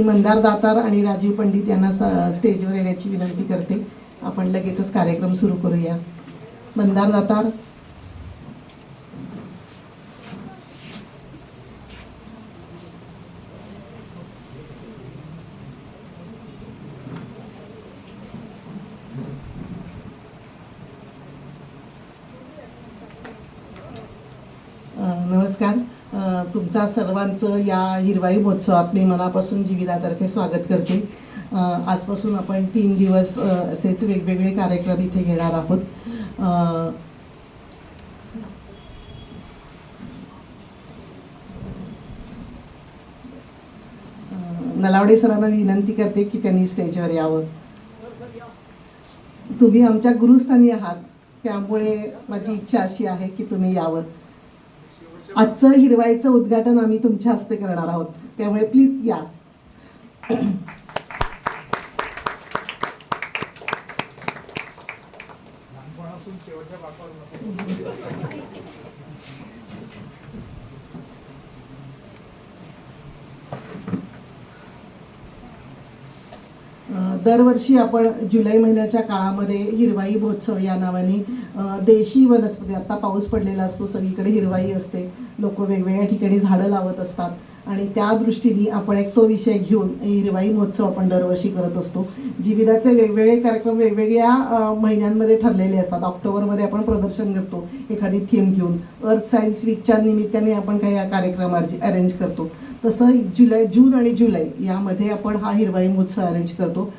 मंदार दातार आणि राजीव पंडित यांना स्टेजवर येण्याची विनंती करते. आपण लगेचच कार्यक्रम सुरू करूया. मंदार दातार. नमस्कार. तुमचा सर्वांचं या हिरवाई महोत्सवात मी मनापासून जीविदातर्फे स्वागत करते. आजपासून आपण 3 दिवस असेच वेगवेगळे कार्यक्रम इथे घेणार आहोत. नलावडे सरांना विनंती करते की त्यांनी स्टेजवर यावं. तुम्ही आमच्या गुरुस्थानी आहात, त्यामुळे माझी इच्छा अशी आहे की तुम्ही यावं. आजचं हिरवाईचं उद्घाटन आम्ही तुमच्या हस्ते करणार आहोत, त्यामुळे प्लीज या. दरवर्षी आपण जुलै महिन्याच्या काळामध्ये हिरवाई महोत्सव या नावाने देशी वनस्पती, आता पाऊस पडलेला असतो, सगळीकडे हिरवाई असते, लोक वेगवेगळ्या ठिकाणी झाडं लावत असतात आणि त्या दृष्टीने आपण एक तो विषय घेऊन हिरवाई महोत्सव आपण दरवर्षी करत असतो. जीविदाचे वेगवेगळे कार्यक्रम वेगवेगळ्या महिन्यांमध्ये ठरलेले असतात. ऑक्टोबरमध्ये आपण प्रदर्शन करतो एखादी थीम घेऊन. अर्थ सायन्स वीकच्या निमित्ताने आपण काही कार्यक्रम अरेंज करतो. तसं जून आणि जुलै यामध्ये आपण हा हिरवाई महोत्सव अरेंज करतो.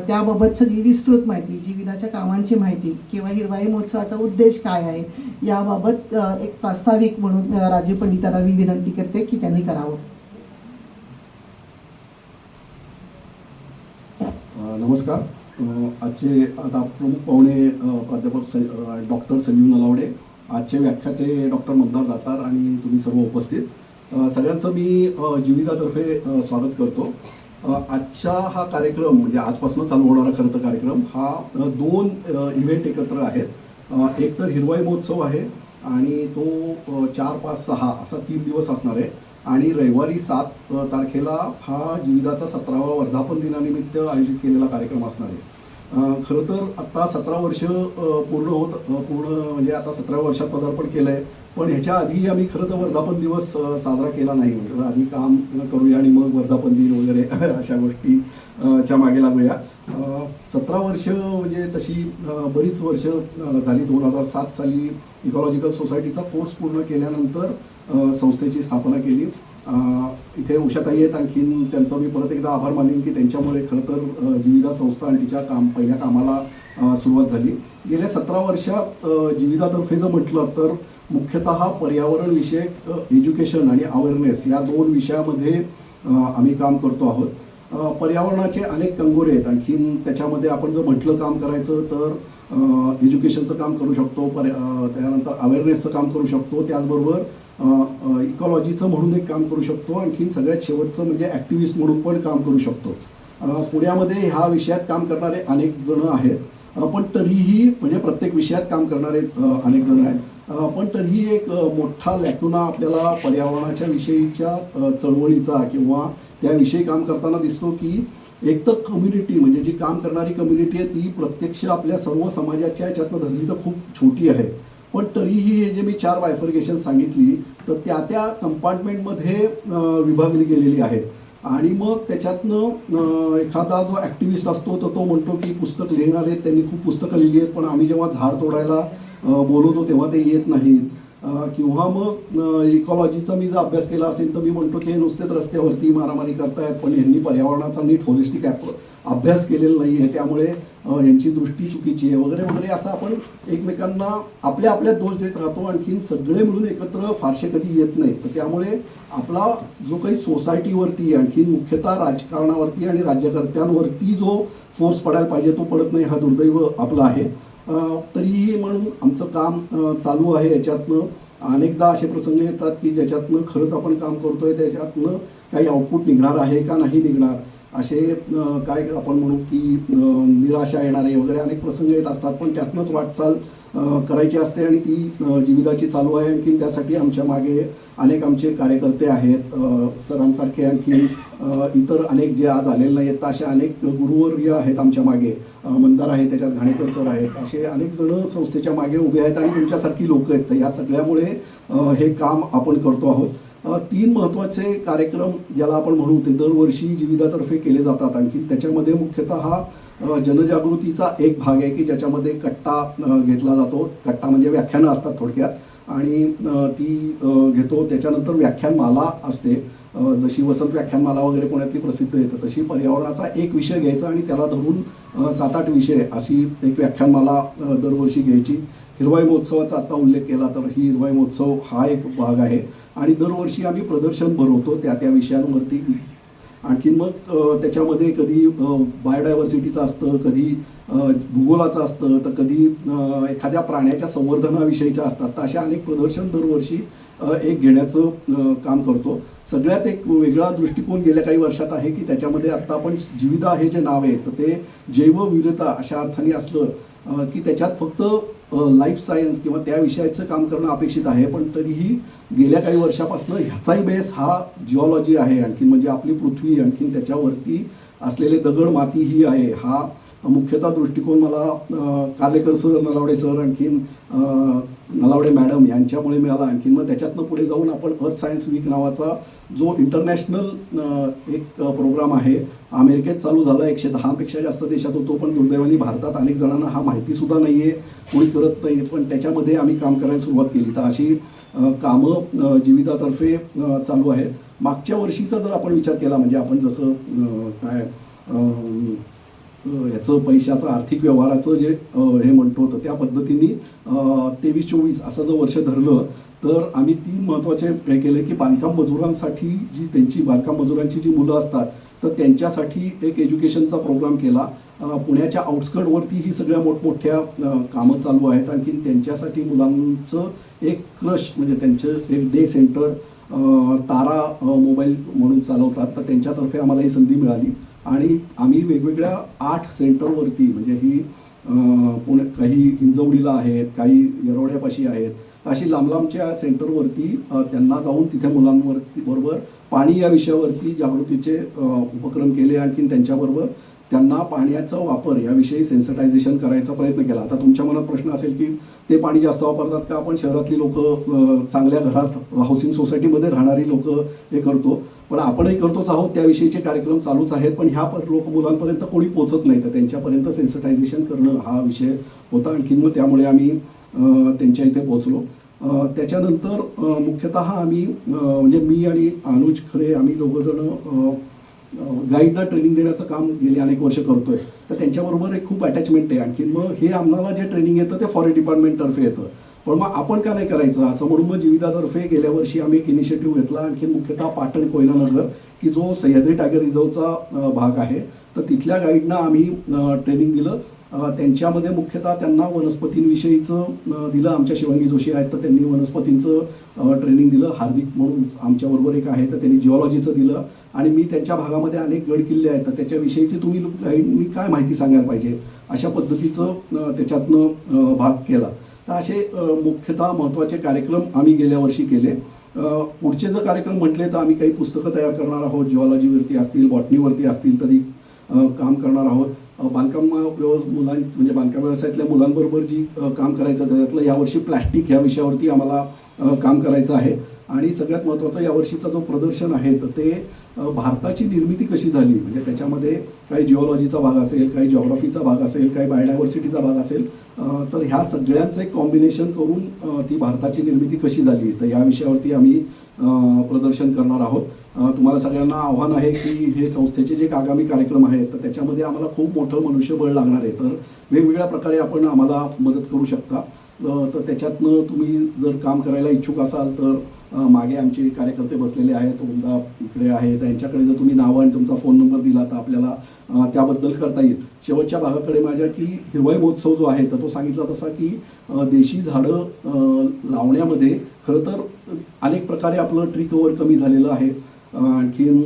त्याबाबत सगळी विस्तृत माहिती, जीविदाच्या कामांची माहिती किंवा हिरवाई महोत्सवाचा उद्देश काय आहे याबाबत एक प्रास्ताविक म्हणून राजीव पंडितांना मी विनंती करते की त्यांनी करावं. नमस्कार. आज प्रमुख पाहुणे प्राध्यापक डॉक्टर संजीव नलावडे, आजचे व्याख्याते डॉक्टर मंदार दातार आणि तुम्ही सर्व उपस्थित सगळ्यांचं मी जीविदातर्फे स्वागत करतो. आजचा हा कार्यक्रम म्हणजे आजपासून चालू होणारा खरं तर कार्यक्रम हा 2 इव्हेंट एकत्र आहेत. एक तर हिरवाई महोत्सव आहे आणि तो 4, 5, 6 असा 3 दिवस असणार आहे आणि रविवारी 7 तारखेला हा जीविदाचा 17वा वर्धापन दिनानिमित्त आयोजित केलेला कार्यक्रम असणार आहे. खरं तर आत्ता 17 वर्ष पूर्ण म्हणजे आता 17व्या वर्षात पदार्पण केलं आहे, पण ह्याच्या आधी आम्ही खरं तर वर्धापन दिवस साजरा केला नाही. म्हणजे आधी काम करूया आणि मग वर्धापन दिन वगैरे अशा गोष्टी च्या मागे लागूया. 17 वर्ष म्हणजे तशी बरीच वर्ष झाली. 2007 साली इकॉलॉजिकल सोसायटीचा कोर्स पूर्ण केल्यानंतर संस्थेची स्थापना केली. इथे उषाताई आहेत, आणखीन त्यांचं मी परत एकदा आभार मानेन की त्यांच्यामुळे खरं तर जीविदा संस्था आणि तिच्या पहिल्या कामाला सुरुवात झाली. गेल्या 17 वर्षात जीविदातर्फे जर म्हटलं तर मुख्यतः पर्यावरण विषयक एज्युकेशन आणि अवेअरनेस या 2 विषयामध्ये आम्ही काम करतो आहोत. पर्यावरणाचे अनेक कंगोरे आहेत. आणखीन त्याच्यामध्ये आपण जर म्हटलं काम करायचं तर एज्युकेशनचं काम करू शकतो, त्यानंतर अवेअरनेसचं काम करू शकतो, त्याचबरोबर इकॉलॉजीचं म्हणून एक काम करू शकतो, आणखीन सगळ्यात शेवटचं म्हणजे ॲक्टिव्हिस्ट म्हणून पण काम करू शकतो. पुण्यामध्ये ह्या विषयात काम करणारे अनेक जण आहेत, पण तरीही म्हणजे प्रत्येक विषयात काम करणारे अनेक जण आहेत, पण तरीही एक मोठा लॅक्युना आपल्याला पर्यावरणाच्या विषयीच्या चळवळीचा किंवा त्याविषयी काम करताना दिसतो की एक तर कम्युनिटी म्हणजे जी काम करणारी कम्युनिटी आहे ती प्रत्यक्ष आपल्या सर्व समाजाच्या ह्याच्यातनं धरली तर खूप छोटी आहे. पण तरीही हे जे मी 4 बायफर्गेशन सांगितली तर त्या कंपार्टमेंटमध्ये विभागली गेलेली आहेत. आणि मग त्याच्यातनं एखादा जो ॲक्टिव्हिस्ट असतो तर तो म्हणतो की पुस्तक लिहिणार आहेत, त्यांनी खूप पुस्तकं लिहिली आहेत, पण आम्ही जेव्हा झाड तोडायला बोलवतो तेव्हा ते येत नाहीत. किंवा मग इकॉलॉजीचा मी जर अभ्यास केला असेल तर मी म्हणतो की हे नुसतेच रस्त्यावरती मारामारी करतायत, पण यांनी पर्यावरणाचा नीट होलिस्टिक अभ्यास केलेला नाही आहे, त्यामुळे यांची दृष्टी चुकीची आहे वगैरे वगैरे. असं आपण एकमेकांना आपल्या दोष देत राहतो. आणखीन सगळे मिळून एकत्र फारसे कधी येत नाहीत. तर त्यामुळे आपला जो काही सोसायटीवरती आणखीन मुख्यतः राजकारणावरती आणि राज्यकर्त्यांवरती जो फोर्स पडायला पाहिजे तो पडत नाही, हा दुर्दैव आपला आहे. तरीही म्हणून आमचं काम चालू आहे. याच्यातनं अनेकदा असे प्रसंग येतात की ज्याच्यातनं खरंच आपण काम करतोय त्याच्यातनं काही आउटपुट निघणार आहे का नाही निघणार. असे काय आपण म्हणू की निराशा येणारे वगैरे अनेक प्रसंग येत असतात, पण त्यातनंच वाटचाल करायची असते आणि ती जीविताची चालू आहे. आणखीन त्यासाठी आमच्या मागे अनेक आमचे कार्यकर्ते आहेत, सरांसारखे आणखी इतर अनेक जे आज आलेले नाही आहेत असे अनेक गुरुवर्य आहेत आमच्या मागे. मंदार आहे, त्याच्यात घाणेकर सर आहेत, असे अनेक जण संस्थेच्या मागे उभे आहेत आणि तुमच्यासारखी लोक आहेत. तर या सगळ्यामुळे हे काम आपण करतो आहोत. 3 महत्त्वाचे कार्यक्रम ज्याला आपण म्हणू ते दरवर्षी जीविदातर्फे केले जातात. आणखी त्याच्यामध्ये मुख्यतः हा जनजागृतीचा एक भाग आहे की ज्याच्यामध्ये कट्टा घेतला जातो. कट्टा म्हणजे व्याख्यानं असतात थोडक्यात, आणि ती घेतो. त्याच्यानंतर व्याख्यानमाला असते, जशी वसंत व्याख्यानमाला वगैरे पुण्यातली प्रसिद्ध येतं तशी पर्यावरणाचा एक विषय घ्यायचा आणि त्याला धरून 7-8 विषय अशी एक व्याख्यानमाला दरवर्षी घ्यायची. हिरवाई महोत्सवाचा आता उल्लेख केला तर ही हिरवाई महोत्सव हा एक भाग आहे आणि दरवर्षी आम्ही प्रदर्शन भरवतो त्या विषयांवरती. आणखीन मग त्याच्यामध्ये कधी बायोडायव्हर्सिटीचं असतं, कधी भूगोलाचं असतं, तर कधी एखाद्या प्राण्याच्या संवर्धनाविषयीच्या असतात. तर अशा अनेक प्रदर्शन दरवर्षी एक घेण्याचं काम करतो. सगळ्यात एक वेगळा दृष्टिकोन गेल्या काही वर्षात आहे की त्याच्यामध्ये आत्ता आपण जीविदा हे जे नाव आहे तर ते जैवविविधता अशा अर्थाने असलं की त्याच्यात फक्त लाईफ सायन्स किंवा त्या विषयाचं काम करणं अपेक्षित आहे, पण तरीही गेल्या काही वर्षापासून ह्याचाही बेस हा जिओलॉजी आहे. आणखीन म्हणजे आपली पृथ्वी, आणखीन त्याच्यावरती असलेले दगड माती ही आहे. हा मुख्यतः दृष्टिकोन मला कार्लेकर सर, नलावडे सर, आणखीन नलावडे मॅडम यांच्यामुळे मिळाला. आणखीन मग त्याच्यातनं पुढे जाऊन आपण अर्थ सायन्स वीक नावाचा जो इंटरनॅशनल एक प्रोग्राम आहे, अमेरिकेत चालू झाला, 110पेक्षा जास्त देशात होतो, पण दुर्दैवाने भारतात अनेक जणांना हा माहितीसुद्धा नाही आहे, कोणी करत नाही, पण त्याच्यामध्ये आम्ही काम करायला सुरुवात केली. तर अशी कामं जीविदातर्फे चालू आहेत. मागच्या वर्षीचा जर आपण विचार केला म्हणजे आपण जसं याचं पैशाचं आर्थिक व्यवहाराचं जे हे म्हणतो तर त्या पद्धतीने 23-24 असं जर वर्ष धरलं तर आम्ही 3 महत्त्वाचे हे केले की बांधकाम मजुरांसाठी जी त्यांची बांधकाम मजुरांची जी मुलं असतात तर त्यांच्यासाठी एक एज्युकेशनचा प्रोग्राम केला. पुण्याच्या आउटस्कर्टवरती ही सगळ्या मोठमोठ्या कामं चालू आहेत. आणखीन त्यांच्यासाठी मुलांचं एक क्रश म्हणजे त्यांचं एक डे सेंटर तारा मोबाईल म्हणून चालवतात, तर त्यांच्यातर्फे आम्हाला ही संधी मिळाली आणि आम्ही वेगवेगळ्या 8 सेंटरवरती म्हणजे ही काही हिंजवडीला आहेत, काही येरवड्यापाशी आहेत, तर अशी लांबच्या सेंटरवरती त्यांना जाऊन तिथे मुलांवरती बरोबर पाणी या विषयावरती जागृतीचे उपक्रम केले. आणखीन त्यांच्याबरोबर त्यांना पाण्याचा वापर याविषयी सेन्सिटायझेशन करायचा प्रयत्न केला. आता तुमच्या मनात प्रश्न असेल की ते पाणी जास्त वापरतात का? आपण शहरातली लोक चांगल्या घरात हाऊसिंग सोसायटीमध्ये राहणारी लोक हे करतो, पण आपणही करतोच आहोत. त्याविषयीचे कार्यक्रम चालूच आहेत, पण ह्या मुलांपर्यंत कोणी पोहोचत नाही, तर त्यांच्यापर्यंत सेन्सिटायझेशन करणं हा विषय होता. आणखीन मग त्यामुळे आम्ही त्यांच्या इथे पोहोचलो. त्याच्यानंतर मुख्यतः आम्ही म्हणजे मी आणि अनुज खरे आम्ही दोघंजणं गाईडला ट्रेनिंग देण्याचं काम गेली अनेक वर्ष करतोय, तर त्यांच्याबरोबर एक खूप अटॅचमेंट आहे. आणखीन मग हे आम्हाला जे ट्रेनिंग येतं ते फॉरेस्ट डिपार्टमेंटतर्फे येतं, पण मग आपण का नाही करायचं असं म्हणून मग जीविदातर्फे गेल्या वर्षी आम्ही एक इनिशिएटिव्ह घेतला. आणखीन मुख्यतः पाटण कोयनानगर की जो सह्याद्री टायगर रिझर्वचा भाग आहे, तर तिथल्या गाईडना आम्ही ट्रेनिंग दिलं. त्यांच्यामध्ये मुख्यतः त्यांना वनस्पतींविषयीचं दिलं. आमच्या शिवांगी जोशी आहेत तर त्यांनी वनस्पतींचं ट्रेनिंग दिलं. हार्दिक म्हणून आमच्याबरोबर एक आहे तर त्यांनी जिओलॉजीचं दिलं. आणि मी त्यांच्या भागामध्ये अनेक गडकिल्ले आहेत तर त्याच्याविषयीची तुम्ही गाईडनी काय माहिती सांगायला पाहिजे अशा पद्धतीचं त्याच्यातनं भाग केला. तर असे मुख्यतः महत्त्वाचे कार्यक्रम आम्ही गेल्या वर्षी केले. पुढचे जर कार्यक्रम म्हटले तर आम्ही काही पुस्तकं तयार करणार आहोत, जिओलॉजीवरती असतील, बॉटनीवरती असतील तरी काम करणार आहोत. बांधकाम म्हणजे बांधकाम व्यवसायातल्या मुलांबरोबर जी काम करायचं त्याच्यातलं यावर्षी प्लॅस्टिक ह्या विषयावरती आम्हाला काम करायचं आहे. आणि सगळ्यात महत्त्वाचा यावर्षीचा जो प्रदर्शन आहे तर ते भारताची निर्मिती कशी झाली म्हणजे त्याच्यामध्ये काही जिओलॉजीचा भाग असेल, काही जिओग्राफीचा भाग असेल, काही बायोडायव्हर्सिटीचा भाग असेल, तर ह्या सगळ्यांचं एक कॉम्बिनेशन करून ती भारताची निर्मिती कशी झाली तर या विषयावरती आम्ही प्रदर्शन करणार आहोत. तुम्हाला सगळ्यांना आव्हान आहे की हे संस्थेचे जे आगामी कार्यक्रम आहेत तर त्याच्यामध्ये आम्हाला खूप मोठं मनुष्यबळ लागणार आहे, तर वेगवेगळ्या प्रकारे आपण आम्हाला मदत करू शकता. तर त्याच्यातनं तुम्ही जर काम करायला इच्छुक असाल तर मागे आमचे कार्यकर्ते बसलेले आहेत, उमदा इकडे आहेत, त्यांच्याकडे जर तुम्ही नावं आणि तुमचा फोन नंबर दिला तर आपल्याला त्याबद्दल करता येईल. शेवटच्या भागाकडे माझ्या की हिरवाई महोत्सव जो आहे तर तो सांगितला तसा की देशी झाडं लावण्यामध्ये खरं तर अनेक प्रकारे आपलं ट्री कव्हर कमी झालेलं आहे. आणखीन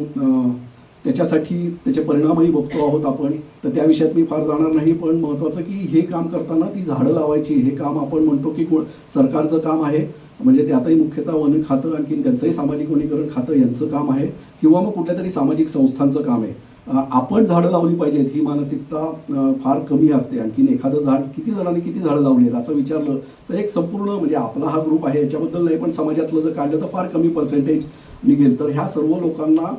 त्याच्यासाठी त्याचे परिणामही बघतो आहोत आपण. तर त्या विषयात मी फार जाणार नाही, पण महत्त्वाचं की हे काम करताना ती झाडं लावायची, हे काम आपण म्हणतो की सरकारचं काम आहे, म्हणजे त्यातही मुख्यतः वन खातं, आणखीन त्यांचंही सामाजिक वनीकरण खातं यांचं काम आहे, किंवा मग कुठल्या तरी सामाजिक संस्थांचं काम आहे. आपण झाडं लावली पाहिजेत ही मानसिकता फार कमी असते. आणखीन एखादं झाड किती जणांनी किती झाडं लावली आहेत असं विचारलं तर एक संपूर्ण म्हणजे आपला हा ग्रुप आहे याच्याबद्दल नाही, पण समाजातलं जर काढलं तर फार कमी पर्सेंटेज निघेल. तर ह्या सर्व लोकांना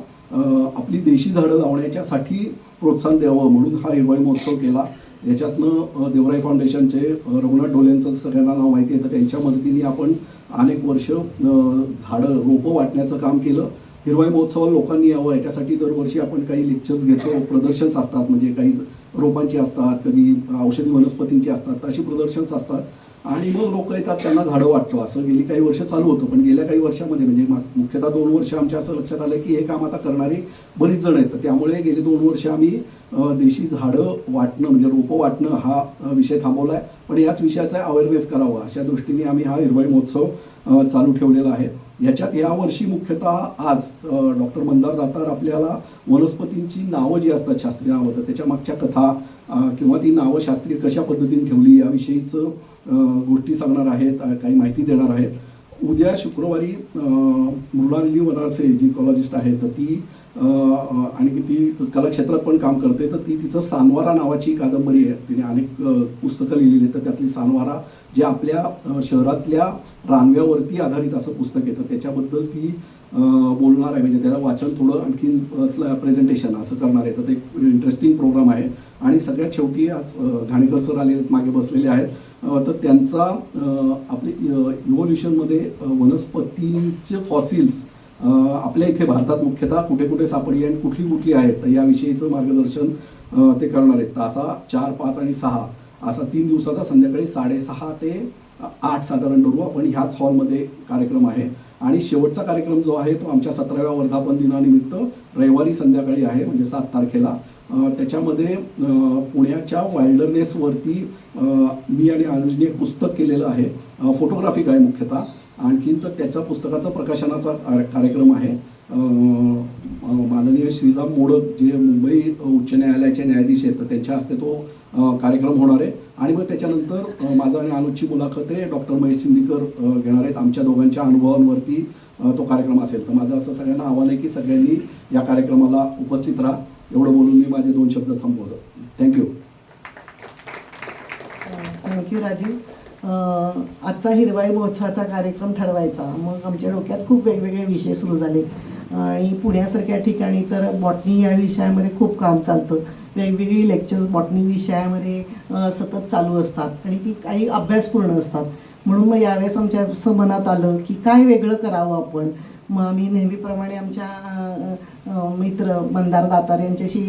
आपली देशी झाडं लावण्याच्यासाठी प्रोत्साहन द्यावं म्हणून हा हिरवाई महोत्सव केला. याच्यातनं देवराई फाउंडेशनचे रघुनाथ ढोलेंचं सगळ्यांना नाव माहिती आहे, तर त्यांच्या मदतीने आपण अनेक वर्ष झाडं रोपं वाटण्याचं काम केलं. हिरवाई महोत्सवाला लोकांनी यावं याच्यासाठी दरवर्षी आपण काही लेक्चर्स घेतो, प्रदर्शन्स असतात, म्हणजे काही रोपांची असतात, कधी औषधी वनस्पतींची असतात, अशी प्रदर्शन्स असतात आणि मग लोक येतात, त्यांना झाडं वाटतो. असं गेली काही वर्ष चालू होतं, पण गेल्या काही वर्षामध्ये म्हणजे मुख्यतः 2 वर्ष आमच्या असं लक्षात आलं की हे काम आता करणारे बरीच जण आहेत. तर त्यामुळे गेली 2 वर्ष आम्ही देशी झाडं वाटणं म्हणजे रोपं वाटणं हा विषय थांबवला आहे, पण याच विषयाचा अवेअरनेस करावा अशा दृष्टीने आम्ही हा हिरवाई महोत्सव चालू ठेवलेला आहे. याच्यात यावर्षी मुख्यतः आज डॉक्टर मंदार दातार आपल्याला वनस्पतींची नावं जी असतात, शास्त्रीय नावं, तर त्याच्या मागच्या कथा किंवा ती नावं शास्त्रीय कशा पद्धतीने ठेवली याविषयीचं गोष्टी सांगणार आहेत, काही माहिती देणार आहेत. उद्या शुक्रवारी मृणालिनी वनारसे जी इकॉलॉजिस्ट आहे, तर ती आणि ती कलाक्षेत्रात पण काम करते, तर ती तिचं सानवारा नावाची कादंबरी आहे, तिने अनेक पुस्तकं लिहिलेली आहेत. तर त्यातली सानवारा जे आपल्या शहरातल्या रानव्यावरती आधारित असं पुस्तक आहे, तर त्याच्याबद्दल ती बोलणार आहे, म्हणजे त्याचं वाचन थोडं आणखीन प्रेझेंटेशन असं करणार आहे. तर ते इंटरेस्टिंग प्रोग्राम आहे. आणि सगळ्यात शेवटी आज घाणेकर सर आलेले मागे बसलेले आहेत, तर त्यांचा आपले इव्होल्युशनमध्ये वनस्पतींचे फॉसिल्स आपल्या इथे भारतात मुख्यतः कुठे कुठे सापडली आणि कुठली कुठली आहेत, तर याविषयीचं मार्गदर्शन ते करणार आहेत. तासा 4, 5 आणि 6 असा 3 दिवसाचा संध्याकाळी 6:30 ते 8 साधारण धरू आपण ह्याच हॉलमध्ये कार्यक्रम आहे. आणि शेवटचा कार्यक्रम जो आहे तो आमच्या 17व्या वर्धापन दिनानिमित्त रविवारी संध्याकाळी आहे, म्हणजे 7 तारखेला. त्याच्यामध्ये पुण्याच्या वाईल्डरनेसवरती मी आणि अनुजने एक पुस्तक केलेलं आहे, फोटोग्राफिक आहे मुख्यतः. आणखीन तर त्याच्या पुस्तकाचा प्रकाशनाचा कार्यक्रम आहे. माननीय श्रीराम मोडक जे मुंबई उच्च न्यायालयाचे न्यायाधीश आहेत, तर त्यांच्या हस्ते तो कार्यक्रम होणार आहे. आणि मग त्याच्यानंतर माझा आणि अनुजची मुलाखत आहे डॉक्टर महेश सिंदीकर घेणार आहेत. आमच्या दोघांच्या अनुभवांवरती तो कार्यक्रम असेल. तर माझं असं सगळ्यांना आव्हान आहे की सगळ्यांनी या कार्यक्रमाला उपस्थित राहा. एवढं बोलून मी माझे 2 शब्द थांबवतो. थँक्यू. थँक्यू राजीव. आजचा हिरवाई महोत्सवाचा कार्यक्रम ठरवायचा, मग आमच्या डोक्यात खूप वेगवेगळे विषय सुरू झाले. आणि पुण्यासारख्या ठिकाणी तर बॉटनी या विषयामध्ये खूप काम चालतं. वेगवेगळी लेक्चर्स बॉटनी विषयामध्ये सतत चालू असतात आणि ती काही अभ्यासपूर्ण असतात. म्हणून मग यावेळेस आमच्या असं मनात आलं की काय वेगळं करावं आपण. मग आम्ही नेहमीप्रमाणे आमच्या मित्र मंदार दातार यांच्याशी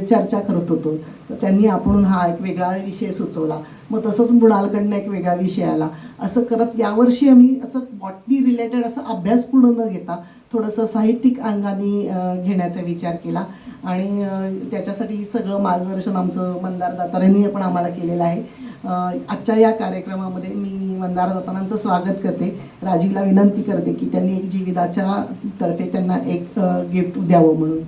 चर्चा करत होतो, तर त्यांनी आपण हा एक वेगळा विषय सुचवला. मग तसंच मृणालकडनं एक वेगळा विषय आला. असं करत यावर्षी आम्ही असं बॉटनी रिलेटेड असं अभ्यासपूर्ण न घेता थोडंसं साहित्यिक अंगाने घेण्याचा विचार केला. आणि त्याच्यासाठी सगळं मार्गदर्शन आमचं मंदार दातार यांनी पण आम्हाला केलेलं आहे. आजच्या या कार्यक्रमामध्ये मी मंदार दातारांचं स्वागत करते. राजीवला विनंती करते की त्यांनी एक जीविदाच्या तर्फे त्यांना एक गिफ्ट द्यावं म्हणून.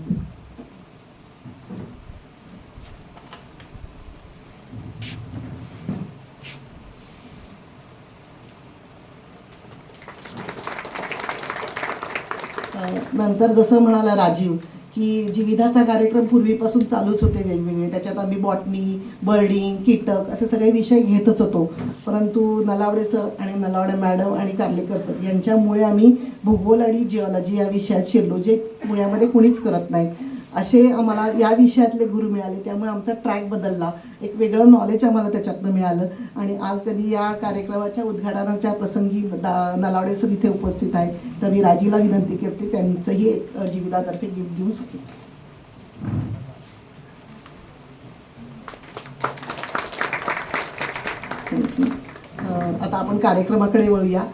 नंतर जसं म्हणाला राजीव की जीविदाचा कार्यक्रम पूर्वीपासून चालूच होते वेगवेगळे. त्याच्यात आम्ही बॉटनी, बर्डिंग, कीटक असे सगळे विषय घेतच होतो. परंतु नलावडे सर आणि नलावडे मॅडम आणि कार्लेकर सर यांच्यामुळे आम्ही भूगोल आणि जिओलॉजी या विषयात शिरलो, जे पुण्यामध्ये कुणीच करत नाही. असे आम्हाला या विषयातले गुरु मिळाले. त्यामुळे आमचा ट्रॅक बदलला, एक वेगळं नॉलेज आम्हाला त्याच्यातनं मिळालं. आणि आज त्यांनी या कार्यक्रमाच्या उद्घाटनाच्या प्रसंगी नलावडे सर इथे उपस्थित आहेत, तर मी राजीला विनंती करते त्यांचंही एक जीविदातर्फे गिफ्ट देऊ शकेल. आता आपण कार्यक्रमाकडे वळूया.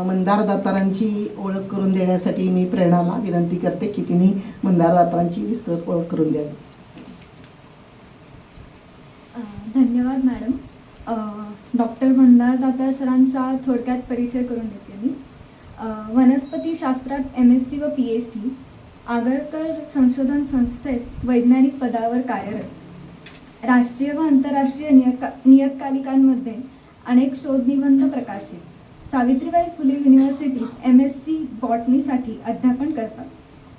मंदार दातारांची ओळख करून देण्यासाठी मी प्रेरणाला विनंती करते की तिने मंदार दातारांची विस्तृत ओळख करून द्यावी. धन्यवाद मॅडम. डॉक्टर मंदार दातार सरांचा थोडक्यात परिचय करून देते मी. वनस्पती शास्त्रात MSc व PhD, आगरकर संशोधन संस्थेत वैज्ञानिक पदावर कार्यरत. राष्ट्रीय व आंतरराष्ट्रीय नियतकालिकांमध्ये अनेक शोधनिबंध प्रकाशित. सावित्रीबाई फुले युनिव्हर्सिटीत MSc बॉटनीसाठी अध्यापन करतात.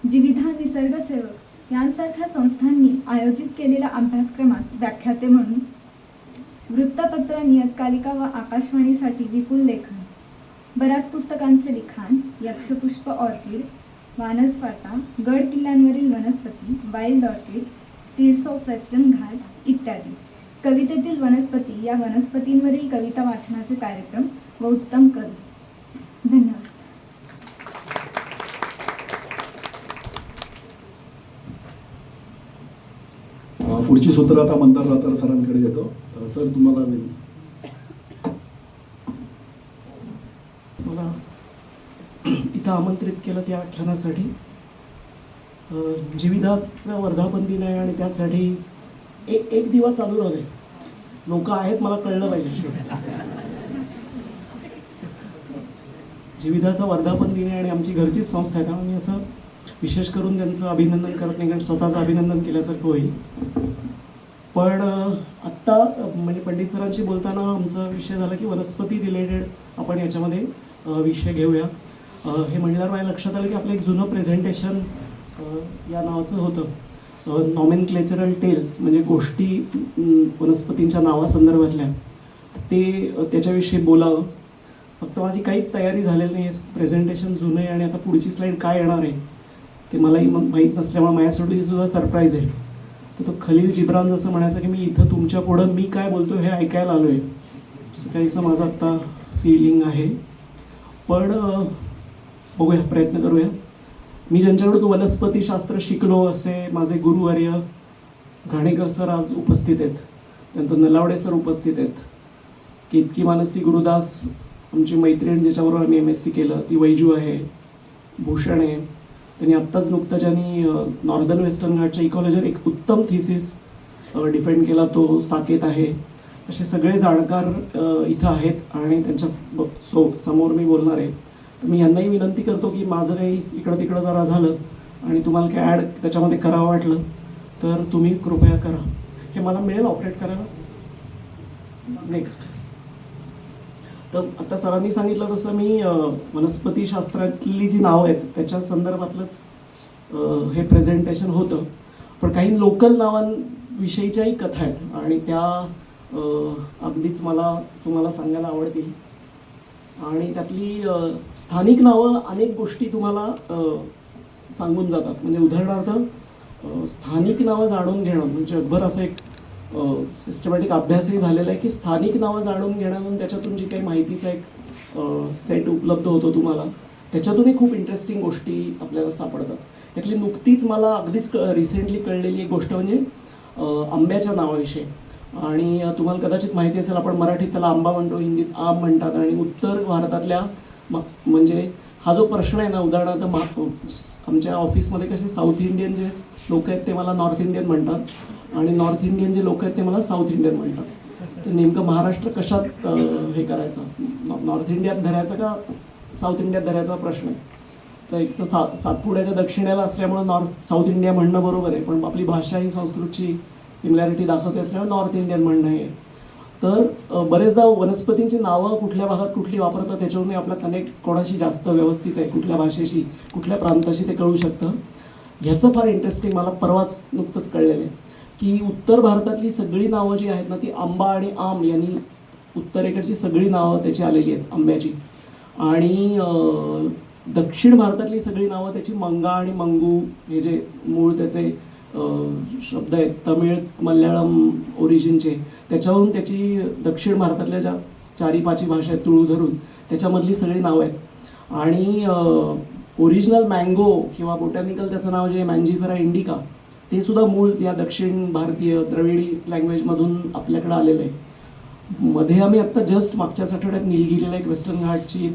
जीविधा निसर्ग सेवक यांसारख्या संस्थांनी आयोजित केलेल्या अभ्यासक्रमात व्याख्याते म्हणून वृत्तपत्र, नियतकालिका व आकाशवाणीसाठी विपुल लेखन, बऱ्याच पुस्तकांचे लिखाण, यक्षपुष्प ऑर्किड, वानसफाटा, गड किल्ल्यांवरील वनस्पती, wild orchid, seeds of western Ghat इत्यादी. कवितेतील वनस्पती या वनस्पतींवरील कविता वाचनाचे कार्यक्रम व उत्तम कवी. धन्यवाद. पुढची सूत्र आता मंदार दातार सरांकडे देतो. सर, तुम्हाला मला इथं आमंत्रित केलं त्या व्याख्यानासाठी. जीविदाचं वर्धापन दिन आहे आणि त्यासाठी एक दिवा चालू राहू दे. लोक आहेत मला कळलं पाहिजे शेवटी. जीविदाचं वर्धापन दिन आहे आणि आमची घरचीच संस्था आहे, त्यामुळे मी असं विशेष करून त्यांचं अभिनंदन करत नाही, कारण स्वतःचं अभिनंदन केल्यासारखं होईल. पण आत्ता म्हणजे पंडित सरांशी बोलताना आमचा विषय झाला की वनस्पती रिलेटेड आपण याच्यामध्ये विषय घेऊया. हे म्हणल्यावर माझ्या लक्षात आलं की आपलं एक जुनं प्रेझेंटेशन या नावाचं होतं, नॉमेनक्लेचरल टेल्स, म्हणजे गोष्टी वनस्पतींच्या नावासंदर्भातल्या. ते त्याच्याविषयी बोलावं. फक्त माझी काहीच तयारी झालेली नाही. प्रेझेंटेशन जुनं आहे आणि आता पुढची स्लाईड काय येणार आहे ते मलाही माहीत नसल्यामुळे माझ्यासाठी सुद्धा सरप्राईज आहे. तर तो खलील जिब्रान जसं म्हणायचं की मी इथं तुमच्या पुढं मी काय बोलतो हे ऐकायला आलो आहे, असं काहीसं माझं आत्ता फिलिंग आहे. पण बघूया, प्रयत्न करूया. मी ज्यांच्याकडून वनस्पतीशास्त्र शिकलो असे माझे गुरुवर्य घाणेकर सर आज उपस्थित आहेत, त्यानंतर नलावडे सर उपस्थित आहेत, केतकी मानसी गुरुदास आमची मैत्रीण ज्याच्याबरोबर आम्ही MSc केलं ती वैजू आहे, भूषण आहे. त्यांनी आत्ताच नुकतं ज्यांनी नॉर्दर्न वेस्टर्न घाटच्या इकॉलॉजीवर एक उत्तम थिसिस डिफेंड केला तो साकेत आहे. असे सगळे जाणकार इथं आहेत आणि त्यांच्या समोर मी बोलणार आहे. तर मी यांनाही विनंती करतो की माझं काही इकडं तिकडं जरा झालं आणि तुम्हाला काही ॲड त्याच्यामध्ये करावं वाटलं तर तुम्ही कृपया करा. हे मला मिळेल ऑपरेट करायला. नेक्स्ट. तर आता सरांनी सांगितलं तसं मी वनस्पतीशास्त्रातली जी नावं आहेत त्याच्या संदर्भातलंच हे प्रेझेंटेशन होतं. पण काही लोकल नावांविषयीच्याही कथा आहेत आणि त्या अगदीच मला तुम्हाला सांगायला आवडतील. आणि त्यातली स्थानिक नावं अनेक गोष्टी तुम्हाला सांगून जातात. म्हणजे उदाहरणार्थ स्थानिक नावं जाणून घेणं म्हणजे जगभर असं एक सिस्टमॅटिक अभ्यासही झालेला आहे की स्थानिक नावं जाणून घेण्यातून त्याच्यातून जी काही माहितीचा एक सेट उपलब्ध होतो तुम्हाला, त्याच्यातूनही खूप इंटरेस्टिंग गोष्टी आपल्याला सापडतात. यातली नुकतीच मला अगदीच रिसेंटली कळलेली एक गोष्ट म्हणजे आंब्याच्या नावाविषयी. आणि तुम्हाला कदाचित माहिती असेल, आपण मराठीत त्याला आंबा म्हणतो, हिंदीत आम म्हणतात. आणि उत्तर भारतातल्या म्हणजे हा जो प्रश्न आहे ना, उदाहरणार्थ आमच्या ऑफिसमध्ये कसे साऊथ इंडियन जे लोक आहेत ते मला नॉर्थ इंडियन म्हणतात आणि नॉर्थ इंडियन जे लोक आहेत ते मला साऊथ इंडियन म्हणतात. तर नेमकं महाराष्ट्र कशात हे करायचं, नॉर्थ इंडियात धरायचं का साऊथ इंडियात धरायचा प्रश्न आहे. तर एक तर सातपुड्याच्या दक्षिणेला असल्यामुळं साऊथ इंडिया म्हणणं बरोबर आहे, पण आपली भाषा ही संस्कृतची सिमिलॅरिटी दाखवते असल्यामुळे नॉर्थ इंडियन म्हणणं आहे. तर बरेचदा वनस्पतींची नावं कुठल्या भागात कुठली वापरतात त्याच्यावरून आपला कनेक्ट कोणाशी जास्त व्यवस्थित आहे, कुठल्या भाषेशी, कुठल्या प्रांताशी ते कळू शकतं. ह्याचं फार इंटरेस्टिंग मला परवाच नुकतंच कळलेलं आहे की उत्तर भारतातली सगळी नावं जी आहेत ना ती आंबा आणि आम यांनी उत्तरेकडची सगळी नावं त्याची आलेली आहेत आंब्याची. आणि दक्षिण भारतातली सगळी नावं त्याची मंगा आणि मंगू हे जे मूळ त्याचे शब्द आहेत तमिळ मल्याळम ओरिजिनचे, त्याच्यावरून त्याची दक्षिण भारतातल्या ज्या 4-5 भाषा आहेत तुळू धरून त्याच्यामधली सगळी नावं आहेत. आणि ओरिजिनल मँगो किंवा बोटॅनिकल त्याचं नाव जे मँजिफेरा इंडिका ते सुद्धा मूळ या दक्षिण भारतीय द्रविडी लँग्वेजमधून आपल्याकडे आलेलं आहे. मध्ये आम्ही आत्ता जस्ट मागच्याच आठवड्यात निलगिरीला एक वेस्टर्न घाटची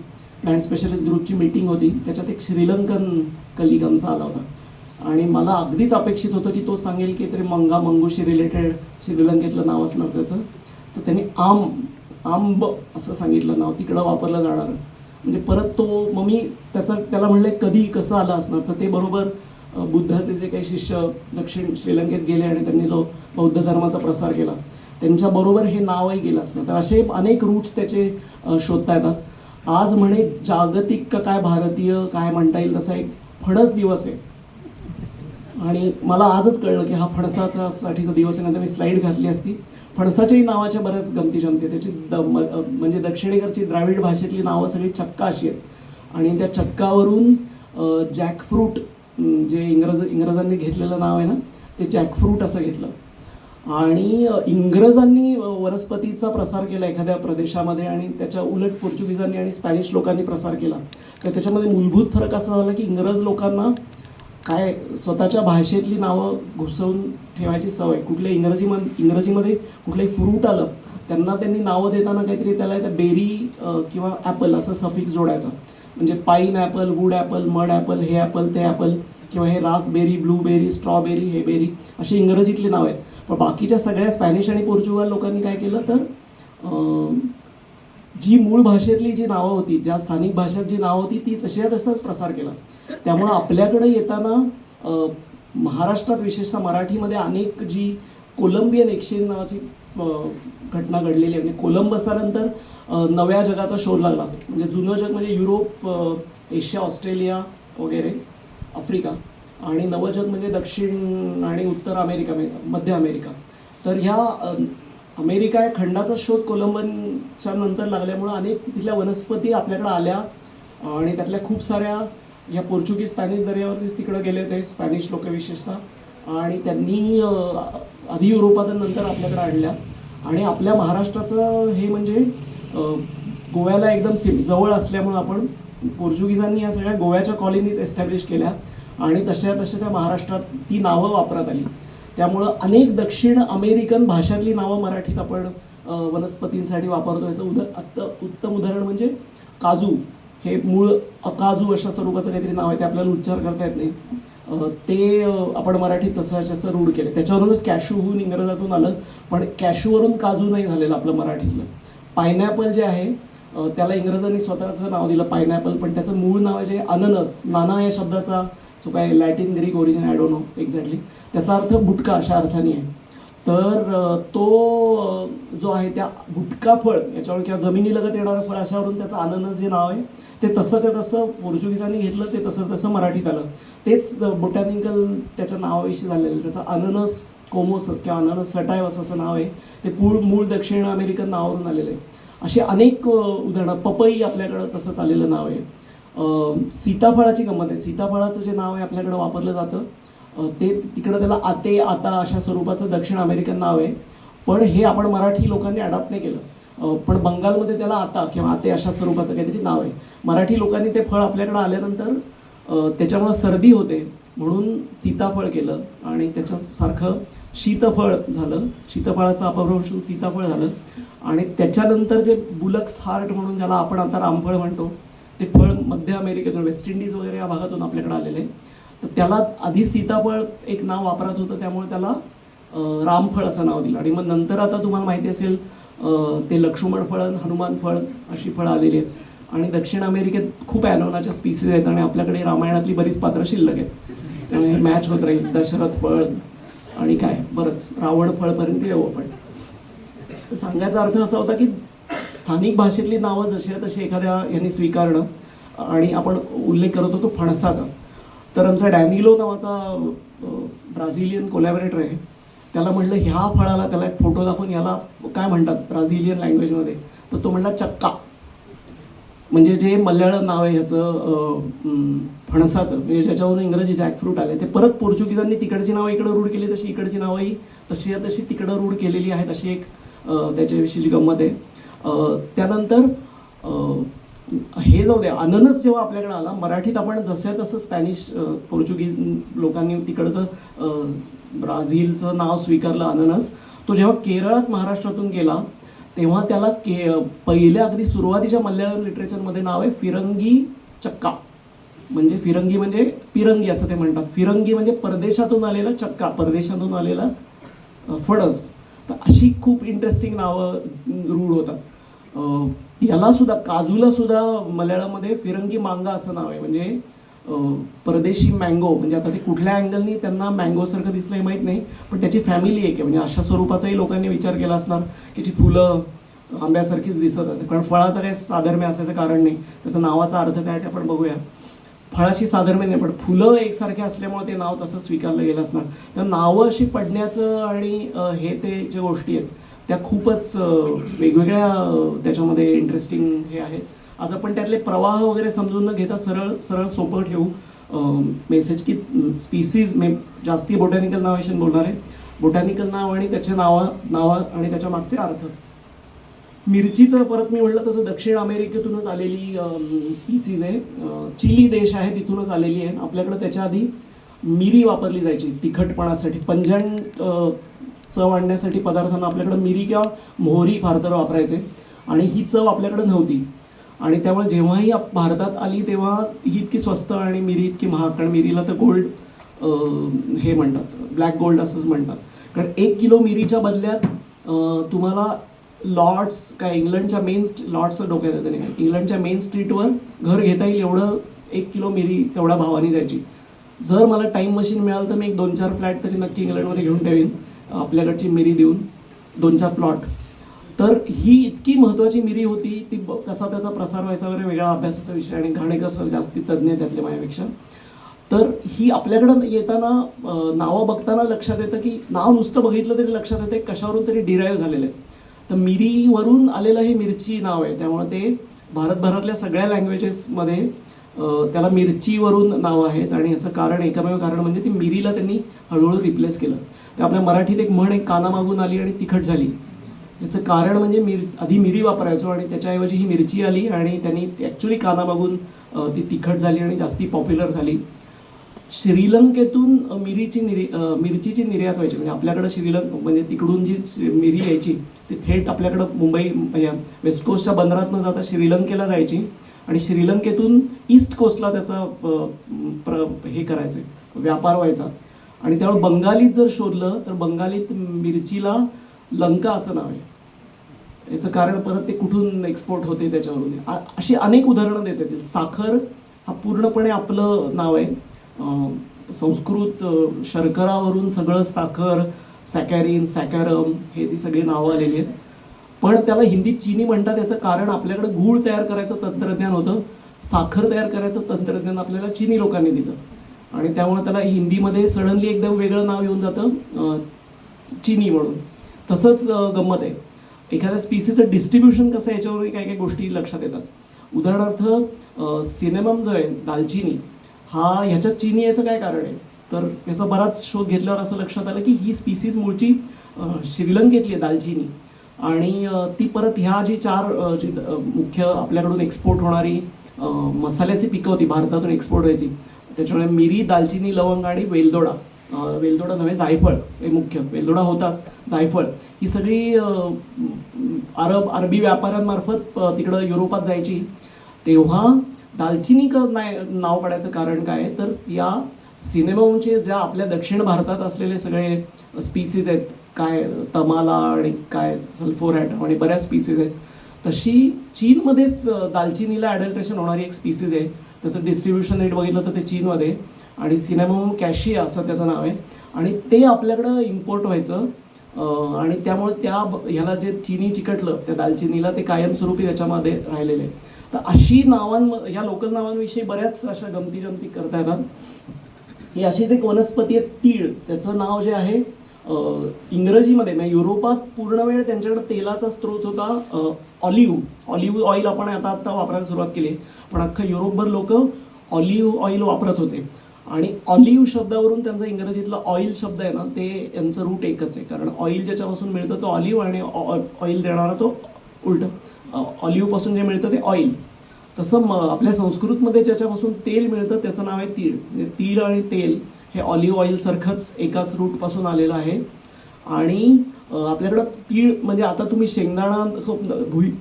प्लॅन्ट स्पेशलिस्ट ग्रुपची मीटिंग होती, त्याच्यात एक श्रीलंकन कलिग आमचा आला होता आणि मला अगदीच अपेक्षित होतं की तो सांगेल की तरी मंगूशी रिलेटेड श्रीलंकेतलं नाव असणार त्याचं. तर त्यांनी आंब असं सांगितलं नाव, तिकडं वापरलं जाणार. म्हणजे परत तो मग मी त्याला म्हणले कधी कसं आलं असणार, तर ते बरोबर बुद्धाचे जे काही शिष्य दक्षिण श्रीलंकेत गेले आणि त्यांनी जो बौद्ध धर्माचा प्रसार केला त्यांच्याबरोबर हे नावही गेलं असतं. तर असे अनेक रूट्स त्याचे शोधता येतात. आज म्हणे जागतिक का काय भारतीय काय म्हणता येईल तसा एक फणस दिवस आहे आणि मला आजच कळलं की हा फणसाचा साठीचा दिवस आहे. नंतर मी स्लाईड घातली असती. फणसाच्याही नावाच्या बऱ्याच गमती जमती. त्याची म्हणजे दक्षिणेकडची द्राविड भाषेतली नावं सगळी चक्का अशी आहेत आणि त्या चक्कावरून जॅकफ्रूट जे इंग्रजांनी घेतलेलं नाव आहे ना ते जॅकफ्रूट असं घेतलं. आणि इंग्रजांनी वनस्पतीचा प्रसार केला एखाद्या प्रदेशामध्ये आणि त्याच्या उलट पोर्चुगीजांनी आणि स्पॅनिश लोकांनी प्रसार केला. तर त्याच्यामध्ये मूलभूत फरक असा झाला की इंग्रज लोकांना काय स्वतःच्या भाषेतली नावं घुसवून ठेवायची सवय. कुठल्या इंग्रजीमध्ये कुठलंही फ्रूट आलं त्यांनी नावं देताना काहीतरी त्याला त्या बेरी किंवा ॲपल असं सफिक्स जोडायचं. म्हणजे pineapple, wood apple, mud apple, हे ॲपल ते ॲपल किंवा हे रासबेरी, ब्लूबेरी, स्ट्रॉबेरी, हे बेरी अशी इंग्रजीतली नावं आहेत. पण बाकीच्या सगळ्या स्पॅनिश आणि पोर्चुगाल लोकांनी काय केलं तर जी मूळ भाषेतली जी नावं होती, ज्या स्थानिक भाषेत जी नावं होती ती तसंच प्रसार केला. त्यामुळं आपल्याकडे येताना महाराष्ट्रात विशेषतः मराठीमध्ये अनेक जी कोलंबियन एक्सचेंज नावाची घटना घडलेली आहे. म्हणजे कोलंबसानंतर नव्या जगाचा शोध लागला. म्हणजे जुनं जग म्हणजे युरोप, एशिया, ऑस्ट्रेलिया वगैरे, आफ्रिका आणि नवं जग म्हणजे दक्षिण आणि उत्तर अमेरिका, मध्य अमेरिका. तर ह्या अमेरिका या खंडाचा शोध कोलंबनच्या नंतर लागल्यामुळं अनेक तिथल्या वनस्पती आपल्याकडे आल्या आणि त्यातल्या खूप साऱ्या या पोर्चुगीज स्पॅनिश दर्यावरतीच तिकडं गेले होते स्पॅनिश लोक विशेषतः आणि त्यांनी आधी युरोपाच्या नंतर आपल्याकडे आणल्या. आणि आपल्या महाराष्ट्राचं हे म्हणजे गोव्याला एकदम जवळ असल्यामुळं आपण पोर्चुगीजांनी या सगळ्या गोव्याच्या कॉलनीत एस्टॅब्लिश केल्या आणि तशा त्या महाराष्ट्रात ती नावं वापरात आली. त्यामुळं अनेक दक्षिण अमेरिकन भाषातली नावं मराठीत आपण वनस्पतींसाठी वापरतो. याचं उत्तम उदाहरण म्हणजे काजू. हे मूळ अकाजू अशा स्वरूपाचं काहीतरी नाव आहे, ते आपल्याला उच्चार करता येत नाही. ते आपण मराठीत तसं रूढ केलं. त्याच्यावरूनच कॅशू होऊन इंग्रजातून आलं, पण कॅशूवरून काजू नाही झालेलं आपलं मराठीतलं. पायनॅपल जे आहे त्याला इंग्रजांनी स्वतःचं नाव दिलं पायनॅपल, पण त्याचं मूळ नाव आहे जे अननस. नाना या शब्दाचा जो काय Latin Greek origin I don't know exactly, त्याचा अर्थ बुटका अशा अर्थाने आहे. तर तो जो आहे त्या बुटका फळ याच्यावर किंवा जमिनीलगत येणारं फळ अशावरून त्याचं अननस जे नाव आहे ते तसं पोर्चुगीजांनी घेतलं, ते तसं मराठीत आलं. तेच बोटॅनिकल त्याच्या नावाविषयी झालेलं. त्याचं अननस कोमोसस किंवा अननस सटायवस असं नाव आहे. ते मूळ दक्षिण अमेरिकन नावावरून आलेलं आहे. अशी अनेक उदाहरणं. पपई आपल्याकडं तसंच आलेलं नाव आहे. सीताफळाची गंमत आहे. सीताफळाचं जे नाव आहे आपल्याकडं वापरलं जातं ते तिकडं त्याला आते, आता अशा स्वरूपाचं दक्षिण अमेरिकन नाव आहे. पण हे आपण मराठी लोकांनी अडॉप्ट नाही केलं. पण बंगालमध्ये त्याला आता किंवा आते अशा स्वरूपाचं काहीतरी नाव आहे. मराठी लोकांनी ते फळ आपल्याकडं आल्यानंतर त्याच्यामुळं सर्दी होते म्हणून सीताफळ केलं आणि त्याच्यासारखं शीतफळ झालं. शीतफळाचं अपभ्रंश होऊन सीताफळ झालं. आणि त्याच्यानंतर जे बुलक्स हार्ट म्हणून ज्याला आपण आता रामफळ म्हणतो ते फळ मध्य अमेरिकेतून, वेस्ट इंडिज वगैरे या भागातून आपल्याकडे आलेले. तर त्याला आधी सीताफळ एक नाव वापरत होतं, त्यामुळे त्याला रामफळ असं नाव दिलं. आणि मग नंतर आता तुम्हाला माहिती असेल ते लक्ष्मण फळ, हनुमान फळ अशी फळं आलेली आहेत. आणि दक्षिण अमेरिकेत खूप ॲनोनाच्या स्पीसीज आहेत आणि आपल्याकडे रामायणातली बरीच पात्रं शिल्लक आहेत. त्यामुळे मॅच होत राहील. दशरथ फळ आणि काय बरंच रावण फळपर्यंत येऊ आपण. तर सांगायचा अर्थ असा होता की स्थानिक भाषेतली नावं जशी आहे तशी एखाद्या यांनी स्वीकारणं. आणि आपण उल्लेख करत होतो फणसाचा. तर आमचा डॅनिलो नावाचा ब्राझिलियन कोलॅबरेटर आहे. त्याला म्हटलं ह्या फळाला, त्याला एक फोटो दाखवून याला काय म्हणतात ब्राझिलियन लँग्वेजमध्ये, तर तो म्हणला चक्का. म्हणजे जे मल्याळम नाव आहे ह्याचं फणसाचं, म्हणजे ज्याच्यावरून इंग्रजी जॅकफ्रूट आले, ते परत पोर्चुगीजांनी तिकडची नावं इकडं रूढ केली, तशी इकडची नावंही तशी तिकडं रूढ केलेली आहेत. अशी एक त्याच्याविषयीची गंमत आहे. त्यानंतर हे जाऊ द्या, अननस जेव्हा आपल्याकडे आला, मराठीत आपण जसं तसं स्पॅनिश पोर्चुगीज लोकांनी तिकडचं ब्राझीलचं नाव स्वीकारलं अननस. तो जेव्हा केरळात महाराष्ट्रातून गेला तेव्हा त्याला पहिल्या अगदी सुरुवातीच्या मल्याळम लिटरेचरमध्ये नाव आहे फिरंगी चक्का. म्हणजे फिरंगी म्हणजे पिरंगी असं ते म्हणतात. फिरंगी म्हणजे परदेशातून आलेला चक्का, परदेशातून आलेला फणस. तर अशी खूप इंटरेस्टिंग नावं रूढ होतात. याला सुद्धा, काजूला सुद्धा मल्याळममध्ये फिरंगी मांगा असं नाव आहे. म्हणजे परदेशी मँगो, म्हणजे आता ते कुठल्या अँगलनी त्यांना मँगोसारखं दिसलं हे माहीत नाही, पण त्याची फॅमिली एक आहे. म्हणजे अशा स्वरूपाचाही लोकांनी विचार केला असणार की जी फुलं आंब्यासारखीच दिसत असते, कारण फळाचं काही साधर्म्य असायचं कारण नाही. त्याचा नावाचा अर्थ काय ते आपण बघूया. फळाशी साधर्म्य नाही, पण फुलं एकसारखे असल्यामुळे ते नाव तसं स्वीकारलं गेलं असणार. तर नावं अशी पडण्याचं आणि हे ते जे गोष्टी आहेत त्या खूपच वेगवेगळ्या त्याच्यामध्ये इंटरेस्टिंग हे आहेत. आज आपण त्यातले प्रवाह वगैरे समजून न घेता सरळ सरळ सोपं ठेवू मेसेज की स्पीसीज जास्ती बोटॅनिकल नावाविषयी बोलणार आहे. बोटॅनिकल नाव आणि त्याचे नावं आणि त्याच्या मागचे अर्थ. मिरचीचं परत मी म्हटलं तसं दक्षिण अमेरिकेतूनच आलेली स्पीसीज आहे. चिली देश आहे तिथूनच आलेली आहे. आपल्याकडं त्याच्या आधी मिरी वापरली जायची तिखटपणासाठी, पंजंट चव आणण्यासाठी पदार्थांना आपल्याकडं मिरी किंवा मोहरी फार तर वापरायचे, आणि ही चव आपल्याकडं नव्हती. आणि त्यामुळे जेव्हाही भारतात आली तेव्हा ही इतकी स्वस्त आणि मिरी इतकी महाग, कारण मिरीला तर गोल्ड हे म्हणतात, ब्लॅक गोल्ड असंच म्हणतात. कारण 1 किलो मिरीच्या बदल्यात तुम्हाला लॉर्ड्स काय इंग्लंडच्या लॉर्ड्सचं डोक्यात येतं नाही, इंग्लंडच्या मेन स्ट्रीटवर घर घेता येईल एवढं 1 किलो मिरी तेवढ्या भावाने जायची. जर मला टाईम मशीन मिळालं तर मी 1-2-4 फ्लॅट तरी नक्की इंग्लंडमध्ये घेऊन ठेवीन आपल्याकडची मिरी देऊन, 2-4 प्लॉट. तर ही इतकी महत्त्वाची मिरी होती, ती कसा त्याचा प्रसार व्हायचा वगैरे वेगळा अभ्यासाचा विषय, आणि घाणेकर सर जास्ती तज्ज्ञ त्यातले माझ्यापेक्षा. तर ही आपल्याकडं येताना नावं बघताना लक्षात येतं की नाव नुसतं बघितलं तरी लक्षात येतं कशावरून तरी डिराईव्ह झालेलं आहे. तर मिरीवरून आलेलं हे मिरची नाव आहे, त्यामुळे ते भारतभरातल्या सगळ्या लँग्वेजेसमध्ये त्याला मिरचीवरून नावं आहेत. आणि याचं कारण एकमेव कारण म्हणजे ती मिरीला त्यांनी हळूहळू रिप्लेस केलं. तर आपल्या मराठीत एक म्हण आहे, कानामागून आली आणि तिखट झाली. याचं कारण म्हणजे आधी मिरी वापरायचो आणि त्याच्याऐवजी ही मिरची आली, आणि त्यांनी ॲक्च्युली कानामागून ती तिखट झाली आणि जास्ती पॉप्युलर झाली. श्रीलंकेतून मिरचीची निर्यात व्हायची, म्हणजे आपल्याकडं म्हणजे तिकडून जी मिरी यायची ती थेट आपल्याकडं मुंबई वेस्ट कोस्टच्या बंदरात न जाता श्रीलंकेला जायची, आणि श्रीलंकेतून ईस्ट कोस्टला त्याचा हे करायचं व्यापार व्हायचा. आणि त्यामुळे बंगालीत जर शोधलं तर बंगालीत मिरचीला लंका असं नाव आहे. याचं कारण परत ते कुठून एक्सपोर्ट होते त्याच्यावरून. अशी अनेक उदाहरणं देता येतील. साखर हा पूर्णपणे आपलं नाव आहे. संस्कृत शर्करावरून सगळं साखर, सॅकॅरिन, सॅकॅरम हे ती सगळी नावं आलेली आहेत. पण त्याला हिंदीत चीनी म्हणतात. याचं कारण आपल्याकडं गूळ तयार करायचं तंत्रज्ञान होतं, साखर तयार करायचं तंत्रज्ञान आपल्याला चीनी लोकांनी दिलं, आणि त्यामुळे त्याला हिंदीमध्ये सडनली एकदम वेगळं नाव येऊन जातं चीनी म्हणून. तसंच गंमत आहे. एखाद्या स्पीसीचं डिस्ट्रीब्युशन कसं याच्यावरही काही काही गोष्टी लक्षात येतात. उदाहरणार्थ सिनेमम जो आहे, दालचिनी, हा ह्याच्यात चीनी याचं काय कारण आहे, तर याचा बराच शोध घेतल्यावर असं लक्षात आलं की ही स्पीसीज मूळची श्रीलंकेतली आहे दालचिनी, आणि ती परत ह्या जी 4 जी मुख्य आपल्याकडून एक्सपोर्ट होणारी मसाल्याची पिकं होती, भारतातून एक्सपोर्ट व्हायची, त्याच्यामुळे मिरी, दालचिनी, लवंग आणि वेलदोडा नव्हे जायफळ, हे मुख्य वेलदोडा होताच, जायफळ ही सगळी अरबी व्यापाऱ्यांमार्फत तिकडं युरोपात जायची. तेव्हा दालचिनी नाव पडायचं कारण काय, तर या सिनेमोमचे ज्या आपल्या दक्षिण भारतात असलेले सगळे स्पीसीज आहेत, काय तमाला आणि काय सल्फोरॅट आणि बऱ्याच स्पीसीज आहेत, तशी चीनमध्येच दालचिनीला ॲडल्ट्रेशन होणारी एक स्पीसीज आहे. त्याचं डिस्ट्रीब्युशन रेट बघितलं तर ते चीनमध्ये, आणि सिनेमोम कॅशिया असं त्याचं नाव आहे, आणि ते आपल्याकडं इम्पोर्ट व्हायचं, आणि त्यामुळे ह्याला जे चीनी चिकटलं त्या दालचिनीला ते कायमस्वरूपी त्याच्यामध्ये राहिलेले आहे. तर अशी या लोकल नावांविषयी बऱ्याच अशा गमती करता येतात. ही अशीच एक वनस्पती आहे तीळ. त्याचं नाव जे आहे इंग्रजीमध्ये म्हणजे युरोपात पूर्ण वेळ त्यांच्याकडे तेलाचा स्रोत होता ऑलिव्ह ऑइल. आपण आता वापरायला सुरुवात केली, पण अख्खं युरोपभर लोक ऑलिव्ह ऑइल वापरत होते. आणि ऑलिव्ह शब्दावरून त्यांचा इंग्रजीतला ऑइल शब्द आहे ना, ते यांचं रूट एकच आहे, कारण ऑइल ज्याच्यापासून मिळतं तो ऑलिव्ह, आणि ऑइल देणारा तो उलटं ऑलिव्हपासून जे मिळतं ते ऑइल. तसं आपल्या संस्कृतमध्ये ज्याच्यापासून तेल मिळतं त्याचं नाव आहे तीळ. म्हणजे तीळ आणि तेल हे ऑलिव्ह ऑइलसारखंच एकाच रूटपासून आलेलं आहे. आणि आपल्याकडं तीळ म्हणजे आता तुम्ही शेंगदाणा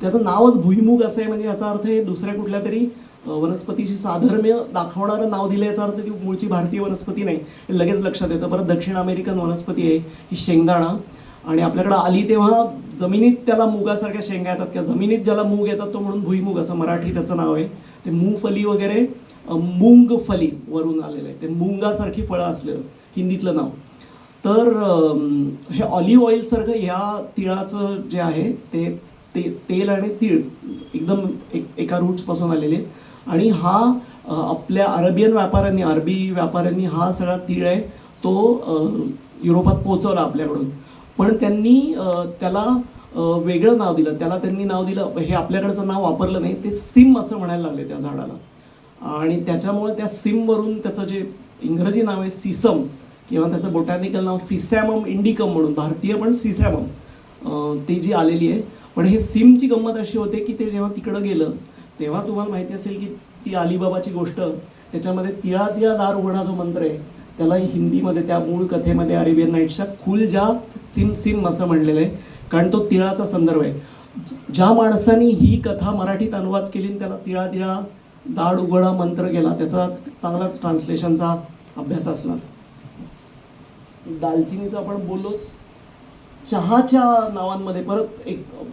त्याचं नावच भुईमुग असं आहे, म्हणजे याचा अर्थ हे दुसऱ्या कुठल्या तरी वनस्पतीशी साधर्म्य दाखवणारं नाव दिलं, याचा अर्थ ती मूळची भारतीय वनस्पती नाही, हे लगेच लक्षात येतं. परत दक्षिण अमेरिकन वनस्पती आहे ही शेंगदाणा, आणि आपल्याकडं आली तेव्हा जमिनीत त्याला मुगासारख्या शेंगा येतात, किंवा जमिनीत ज्याला मूग येतात तो म्हणून भुईमुग असं मराठी त्याचं नाव आहे. ते मूगफली वगैरे मूंगफली वरून आलेलं आहे. ते मुंगासारखी फळं असलेलं हिंदीतलं नाव. तर हे ऑलिव्ह ऑइलसारखं ह्या तिळाचं जे आहे ते तेल आणि तीळ एकदम एका रूट्सपासून आलेले आहेत. आणि हा आपल्या अरबी व्यापाऱ्यांनी हा सगळा तीळ आहे तो युरोपात पोचवला आपल्याकडून. पण त्यांनी त्याला वेगळं नाव दिलं. त्यांनी नाव दिलं, हे आपल्याकडचं नाव वापरलं नाही, ते सिम असं म्हणायला लागले त्या झाडाला. आणि त्याच्यामुळे त्या सिमवरून त्याचं जे इंग्रजी नाव आहे सिसम किंवा त्याचं बोटॅनिकल नाव सिसॅमम इंडिकम म्हणून, भारतीय पण सिसॅमम ते जी आलेली आहे. पण हे सिमची गंमत अशी होते की ते जेव्हा तिकडं गेलं तेव्हा तुम्हाला माहिती असेल की ती अलिबाबाची गोष्ट, त्याच्यामध्ये तिळा तिळा दार उघडा जो मंत्र आहे त्याला हिंदीमध्ये त्या मूळ कथेमध्ये अरेबियन नाईट्सच्या खुल जा सिम सिम असं म्हणलेलं आहे, कारण तो तिळाचा संदर्भ आहे. ज्या माणसाने ही कथा मराठीत अनुवाद केली आणि त्याला तिळा तिळा दाड उघडा मंत्र केला त्याचा चांगलाच ट्रान्सलेशनचा अभ्यास असणार. दालचिनीचं आपण बोललोच. चहाच्या नावांमध्ये परत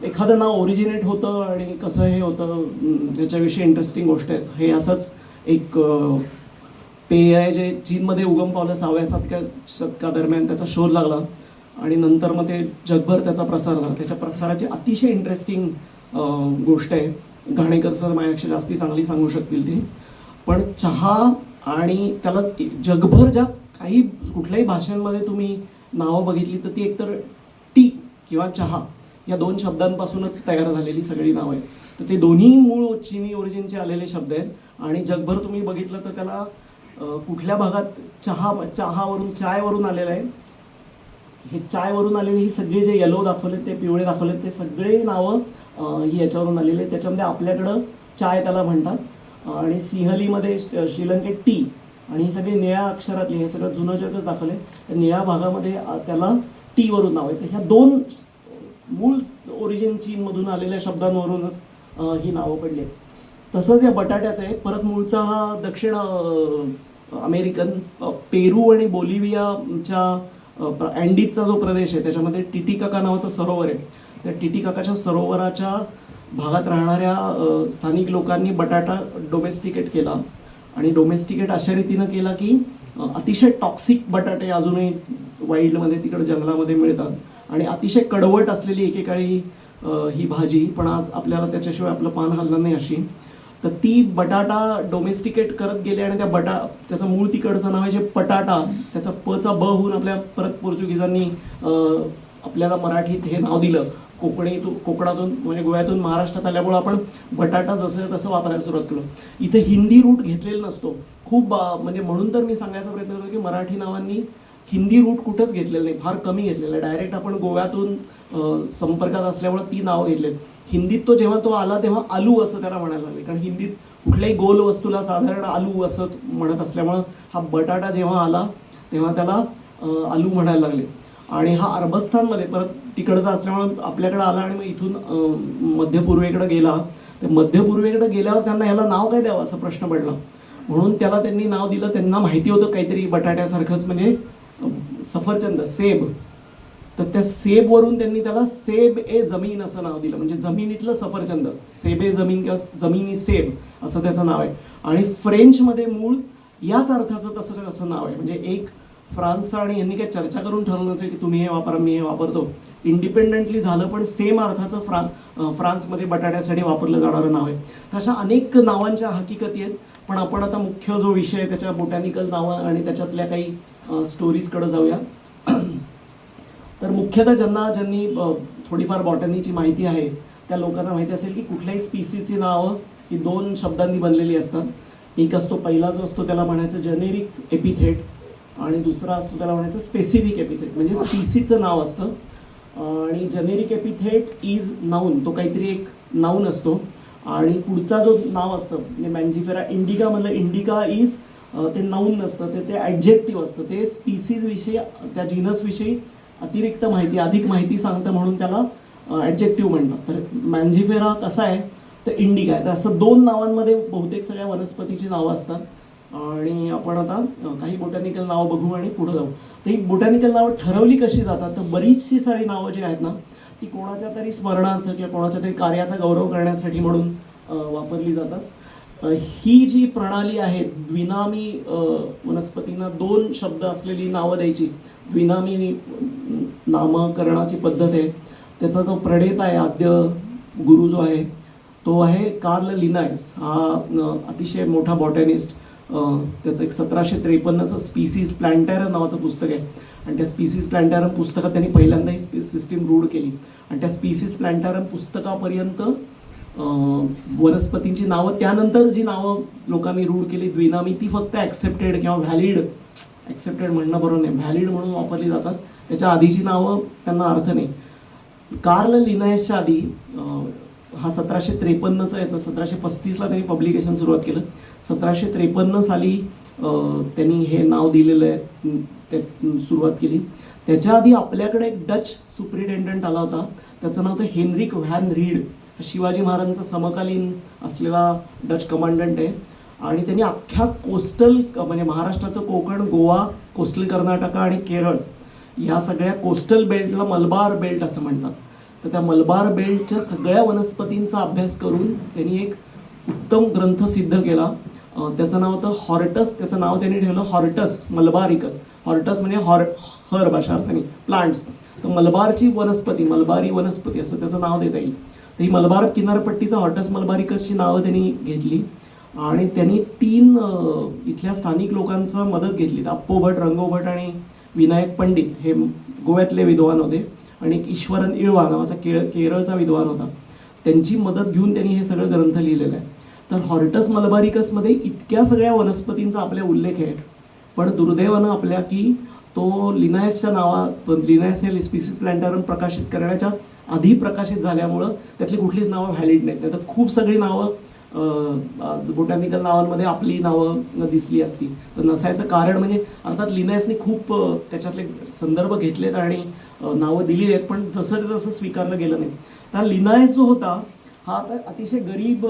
एखादं नाव ओरिजिनेट होतं आणि कसं हे होतं त्याच्याविषयी इंटरेस्टिंग गोष्ट आहेत. हे असंच एक पेय आहे जे चीनमध्ये उगम पावलं 6व्या शतकादरम्यान, त्याचा शोध लागला आणि नंतर मग ते जगभर त्याचा प्रसार झाला. त्याच्या प्रसाराची अतिशय इंटरेस्टिंग गोष्ट आहे. घाणेकर सर माझ्यापेक्षा जास्ती चांगली सांगू शकतील ते. पण चहा आणि त्याला जगभर ज्या कुठल्याही भाषांमध्ये तुम्ही नावं बघितली तर ती एकतर टी किंवा चहा या 2 शब्दांपासूनच तयार झालेली सगळी नावं आहेत. तर ते दोन्ही मूळ चीनी ओरिजिनचे आलेले शब्द आहेत. आणि जगभर तुम्ही बघितलं तर त्याला कुठल्या भागात चहावरून चायवरून आलेलं आहे. हे चायवरून आलेले ही सगळे जे येलो दाखवलेत ते पिवळे दाखवलेत ते सगळे नावं ही याच्यावरून आलेले आहेत. त्याच्यामध्ये आपल्याकडं चाय त्याला म्हणतात आणि सिंहलीमध्ये श्रीलंकेत टी आणि ही सगळी निळ्या अक्षरातली हे सगळं जुनं जगच दाखवले. निळ्या भागामध्ये त्याला टीवरून नाव आहे. तर ह्या 2 मूळ ओरिजिन चीनमधून आलेल्या शब्दांवरूनच ही नावं पडली आहेत. तसंच या बटाट्याचं आहे. परत मूळचा हा दक्षिण अमेरिकन पेरू आणि बोलिव्हियाच्या अँडीजचा जो प्रदेश आहे त्याच्यामध्ये टिटिकाका नावाचं सरोवर आहे. त्या टिटिकाकाच्या सरोवराच्या भागात राहणाऱ्या स्थानिक लोकांनी बटाटा डोमेस्टिकेट केला आणि डोमेस्टिकेट अशा रीतीनं केला की अतिशय टॉक्सिक बटाटे अजूनही वाईल्डमध्ये तिकडे जंगलामध्ये मिळतात आणि अतिशय कडवट असलेली एकेकाळी ही भाजी, पण आज आपल्याला त्याच्याशिवाय आपलं पान हललं नाही अशी. तर ती बटाटा डोमेस्टिकेट करत गेले आणि त्याचं मूळ तिकडचं नाव आहे जे पटाटा, त्याचा पचा ब होऊन आपल्या परत पोर्चुगीजांनी आपल्याला मराठीत हे नाव दिलं. कोकणातून म्हणजे गोव्यातून महाराष्ट्रात आल्यामुळं आपण बटाटा जसं तसं वापरायला सुरुवात केलं. इथे हिंदी रूट घेतलेला नसतो खूप, म्हणजे म्हणून तर मी सांगायचा प्रयत्न करतो की मराठी नावांनी हिंदी रूट कुठंच घेतलेलं नाही, फार कमी घेतलेलं आहे. डायरेक्ट आपण गोव्यातून संपर्कात असल्यामुळं ती नावं घेतलेत. हिंदीत जेव्हा तो आला तेव्हा आलू असं त्याला म्हणायला लागले, कारण हिंदीत कुठल्याही गोल वस्तूला साधारण आलू असंच म्हणत असल्यामुळं हा बटाटा जेव्हा आला तेव्हा त्याला आलू म्हणायला लागले. आणि हा अरबस्थानमध्ये परत तिकडचा असल्यामुळं आपल्याकडे आला आणि मग इथून मध्यपूर्वेकडे गेला. तर मध्यपूर्वेकडे गेल्यावर त्यांना ह्याला नाव काय द्यावं असा प्रश्न पडला. म्हणून त्याला त्यांनी नाव दिलं. त्यांना माहिती होतं काहीतरी बटाट्यासारखंच म्हणजे सफरचंद, सेब. तर त्या सेबवरून त्यांनी त्याला सेब ए जमीन असं नाव दिलं, म्हणजे जमिनीतलं सफरचंद, सेब ए जमीन किंवा जमिनी सेब असं त्याचं नाव आहे. आणि फ्रेंचमध्ये मूळ याच अर्थाचं तसं नाव आहे. म्हणजे एक फ्रान्सचा आणि यांनी काही चर्चा करून ठरवलं नसेल की तुम्ही हे वापरा मी हे वापरतो, इंडिपेंडंटली झालं, पण सेम अर्थाचं फ्रान्समध्ये बटाट्यासाठी वापरलं जाणारं नाव आहे. तर अशा अनेक नावांच्या हकीकती आहेत. पण आपण आता मुख्य जो विषय आहे त्याच्या बोटॅनिकल नावं आणि त्याच्यातल्या काही स्टोरीजकडे जाऊया. तर मुख्यतः ज्यांनी थोडीफार बॉटनीची माहिती आहे त्या लोकांना माहिती असेल की कुठल्याही स्पीसीची नावं ही 2 शब्दांनी बनलेली असतात. एक असतो पहिला जो असतो त्याला म्हणायचं जेनेरिक एपिथेट आणि दुसरा असतो त्याला म्हणायचं स्पेसिफिक एपिथेट, म्हणजे स्पीसीचं नाव असतं. आणि जेनेरिक एपिथेट इज नाऊन, तो काहीतरी एक नाऊन असतो. आणि पुढचा जो नाव असतं म्हणजे मॅन्जिफेरा इंडिका म्हणलं, इंडिका इज ते नाऊन नसतं, ते ॲडजेक्टिव्ह असतं. ते स्पीसीजविषयी त्या जीनसविषयी अतिरिक्त माहिती अधिक माहिती सांगतं म्हणून त्याला ॲडजेक्टिव्ह म्हणतात. तर मॅन्जिफेरा कसा आहे तर इंडिका आहे. तर असं 2 नावांमध्ये बहुतेक सगळ्या वनस्पतीची नावं असतात. आणि आपण आता काही बोटॅनिकल नावं बघू आणि पुढे जाऊ. तर ही बोटॅनिकल नावं ठरवली कशी जातात तर बरीचशी सारी नावं जी आहेत ना ती कोणाच्या तरी स्मरणार्थ किंवा कोणाच्या तरी कार्याचा गौरव करण्यासाठी म्हणून वापरली जातात. ही जी प्रणाली आहे द्विनामी वनस्पतींना 2 शब्द असलेली नावं द्यायची, द्विनामी नामकरणाची पद्धत आहे. त्याचा जो प्रणेता आहे, आद्य गुरु जो आहे तो आहे कार्ल लिनायस. हा अतिशय मोठा बॉटॅनिस्ट. त्याचं एक 1753चं स्पीसीज प्लॅन्टॅरम नावाचं पुस्तक आहे आणि त्या स्पीसीज प्लॅन्टॅरम पुस्तकात त्यांनी पहिल्यांदा ही सिस्टीम रूढ केली आणि त्या स्पीसीज प्लॅन्टॅरम पुस्तकापर्यंत वनस्पतींची नावं, त्यानंतर जी नावं लोकांनी रूढ केली द्विनामी, ती फक्त ॲक्सेप्टेड किंवा व्हॅलिड, ॲक्सेप्टेड म्हणणं बरोबर नाही, व्हॅलिड म्हणून वापरली जातात. त्याच्या आधीची नावं त्यांना अर्थ नाही. कार्ल लिनायसच्या आधी हा 1753चा याचा 1735ला त्यांनी पब्लिकेशन सुरुवात केलं. 1753 साली त्यांनी हे नाव दिलेलं आहे, ते सुरुवात केली. त्याच्या आधी आपल्याकडे एक डच सुप्रिटेंडंट आला होता, त्याचं नाव होतं हेनरिक व्हॅन रीड. शिवाजी महाराजांचा समकालीन असलेला डच कमांडंट आहे आणि त्यांनी अख्ख्या कोस्टल म्हणजे महाराष्ट्राचं कोकण, गोवा, कोस्टल कर्नाटका आणि केरळ या सगळ्या कोस्टल बेल्टला मलबार बेल्ट असं म्हणतात. तर त्या मलबार बेल्टच्या सगळ्या वनस्पतींचा अभ्यास करून त्यांनी एक उत्तम ग्रंथ सिद्ध केला. त्याचं नाव होतं हॉर्टस. त्याचं नाव त्यांनी ठेवलं हॉर्टस मलबारिकस. हॉर्टस म्हणजे हर्ब अशा अर्थाने प्लांट्स. तर मलबारची वनस्पती, मलबारी वनस्पती असं त्याचं नाव देता येईल. तर ही मलबार किनारपट्टीचा हॉर्टस मलबारिकसची नावं त्यांनी घेतली आणि त्यांनी 3 इथल्या स्थानिक लोकांचं मदत घेतली. अप्पो भट, रंगो भट आणि विनायक पंडित हे गोव्यातले विद्वान होते आणि एक ईश्वरन इळवा नावाचा केरळचा विद्वान होता. त्यांची मदत घेऊन त्यांनी हे सगळं ग्रंथ लिहिलेलं आहे. तर हॉर्टस मलबारिकसमध्ये इतक्या सगळ्या वनस्पतींचा आपल्या उल्लेख आहे, पण दुर्दैवानं आपल्या की तो लिनायसच्या लिनायस हे स्पीसीज प्लॅन्टॅरम प्रकाशित करण्याच्या आधी प्रकाशित झाल्यामुळं त्यातली कुठलीच नावं व्हॅलिड नाहीत. तर खूप सगळी नावं बोटॅनिकल नावांमध्ये आपली नावं दिसली असती. तर नसायचं कारण म्हणजे अर्थात लिनायसने खूप त्याच्यातले संदर्भ घेतलेत आणि नावं दिलेली आहेत, पण जसं ते तसं स्वीकारलं गेलं नाही. तर लिनायस जो होता हा आता अतिशय गरीब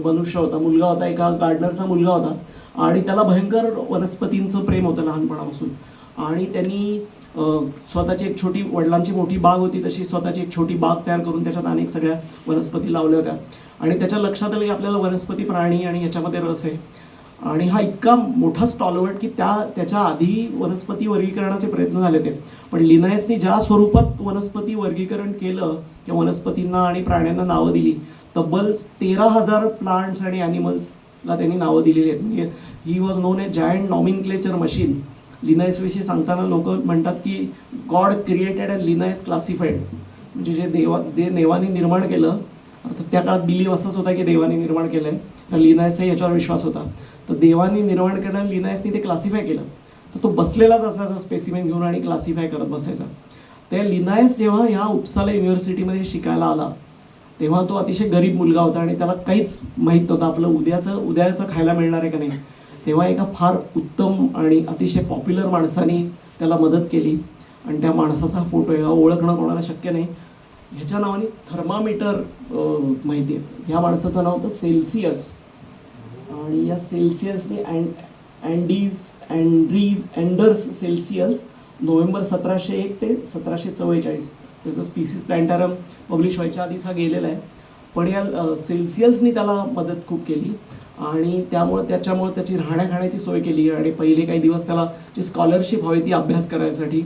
मनुष्य होता, मुलगा होता, एका गार्डनरचा मुलगा होता आणि त्याला भयंकर वनस्पतींचं प्रेम होतं लहानपणापासून. आणि त्यांनी स्वतःची एक छोटी, वडिलांची मोठी बाग होती तशी स्वतःची एक छोटी बाग तयार करून त्याच्यात अनेक सगळ्या वनस्पती लावल्या होत्या आणि त्याच्या लक्षात आलं की आपल्याला वनस्पती, प्राणी आणि याच्यामध्ये रस आहे. आणि हा इतका मोठा स्टॉलवर्ट की त्याच्या आधी वनस्पती वर्गीकरणाचे प्रयत्न झाले ते, पण लिनायसने ज्या स्वरूपात वनस्पती वर्गीकरण केलं किंवा वनस्पतींना आणि प्राण्यांना नावं दिली, तब्बल 13,000 प्लांट्स आणि ॲनिमल्सला त्यांनी नावं दिलेली आहेत. म्हणजे he was known as giant nomenclature machine. लिनायसविषयी सांगताना लोक म्हणतात की God created and Linnaeus classified. म्हणजे जे देवाने निर्माण केलं, अर्थात त्या काळात बिलीव असंच होता की देवाने निर्माण केलं आहे, तर लिनायसही याच्यावर विश्वास होता. तर देवाने निर्माण केलं, लिनायसने ते क्लासिफाय केलं. तर तो बसलेलाच असायचा स्पेसिमेन घेऊन आणि क्लासिफाय करत बसायचा. त्या लिनायस जेव्हा ह्या उपसाला युनिव्हर्सिटीमध्ये शिकायला आला तेव्हा तो अतिशय गरीब मुलगा होता आणि त्याला काहीच माहीत नव्हतं आपलं उद्याचं खायला मिळणार आहे का नाही. तेव्हा एका फार उत्तम आणि अतिशय पॉप्युलर माणसाने त्याला मदत केली आणि त्या माणसाचा फोटो आहे, ओळखणं कोणाला शक्य नाही. ह्याच्या नावाने थर्मामीटर माहिती आहे. ह्या माणसाचं नाव होतं सेल्सियस आणि या सेल्सियसने अँडर्स सेल्सियस नोव्हेंबर 1701 ते 1744 त्याचं स्पीसीज प्लॅन्टॅरम पब्लिश व्हायच्या आधीच हा गेलेला आहे. पण या सेल्सियसनी त्याला मदत खूप केली आणि त्याच्यामुळे त्याची राहण्या खाण्याची सोय केली आणि पहिले काही दिवस त्याला जी स्कॉलरशिप हवी ती अभ्यास करायसाठी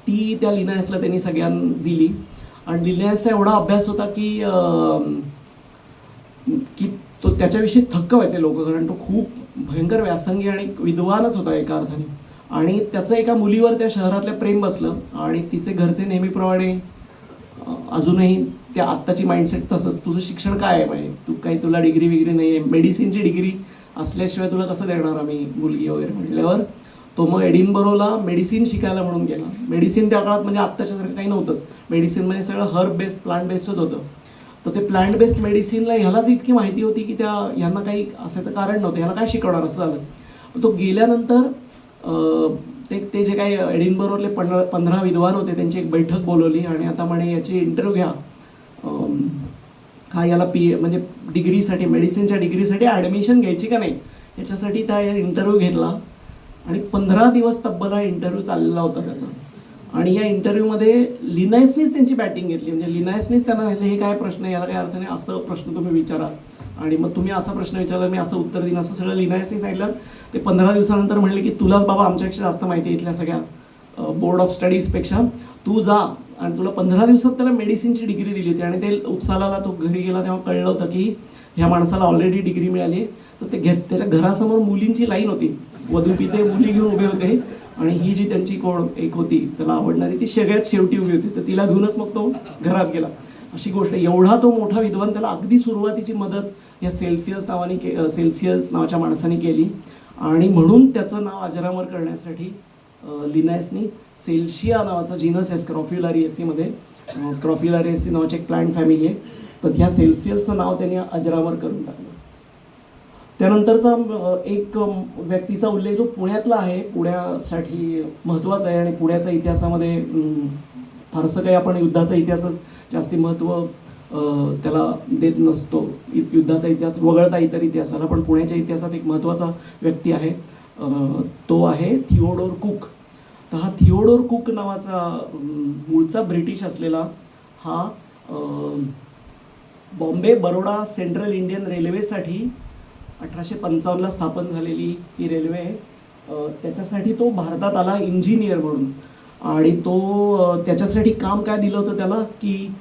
ती त्या लिनायसला त्यांनी सगळ्यांना दिली. आणि लिनायसचा एवढा अभ्यास होता की तो त्याच्याविषयी थक्क व्हायचे लोक, कारण तो खूप भयंकर व्यासंगी आणि विद्वानच होता एका अर्थाने. आणि त्याचं एका मुलीवर त्या शहरातल्या प्रेम बसलं आणि तिचे घरचे नेहमीप्रमाणे अजूनही त्या आत्ताची माइंडसेट तसंच, तुझं शिक्षण काय आहे, म्हणजे तुला डिग्री विग्री नाही आहे, मेडिसिनची डिग्री असल्याशिवाय तुला कसं देणार आम्ही मुलगी वगैरे म्हटल्यावर तो मग एडिनबरोला मेडिसिन शिकायला म्हणून गेला. मेडिसिन त्या काळात म्हणजे आत्ताच्यासारखं काही नव्हतंच. मेडिसिन म्हणजे सगळं हर्ब बेस्ड, प्लांट बेस्डच होतं. तर ते प्लांट बेस्ड मेडिसिनला ह्यालाच इतकी माहिती होती की ह्यांना काही असायचं कारण नव्हतं, ह्याला काय शिकवणार असं झालं. तो गेल्यानंतर ते जे काही एडिनबरोले 15 विद्वान होते त्यांची एक बैठक बोलवली आणि आता म्हणे याची इंटरव्ह्यू घ्या, हा याला म्हणजे डिग्रीसाठी, मेडिसिनच्या डिग्रीसाठी ॲडमिशन घ्यायची का नाही याच्यासाठी त्या इंटरव्ह्यू घेतला आणि 15 दिवस तब्बल हा इंटरव्ह्यू चाललेला होता त्याचा. आणि या इंटरव्ह्यूमध्ये लिनायसनीच त्यांची बॅटिंग घेतली. म्हणजे लिनायसनीच त्यांना हे काय प्रश्न, याला काय अर्थ नाही, असं प्रश्न तुम्ही विचारा, आणि मग तुम्ही असा प्रश्न विचारला, मी असं उत्तर देईन, असं सगळं लिनायसनी सांगितलं. ते 15 दिवसानंतर म्हणले की तुलाच बाबा आमच्यापेक्षा जास्त माहिती आहे इथल्या सगळ्या बोर्ड ऑफ स्टडीजपेक्षा, तू जा. आणि तुला 15 दिवसात त्याला मेडिसिनची डिग्री दिली होती. आणि ते उपसालाला तो घरी गेला तेव्हा कळलं होतं की ह्या माणसाला ऑलरेडी डिग्री मिळाली आहे. तर ते त्याच्या घरासमोर मुलींची लाईन होती, वधूपिते मुली घेऊन उभे होते. आणि ही जी त्यांची कोण एक होती त्याला आवडणारी, ती सगळ्यात शेवटी उभी होती. तर तिला घेऊनच मग तो घरात गेला. अशी गोष्ट. एवढा तो मोठा विद्वान, त्याला अगदी सुरुवातीची मदत या सेल्सियस नावाच्या माणसाने केली. आणि म्हणून त्याचं नाव अजरामर करण्यासाठी लिनायसनी सेल्शिया नावाचा जीनस आहे स्क्रॉफ्युलारिएसीमध्ये. स्क्रॉफ्युलारिएसी नावाची एक प्लांट फॅमिली आहे. तर ह्या सेल्सियसचं नाव त्यांनी अजरामर करून टाकलं. त्यानंतरचा एक व्यक्तीचा उल्लेख जो पुण्यातला आहे, पुण्यासाठी महत्त्वाचा आहे. आणि पुण्याच्या इतिहासामध्ये फारसं काही आपण युद्धाचा इतिहासच जास्ती महत्त्व त्याला देत नसतो. युद्धाचा इतिहास वगळता इतर इतिहासाला, पण पुण्याच्या इतिहासात एक महत्त्वाचा व्यक्ती आहे. तो आहे थिओडोर कुक. तर हा थिओडोर कुक नावाचा मूळचा ब्रिटिश असलेला हा बॉम्बे बरोडा सेंट्रल इंडियन रेल्वेसाठी 1855ला स्थापन झालेली ही रेल्वे आहे. त्याच्यासाठी तो भारतात आला इंजिनियर म्हणून. आणि तो त्याच्यासाठी काम काय दिलं होतं त्याला की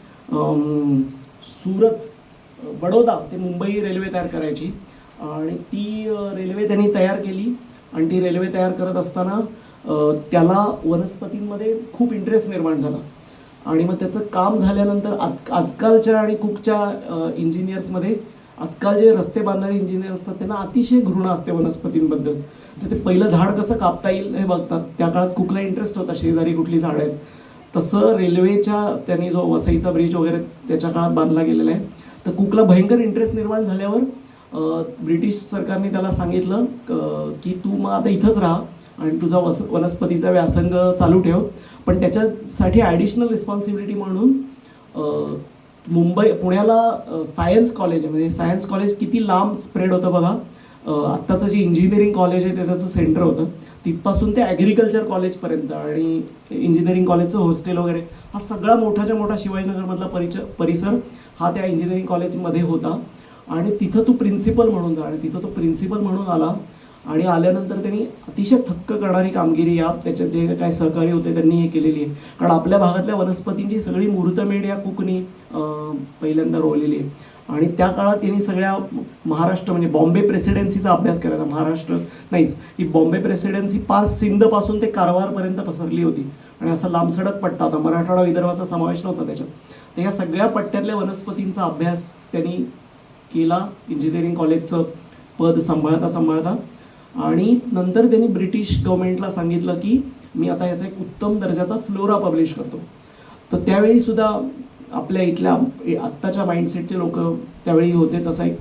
सुरत बडोदा ते मुंबई रेल्वे तयार करायची. आणि ती रेल्वे त्यांनी तयार केली. आणि ती रेल्वे तयार करत असताना त्याला वनस्पतींमध्ये खूप इंटरेस्ट निर्माण झाला. आणि मग त्याचं काम झाल्यानंतर आजकालच्या आणि कुकच्या इंजिनियर्समध्ये, आजकाल जे रस्ते बांधणारे इंजिनियर असतात त्यांना अतिशय घृणा असते वनस्पतींबद्दल. तर ते पहिलं झाड कसं कापता येईल हे बघतात. त्या काळात कुकला इंटरेस्ट होता शेजारी कुठली झाडं आहेत. तसं रेल्वेच्या त्यांनी जो वसईचा ब्रिज वगैरे त्याच्या काळात बांधला गेलेला आहे. तर कुकला भयंकर इंटरेस्ट निर्माण झाल्यावर ब्रिटिश सरकारने त्याला सांगितलं की तू मग आता इथंच राहा आणि तुझा वनस्पतीचा व्यासंग चालू ठेव. पण त्याच्यासाठी ॲडिशनल रिस्पॉन्सिबिलिटी म्हणून पुण्याला सायन्स कॉलेज आहे. म्हणजे सायन्स कॉलेज किती लांब स्प्रेड होतं बघा. आत्ताचं जे इंजिनिअरिंग कॉलेज आहे ते त्याचं सेंटर होतं. तिथपासून ते ॲग्रिकल्चर कॉलेजपर्यंत आणि इंजिनिअरिंग कॉलेजचं हॉस्टेल वगैरे हा सगळा मोठाच्या मोठा शिवाजीनगरमधला परिसर हा त्या इंजिनिअरिंग कॉलेजमध्ये होता. आणि तिथं तू प्रिन्सिपल म्हणून जा. आणि तिथं तो प्रिन्सिपल म्हणून आला. आणि आल्यानंतर त्यांनी अतिशय थक्क करणारी कामगिरी या त्याच्यात जे काय सहकारी होते त्यांनी हे केलेली आहे. कारण आपल्या भागातल्या वनस्पतींची सगळी मुहूर्तमेढ या कुकनी पहिल्यांदा रोवलेली आहे. आणि त्या काळात त्यांनी सगळ्या महाराष्ट्र म्हणजे बॉम्बे प्रेसिडेन्सीचा अभ्यास करायचा. महाराष्ट्र नाहीच, ही बॉम्बे प्रेसिडेन्सी सिंधपासून ते कारवारपर्यंत पसरली होती. आणि असा लांबसडक पट्टा होता. मराठवाडा विदर्भाचा समावेश नव्हता त्याच्यात. तर या सगळ्या पट्ट्यातल्या वनस्पतींचा अभ्यास त्यांनी केला इंजिनिअरिंग कॉलेजचं पद सांभाळता. आणि नंतर त्यांनी ब्रिटिश गव्हर्नमेंटला सांगितलं की मी आता याचा एक उत्तम दर्जाचा फ्लोरा पब्लिश करतो. तर त्यावेळी सुद्धा आपल्या इथल्या आत्ताच्या माइंडसेटचे लोक त्यावेळी होते. तसा एक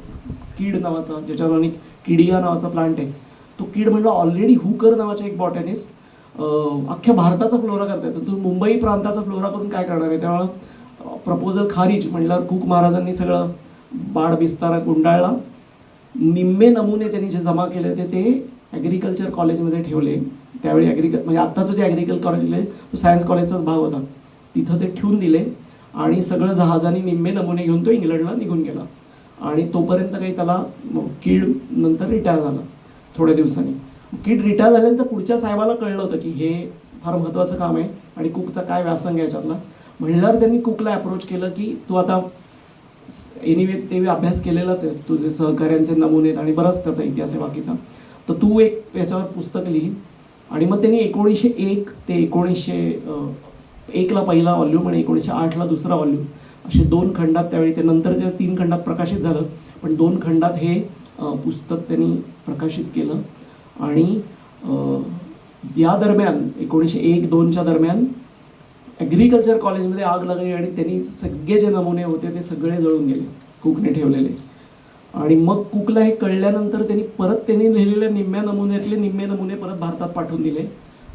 कीड नावाचा, ज्याच्यावर अनेक किडिया नावाचा प्लांट आहे, तो कीड म्हणलं ऑलरेडी हुकर नावाचे एक बॉटॅनिस्ट अख्ख्या भारताचा फ्लोरा करतात. तर तू मुंबई प्रांताचा फ्लोरा करून काय करणार आहे. त्यामुळं प्रपोजल खारिज म्हणल्यावर कुक महाराजांनी सगळं बाड बिस्तारा गुंडाळला. निम्मे नमुने त्यांनी जे जमा केले होते ते ॲग्रिकल्चर कॉलेजमध्ये ठेवले. त्यावेळी म्हणजे आत्ताचं जे ॲग्रिकल्चर कॉलेज आहे तो सायन्स कॉलेजचाच भाग होता. तिथं ते ठेवून दिले. आणि सगळं जहाजाने निम्मे नमुने घेऊन तो इंग्लंडला निघून गेला. आणि तोपर्यंत काही त्याला कीड नंतर रिटायर झाला थोड्या दिवसांनी. कीड रिटायर झाल्यानंतर पुढच्या साहेबाला कळलं होतं की हे फार महत्त्वाचं काम आहे आणि कुकचा काय व्यासंग आहे याच्यातला. म्हणल्यावर त्यांनी कुकला अप्रोच केलं की तू आता एनिवे ते अभ्यास केलेलाच आहेस, तुझे सहकार्यांचे नमुने आहेत आणि बराच त्याचा इतिहास आहे बाकीचा, तर तू एक याच्यावर पुस्तक लिही. आणि मग त्यांनी 1901 ते 1901ला पहिला व्हॉल्यूम आणि 1908ला दुसरा व्हॉल्यूम असे 2 खंडात, त्यावेळी ते नंतरच्या 3 खंडात प्रकाशित झालं, पण 2 खंडात हे पुस्तक त्यांनी प्रकाशित केलं. आणि या दरम्यान 1901-2च्या दरम्यान ॲग्रिकल्चर कॉलेजमध्ये आग लागली आणि त्यांनी सगळे जे नमुने होते ते सगळे जळून गेले कुकने ठेवलेले. आणि मग कुकला हे कळल्यानंतर त्यांनी लिहिलेल्या निम्म्या नमुन्यातले निम्मे नमुने परत भारतात पाठवून दिले.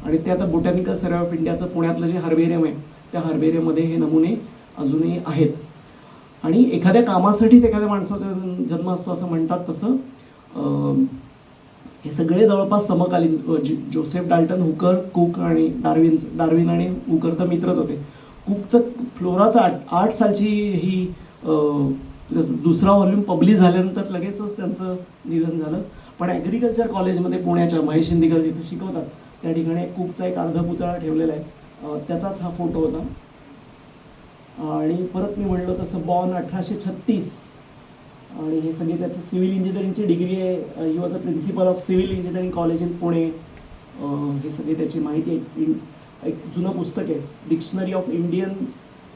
आणि ते आता बोटॅनिकल सर्वे ऑफ इंडियाचं पुण्यातलं जे हर्बेरियम आहे त्या हर्बेरियममध्ये हे नमुने अजूनही आहेत. आणि एखाद्या कामासाठीच एखाद्या माणसाचा जन्म असतो असं म्हणतात, तसं हे सगळे जवळपास समकालीन. जोसेफ डाल्टन, हुकर, कुक आणि डार्विन आणि हुकर तर मित्रच होते. कुकचं फ्लोराचा 8 सालची ही त्याचं दुसरा व्हॉल्यूम पब्लिश झाल्यानंतर लगेचच त्यांचं निधन झालं. पण ॲग्रिकल्चर कॉलेजमध्ये पुण्याच्या महेश इंदिकर जिथं शिकवतात त्या ठिकाणी कुकचा एक अर्धपुतळा ठेवलेला आहे. त्याचाच हा फोटो होता. आणि परत मी म्हणलो तसं बॉर्न 1836 आणि हे सगळे त्याचं सिव्हिल इंजिनिअरिंगची डिग्री आहे. He was a principal of civil engineering college in Pune. हे सगळी त्याची माहिती आहे. एक जुनं पुस्तक आहे डिक्शनरी ऑफ इंडियन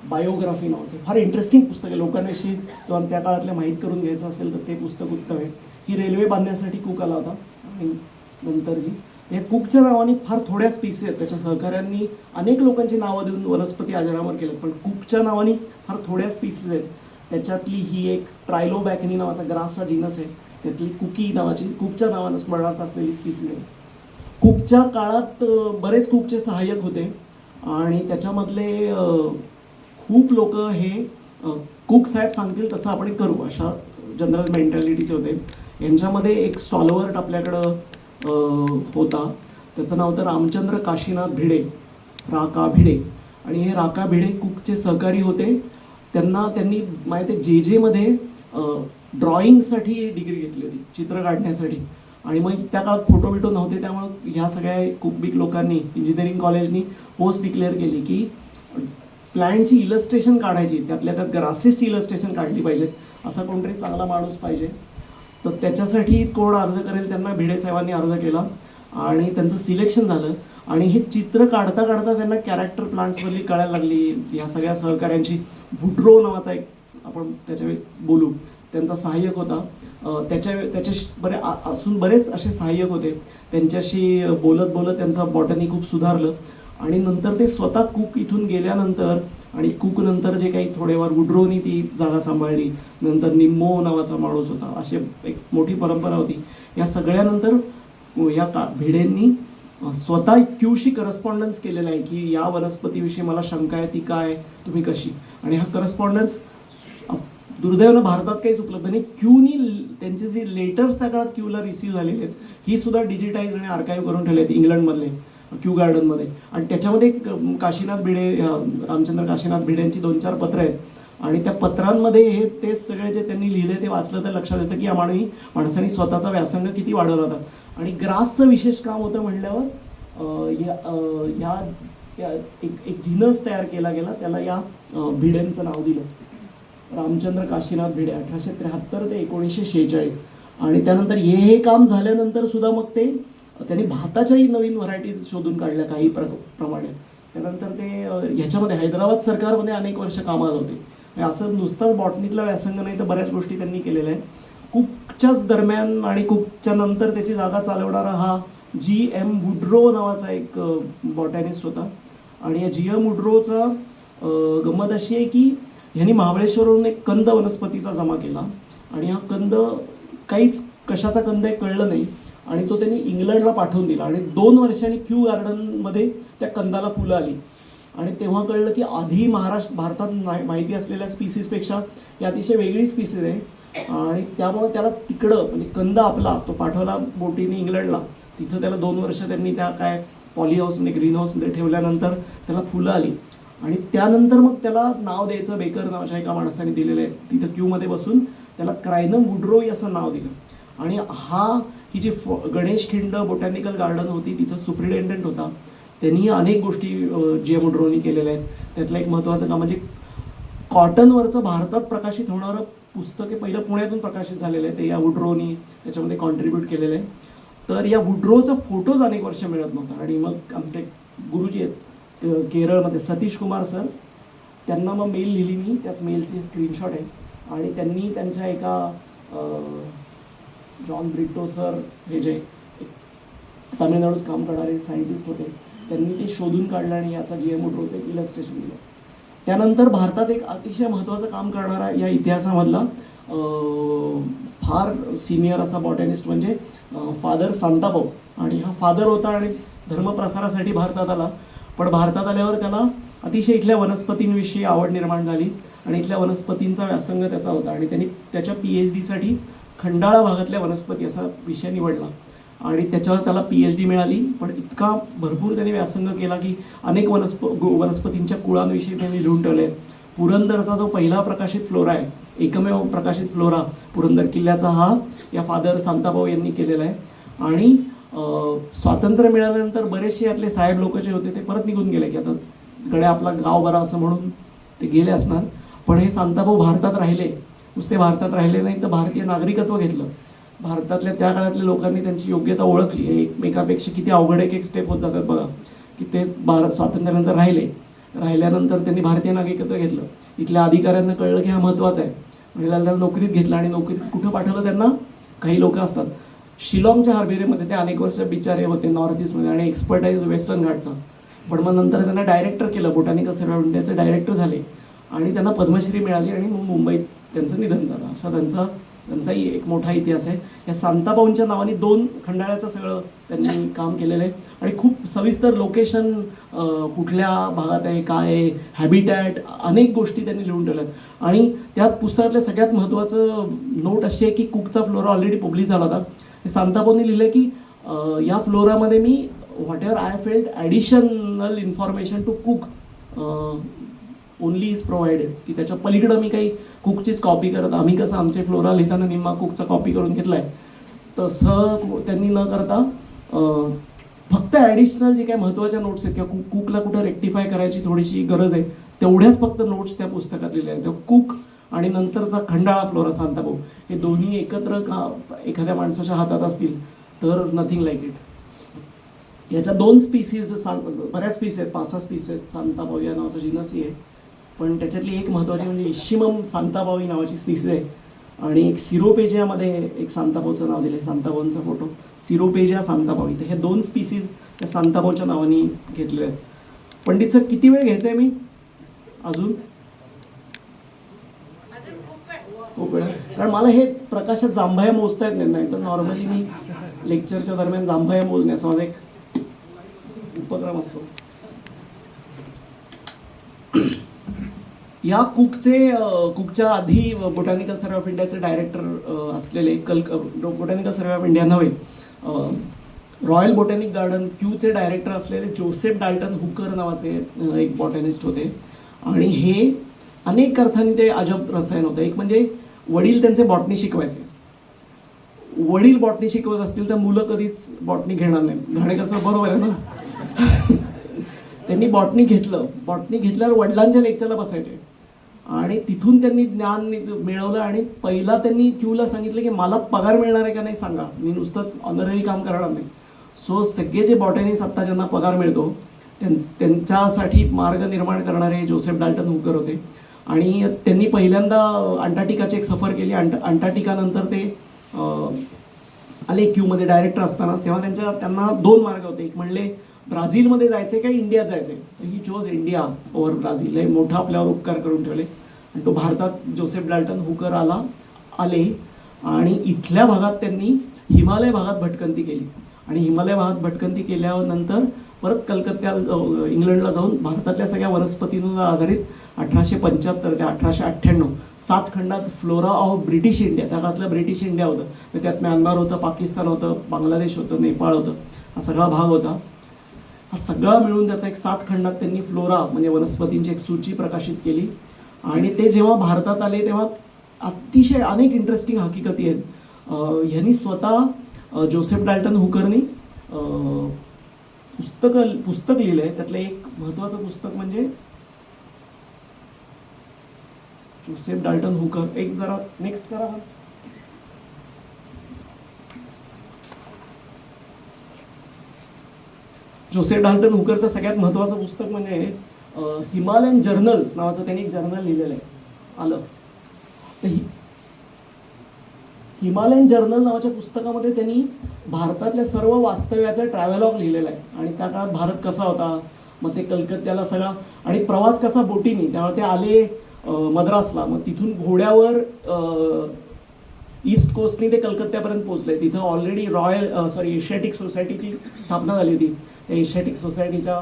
बायोग्राफी नावाचं. फार इंटरेस्टिंग पुस्तक आहे. लोकांविषयी किंवा त्या काळातल्या माहीत करून घ्यायचं असेल तर ते पुस्तक उत्तम आहे. ही रेल्वे बांधण्यासाठी कुक आला होता आणि नंतरची हे कुकच्या नावाने फार थोड्या स्पीसी आहेत. त्याच्या सहकाऱ्यांनी अनेक लोकांची नावं देऊन वनस्पती अजरामर केलं, पण कुकच्या नावाने फार थोड्या स्पीसीज आहेत. त्याच्यातली ही एक ट्रायलोबॅकनी नावाचा ग्रासचा जीनस आहे. त्यातली कुकी नावाची कुकच्या नावानं स्मरणार्थ असलेली स्पीसीज आहे. कुकच्या काळात बरेच कुकचे सहाय्यक होते आणि त्याच्यामधले खूप लोक हे कुक साहेब सांगतील तसं आपण करू अशा जनरल मेंटॅलिटीचे होते. यांच्यामध्ये एक स्टॉलवर्ट आपल्याकडं होता. त्याचं नाव होतं रामचंद्र काशीनाथ भिडे, राका भिडे. आणि हे राका भिडे कुकचे सहकारी होते. त्यांनी माहिती जेमध्ये ड्रॉइंगसाठी डिग्री घेतली होती, चित्र काढण्यासाठी. आणि मग त्या काळात फोटो बिटो नव्हते, त्यामुळं ह्या सगळ्या कुकबिक लोकांनी इंजिनिअरिंग कॉलेजनी पोस्ट डिक्लेअर केली की प्लॅनची इलस्ट्रेशन काढायची, त्यातल्या त्यात ग्रासेसची इलस्ट्रेशन काढली पाहिजेत, असा कोणतरी चांगला माणूस पाहिजे. तर त्याच्यासाठी कोण अर्ज करेल त्यांना भिडे साहेबांनी अर्ज केला आणि त्यांचं सिलेक्शन झालं. आणि हे चित्र काढता काढता त्यांना कॅरेक्टर प्लांट्समधली कळायला लागली ह्या सगळ्या सहकाऱ्यांची. वुड्रो नावाचा एक आपण त्याच्यावर बोलू, त्यांचा सहाय्यक होता. त्याच्याशी बरेच असे सहाय्यक होते. त्यांच्याशी बोलत बोलत त्यांचं बॉटनी खूप सुधारलं. आणि नंतर ते स्वतः कुक इथून गेल्यानंतर आणि कुक नंतर जे काही थोडेवार वुड्रोनी ती जागा सांभाळली, नंतर निम्मो नावाचा माणूस होता, अशी एक मोठी परंपरा होती. या सगळ्यानंतर या भिडेंनी स्वतः क्यूशी करस्पॉन्डन्स केलेला आहे की या वनस्पतीविषयी मला शंका आहे, ती काय, तुम्ही कशी. आणि हा करस्पॉन्डन्स दुर्दैवानं भारतात काहीच उपलब्ध नाही. क्यूनी त्यांचे जे लेटर्स त्या काळात क्यूला रिसीव्ह झालेले आहेत ही सुद्धा डिजिटाईज आणि आर्काईव्ह करून ठेवले आहेत इंग्लंडमधले क्यू गार्डनमध्ये. आणि त्याच्यामध्ये काशीनाथ भिडे, रामचंद्र काशीनाथ भिडेंची 2-4 पत्रं आहेत. आणि त्या पत्रांमध्ये हे तेच सगळे जे त्यांनी लिहिले ते वाचलं तर लक्षात येतं की या माणसांनी स्वतःचा व्यासंग किती वाढवला होता. आणि ग्रासचं विशेष काम होतं म्हणल्यावर एक जिनस तयार केला गेला, त्याला या भिडेंचं नाव दिलं, रामचंद्र काशीनाथ भिडे, 1873 ते 1946. आणि त्यानंतर हे काम झाल्यानंतर सुद्धा मग त्यांनी भाताच्याही नवीन व्हरायटीज शोधून काढल्या काही प्रमाणे. त्यानंतर ते ह्याच्यामध्ये हैदराबाद सरकारमध्ये अनेक वर्ष कामाला होते. असं नुसताच बॉटनीतला व्यासंग नाही तर बऱ्याच गोष्टी त्यांनी केलेल्या आहेत. कुकच्याच दरम्यान आणि कुकच्या नंतर त्याची जागा चालवणारा हा G.M. वुड्रो नावाचा एक बॉटॅनिस्ट होता. आणि या G.M. वुड्रोचा गंमत अशी आहे की ह्यांनी महाबळेश्वरवरून एक कंद वनस्पतीचा जमा केला आणि हा कंद काहीच कशाचा कंद आहे कळलं नाही आणि तो त्यांनी इंग्लंडला पाठवून दिला. आणि 2 वर्षांनी क्यू गार्डनमध्ये त्या कंदाला फुलं आली आणि तेव्हा कळलं की आधी भारतात माहिती असलेल्या स्पीसीजपेक्षा ही अतिशय वेगळी स्पीसीज आहे. आणि त्यामुळं त्याला तिकडं म्हणजे कंद आपला तो पाठवला बोटीने इंग्लंडला. तिथं त्याला 2 वर्ष त्यांनी त्या काय पॉली हाऊसमध्ये ग्रीन हाऊसमध्ये ठेवल्यानंतर त्याला फुलं आली. आणि त्यानंतर मग त्याला नाव द्यायचं बेकर नावाच्या एका माणसाने दिलेलं आहे. तिथं क्यूमध्ये बसून त्याला क्रायनम वुड्रोई असं नाव दिलं. आणि ही जी गणेश खिंड बोटॅनिकल गार्डन होती तिथं सुप्रिटेंडंट होता. त्यांनी अनेक गोष्टी G.M. वुड्रोनी केलेल्या आहेत. त्यातलं एक महत्त्वाचं काम म्हणजे कॉटनवरचं भारतात प्रकाशित होणारं पुस्तक हे पहिलं पुण्यातून प्रकाशित झालेलं आहे. ते या वुड्रोनी त्याच्यामध्ये कॉन्ट्रीब्यूट केलेलं आहे. तर या वुड्रोचा फोटोज अनेक वर्ष मिळत नव्हता. आणि मग आमचे गुरुजी आहेत केरळमध्ये सतीश कुमार सर, त्यांना मग मेल लिहिली मी, त्याच मेलचे स्क्रीनशॉट आहे. आणि त्यांनी त्यांच्या एका जॉन ब्रिटो सर हे जे तामिळनाडूत काम करणारे सायंटिस्ट होते त्यांनी ते शोधून काढलं आणि याचा G.M. वुड्रोचं एक इलस्ट्रेशन दिलं. त्यानंतर भारतात एक अतिशय महत्त्वाचं काम करणारा या इतिहासामधला फार सिनियर असा बॉटॅनिस्ट म्हणजे फादर सांताभाऊ. आणि हा फादर होता आणि धर्मप्रसारासाठी भारतात आला. पण भारतात आल्यावर त्याला अतिशय इथल्या वनस्पतींविषयी आवड निर्माण झाली आणि इथल्या वनस्पतींचा व्यासंग त्याचा होता. आणि त्यांनी त्याच्या PhD खंडाळा भागातल्या वनस्पती असा विषय निवडला आणि त्याच्यावर त्याला PhD मिळाली. पण इतका भरपूर त्याने व्यासंग केला की अनेक वनस्पतींच्या कुळांविषयी त्यांनी लिहून ठेवले. पुरंदरचा जो पहिला प्रकाशित फ्लोरा आहे, एकमेव प्रकाशित फ्लोरा पुरंदर किल्ल्याचा, हा या फादर सांताभाऊ यांनी केलेला आहे. आणि स्वातंत्र्य मिळाल्यानंतर बरेचसे यातले साहेब लोक जे होते ते परत निघून गेले, की आता कडे आपला गाव बरा असं म्हणून ते गेले असणार. पण हे सांताभाऊ भारतात राहिले, नुसते भारतात राहिले नाही तर भारतीय नागरिकत्व घेतलं. भारतातल्या त्या काळातल्या लोकांनी त्यांची योग्यता ओळखली. हे एकमेकापेक्षा किती अवघड एक स्टेप होत जातात बघा, की ते स्वातंत्र्यानंतर राहिल्यानंतर त्यांनी भारतीय नागरिकत्व घेतलं. इथल्या अधिकाऱ्यांना कळलं की हा महत्त्वाचा आहे, म्हणजे त्याला नोकरीत घेतलं. आणि नोकरीत कुठं पाठवलं त्यांना, काही लोक असतात शिलाँगच्या हार्बेरीमध्ये, ते अनेक वर्ष बिचारे होते नॉर्थ ईस्टमध्ये आणि एक्सपर्टाईज वेस्टर्न घाटचा. पण मग नंतर त्यांना डायरेक्टर केलं, बोटॅनिकल सर्व्हे ऑफ इंडियाचे डायरेक्टर झाले आणि त्यांना पद्मश्री मिळाली आणि मग मुंबईत त्यांचं निधन झालं. असा त्यांचाही एक मोठा इतिहास आहे. या सांताभाऊंच्या नावाने 2 खंडाळ्याचं सगळं त्यांनी काम केलेलं आहे आणि खूप सविस्तर लोकेशन, कुठल्या भागात आहे, काय आहे, हॅबिटॅट, अनेक गोष्टी त्यांनी लिहून ठेवल्या आहेत. आणि त्या पुस्तकातल्या सगळ्यात महत्त्वाचं नोट अशी आहे की कुकचा फ्लोरा ऑलरेडी पब्लिश झाला होता. हे सांताभाऊंनी लिहिलं की या फ्लोरामध्ये मी whatever I felt additional information to Cooke only is provided, की त्याच्या पलीकडं मी काही कुकचीच कॉपी करत, आम्ही कसं आमचे फ्लोरा लिहिताना निम्मा कुकचा कॉपी करून घेतला आहे तसं त्यांनी न करता फक्त ॲडिशनल जे काही महत्त्वाच्या नोट्स आहेत किंवा कुकला कुठं रेक्टिफाय करायची थोडीशी गरज आहे तेवढ्याच फक्त नोट्स त्या पुस्तकात लिहिल्या आहेत. कुक आणि नंतरचा खंडाळा फ्लोरा सांताभाऊ हे दोन्ही एकत्र का एखाद्या माणसाच्या हातात असतील तर नथिंग लाईक इट. याच्या 2 स्पीसीज, बऱ्याच स्पीस आहेत, 5-6 स्पीस आहेत. सांताभाऊ या नावाचा जिनसही आहे, पण त्याच्यातली एक महत्त्वाची म्हणजे इशिमम सांताभाऊ नावाची स्पीसीज आहे. आणि एक सिरोपेजियामध्ये एक सांताभाऊचं नाव दिलं आहे, सांताभाऊंचा फोटो, सिरोपेजिया सांताभाऊ. तर हे 2 स्पीसीज त्या सांताभाऊच्या नावाने घेतले आहेत. पंडित सर, किती वेळ घ्यायचा आहे मी अजून? खूप वेळ, कारण मला हे प्रकाशात जांभया मोजता येत नाही. तर नॉर्मली मी लेक्चरच्या दरम्यान जांभया मोजण्याचा माझा एक उपक्रम असतो. या कुकच्या आधी बोटॅनिकल सर्व्हे ऑफ इंडियाचे डायरेक्टर असलेले बोटॅनिकल सर्व्हे ऑफ इंडिया नव्हे, रॉयल बोटॅनिक गार्डन क्यूचे डायरेक्टर असलेले जोसेफ डाल्टन हुकर नावाचे एक बॉटॅनिस्ट होते. आणि हे अनेक अर्थाने ते अजब रसायन होतं. एक म्हणजे वडील त्यांचे बॉटनी शिकवायचे. वडील बॉटनी शिकवत असतील तर मुलं कधीच बॉटनी घेणार नाही. घाणे कसं बरोबर आहे ना. त्यांनी बॉटनी घेतल्यावर वडिलांच्या लेक्चरला बसायचे आणि तिथून त्यांनी ज्ञान मिळवलं. आणि पहिला त्यांनी क्यूला सांगितलं की मला पगार मिळणार आहे का नाही सांगा, मी नुसतंच ऑनररी काम करणार नाही. सो सगळे जे बॉटॅनिस्ट आत्ता ज्यांना पगार मिळतो त्यांच्यासाठी मार्ग निर्माण करणारे जोसेफ डाल्टन हुकर होते. आणि त्यांनी पहिल्यांदा अंटार्क्टिकाची एक सफर केली. अंटार्क्टिकानंतर ते आले क्यूमध्ये डायरेक्टर असतानाच. तेव्हा त्यांना 2 मार्ग होते. एक म्हणले ब्राझीलमध्ये जायचे का इंडियात जायचे, तर he chose India over Brazil. हे मोठा आपल्यावर उपकार करून ठेवले. आणि तो भारतात जोसेफ डाल्टन हुकर आले आणि इथल्या भागात त्यांनी हिमालय भागात भटकंती केली. आणि हिमालय भागात भटकंती केल्यानंतर परत कलकत्त्या इंग्लंडला जाऊन भारतातल्या सगळ्या वनस्पतींवर आधारित 1875 ते 1898 7 खंडात फ्लोरा ऑफ ब्रिटिश इंडिया, त्या काळातलं ब्रिटिश इंडिया होतं. तर त्यात म्यानमार होतं, पाकिस्तान होतं, बांगलादेश होतं, नेपाळ होतं, हा सगळा भाग होता. हा सगळा मिळून त्याचा एक 7 खंडात त्यांनी फ्लोरा म्हणजे वनस्पतींची एक सूची प्रकाशित केली. आणि ते जेव्हा भारतात आले तेव्हा अतिशय अनेक इंटरेस्टिंग हकीकती आहेत. ह्यांनी स्वतः जोसेफ डाल्टन हुकरनी पुस्तक लिहिलं आहे. त्यातलं एक महत्त्वाचं पुस्तक म्हणजे जोसेफ डाल्टन हुकर. एक जरा नेक्स्ट करा. जोसेफ डाल्टन हुकरचं सगळ्यात महत्त्वाचं पुस्तक म्हणजे हिमालयन जर्नल्स नावाचं त्यांनी एक जर्नल लिहिलेलं आहे. आलं तर हिमालयन जर्नल नावाच्या पुस्तकामध्ये त्यांनी भारतातल्या सर्व वास्तव्याचं ट्रॅव्हलॉग लिहिलेलं आहे. आणि त्या काळात भारत कसा होता, मग ते कलकत्त्याला सगळा, आणि प्रवास कसा बोटीनी. त्यामुळे ते आले मद्रासला, मग तिथून घोड्यावर ईस्ट कोस्टनी ते कलकत्त्यापर्यंत पोहोचले. तिथं ऑलरेडी एशियाटिक सोसायटीची स्थापना झाली होती. त्या एशियाटिक सोसायटीच्या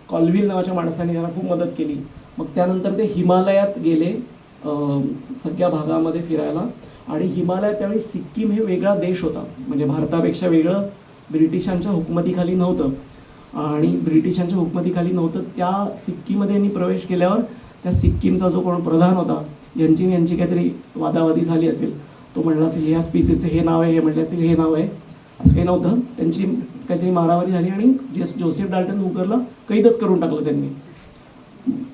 कॉल्विल नावाच्या माणसाने त्यांना खूप मदत केली. मग त्यानंतर ते हिमालयात गेले सगळ्या भागामध्ये फिरायला. आणि हिमालयात त्यावेळी सिक्कीम हे वेगळा देश होता, म्हणजे भारतापेक्षा वेगळं, ब्रिटिशांच्या हुकमतीखाली नव्हतं. आणि ब्रिटिशांच्या हुकमतीखाली नव्हतं त्या सिक्कीमध्ये यांनी प्रवेश केल्यावर त्या सिक्कीमचा जो कोण प्रधान होता यांची काहीतरी वादावादी झाली असेल. तो म्हणला असेल ह्या स्पीसीचं हे नाव आहे, हे म्हटले असतील हे नाव आहे, असं काही नव्हतं. त्यांची काहीतरी मारामारी झाली आणि जोसेफ डाल्टन हुकरला कैदच करून टाकलं त्यांनी.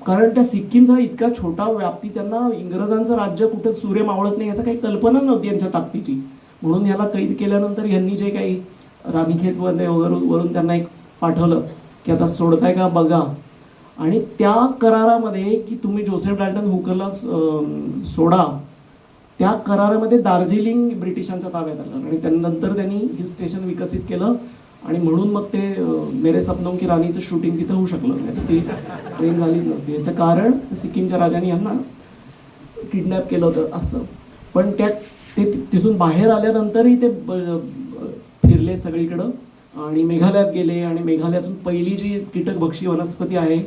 कारण त्या सिक्कीमचा इतका छोटा व्याप्ती, त्यांना इंग्रजांचं राज्य कुठं सूर्य मावळत नाही याचा काही कल्पना नव्हती यांच्या ताकदीची. म्हणून याला कैद केल्यानंतर यांनी जे काही राणीखेतमध्ये वरून त्यांना एक पाठवलं की आता सोडताय का बघा. आणि त्या करारामध्ये की तुम्ही जोसेफ डाल्टन हुकरला सोडा, त्या करारामध्ये दार्जिलिंग ब्रिटिशांच्या ताब्यात आलं आणि त्यानंतर त्यांनी हिल स्टेशन विकसित केलं. आणि म्हणून मग ते मेरे सपनों की राणीचं शूटिंग तिथं होऊ शकलं नाही तर ती ट्रेन झालीच नसती. याचं कारण सिक्कीमच्या राजांनी यांना किडनॅप केलं होतं असं. पण ते तिथून बाहेर आल्यानंतरही ते फिरले सगळीकडं आणि मेघालयात गेले. आणि मेघालयातून पहिली जी कीटकभक्षी वनस्पती आहे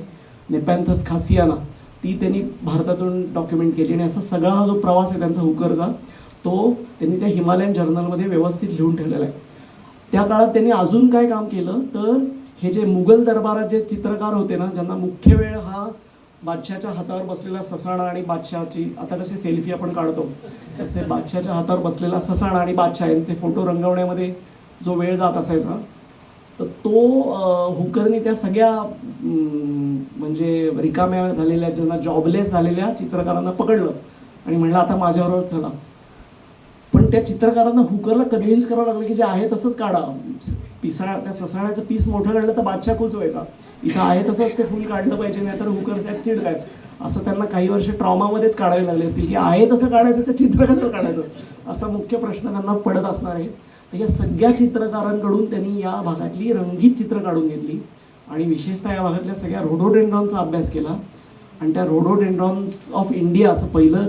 नेपॅन्थस खासियाना ती त्यांनी भारतातून डॉक्युमेंट केली. आणि असा सगळा हा जो प्रवास आहे त्यांचा हुकरचा तो त्यांनी त्या हिमालयन जर्नलमध्ये व्यवस्थित लिहून ठेवलेला आहे. त्या काळात त्यांनी अजून काय काम केलं तर हे जे मुघल दरबारात जे चित्रकार होते ना, ज्यांना मुख्य वेळ हा बादशाच्या हातावर बसलेला ससाणा आणि बादशाची, आता कसे सेल्फी आपण काढतो तसे बादशाच्या हातावर बसलेला ससाणा आणि बादशाह यांचे फोटो रंगवण्यामध्ये जो वेळ जात असायचा, तर तो हुकरनी त्या सगळ्या म्हणजे रिकाम्या झालेल्या, ज्यांना जॉबलेस झालेल्या चित्रकारांना पकडलं आणि म्हणलं आता माझ्याबरोबर चला. पण त्या चित्रकारांना हुकरला कन्व्हिन्स करावं लागलं की जे आहे तसंच काढा. त्या ससाण्याचं पीस मोठं काढलं तर बादशाह खुश व्हायचा, इथं आहे तसंच ते फुल काढलं पाहिजे, नाही तर हुकर साहेब चिडकाय. असं त्यांना काही वर्ष ट्रॉमामध्येच काढावे लागले असतील की आहे तसं काढायचं तर चित्र कसं काढायचं असा मुख्य प्रश्न त्यांना पडत असणार आहे. तर या सगळ्या चित्रकारांकडून त्यांनी या भागातली रंगीत चित्र काढून घेतली आणि विशेषतः या भागातल्या सगळ्या रोडोडेंड्रॉनचा अभ्यास केला. आणि त्या रोडोडेंड्रॉन्स ऑफ इंडिया असं पहिलं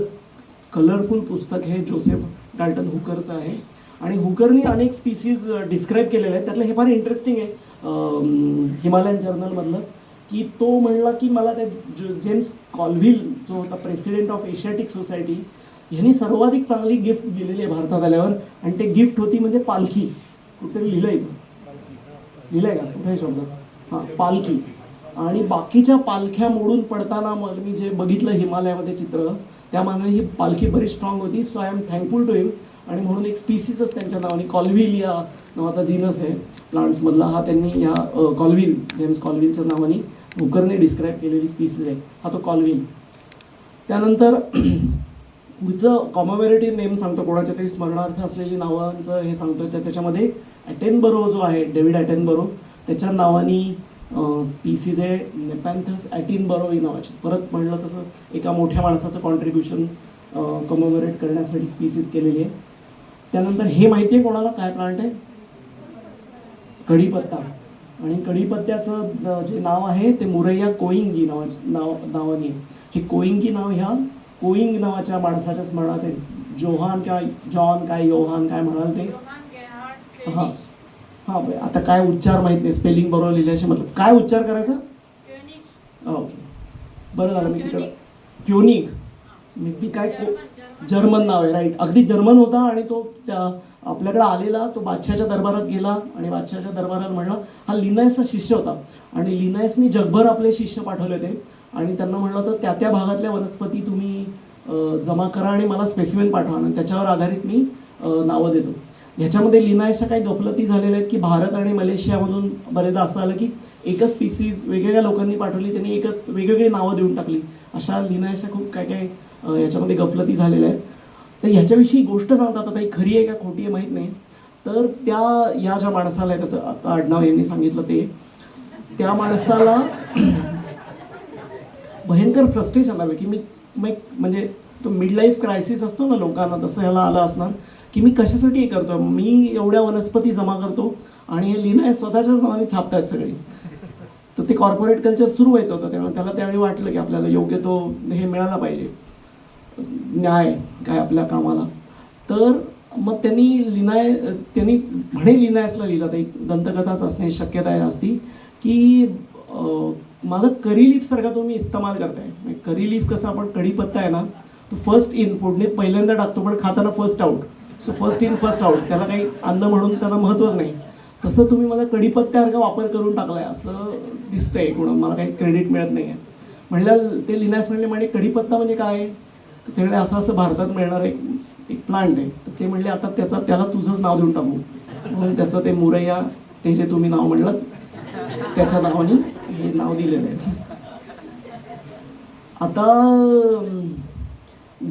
कलरफुल पुस्तक हे जोसेफ डाल्टन हुकरचं आहे. आणि हुकरनी अनेक स्पीसीज डिस्क्राईब केलेले आहेत. त्यातलं हे फार इंटरेस्टिंग आहे हिमालयन जर्नलमधलं की तो म्हणला की मला ते जेम्स कॉल्व्हिल जो होता प्रेसिडेंट ऑफ एशियाटिक सोसायटी ह्यांनी सर्वाधिक चांगली गिफ्ट दिलेली आहे भारतात आल्यावर. आणि ते गिफ्ट होती म्हणजे पालखी. कुठेतरी लिहिलं आहे इथं, लिहिलं आहे का कुठेही शब्द? हां, पालखी. आणि बाकीच्या पालख्या मोडून पडताना मग मी जे बघितलं हिमालयामध्ये चित्र त्या मानाने ही पालखी बरी स्ट्रॉंग होती. So I am thankful to him. आणि म्हणून एक स्पीसीसच त्यांच्या नावाने कॉल्व्हिल या नावाचा जीनस आहे प्लांट्समधला, हा त्यांनी ह्या कॉल्व्हिल जेम्स कॉल्व्हिलच्या नावाने हुकरने डिस्क्राईब केलेली स्पीसीज आहे, हा तो कॉल्व्हिल. त्यानंतर पुढचं कॉमोमेरेटिव्ह नेम सांगतो, कोणाच्या तरी स्मरणार्थ असलेली नावांचं हे सांगतोय. तर त्याच्यामध्ये ॲटेनबरो जो आहे, डेव्हिड ॲटेनबरो, त्याच्या नावानी स्पीसीज आहे नेपॅन्थस ॲटिनबरो ही नावाची. परत म्हणलं तसं एका मोठ्या माणसाचं कॉन्ट्रीब्युशन कमोमेरेट करण्यासाठी स्पीसीज केलेली आहे. त्यानंतर हे माहिती आहे कोणाला काय प्लांट आहे? कढीपत्ता. आणि कढीपत्त्याचं जे नाव आहे ते मुरैया कोइंगी नावाने. हे कोइंगी नाव ह्या कोइंग नावाच्या माणसाच्या स्मरणात आहे. जोहान किंवा जॉन काय योहान काय म्हणाल ते, हां हां. आता काय उच्चार माहीत नाही, स्पेलिंग बरोबर लिहिल्याशी मतलब काय उच्चार करायचा? ओके, बरं झालं मी तिकडं क्योनिग. मी काय जर्मन नाव आहे, राईट. अगदी जर्मन होता आणि तो त्या आपल्याकडे आलेला, तो बादशाच्या दरबारात गेला आणि बादशाच्या दरबारात म्हणला, हा लिनायसचा शिष्य होता आणि लिनायसनी जगभर आपले शिष्य पाठवले होते आणि त्यांना म्हणलं तर त्या भागातल्या वनस्पती तुम्ही जमा करा आणि मला स्पेसिमेन पाठवा आणि त्याच्यावर आधारित मी नावं देतो. ह्याच्यामध्ये लिनायसच्या काही गफलती झालेल्या आहेत की भारत आणि मलेशियामधून बरेचदा असं आलं की एकच स्पीसीज वेगवेगळ्या लोकांनी पाठवली, त्यांनी एकच वेगवेगळी नावं देऊन टाकली. अशा लिनायसच्या खूप काय काय याच्यामध्ये गफलती झालेल्या आहेत. तर ह्याच्याविषयी गोष्ट सांगतात, आता ही खरी आहे का खोटी आहे माहीत नाही. तर या ज्या माणसाला आहे, त्याचं आता आडनाव यांनी सांगितलं, ते त्या माणसाला भयंकर फ्रस्ट्रेशन आलं की मी म्हणजे तो मिड लाईफ क्रायसिस असतो ना लोकांना, तसं ह्याला आलं असणार की मी कशासाठी हे करतो. मी एवढ्या वनस्पती जमा करतो आणि हे लिनायस स्वतःच्याच नावाने छापतायत सगळी. तर ते कॉर्पोरेट कल्चर सुरू व्हायचं होतं, त्यामुळे त्याला त्यावेळी वाटलं की आपल्याला योग्य तो हे मिळाला पाहिजे, न्याय काय आपल्या कामाला. तर मग त्यांनी म्हणे लिनायसला लिहिलं, तर एक दंतकथाच असण्याची शक्यता आहे असती की माझं करी लीफसारखा तुम्ही इस्तेमाल करताय. म्हणजे करी लीफ कसं आपण कढीपत्ता आहे ना, तो फर्स्ट इन फोडणीत पहिल्यांदा टाकतो पण खाताना first out. So first in first out, त्याला काही अन्न म्हणून त्याला महत्त्वच नाही. तसं तुम्ही माझा कढीपत्त्यासारखा वापर करून टाकला आहे असं दिसतंय. कोणा मला काही क्रेडिट मिळत नाही आहे. म्हणलं ते लिनायस म्हणे कढीपत्ता म्हणजे काय आहे? तर ते म्हणले असं असं भारतात मिळणारं एक प्लांट आहे. तर ते म्हणले आता त्याला तुझंच नाव देऊन टाकू. म्हणून त्याचं ते मुरैया, ते जे तुम्ही नाव म्हणलं त्याच्या नावाने हे नाव दिलेलं आहे. आता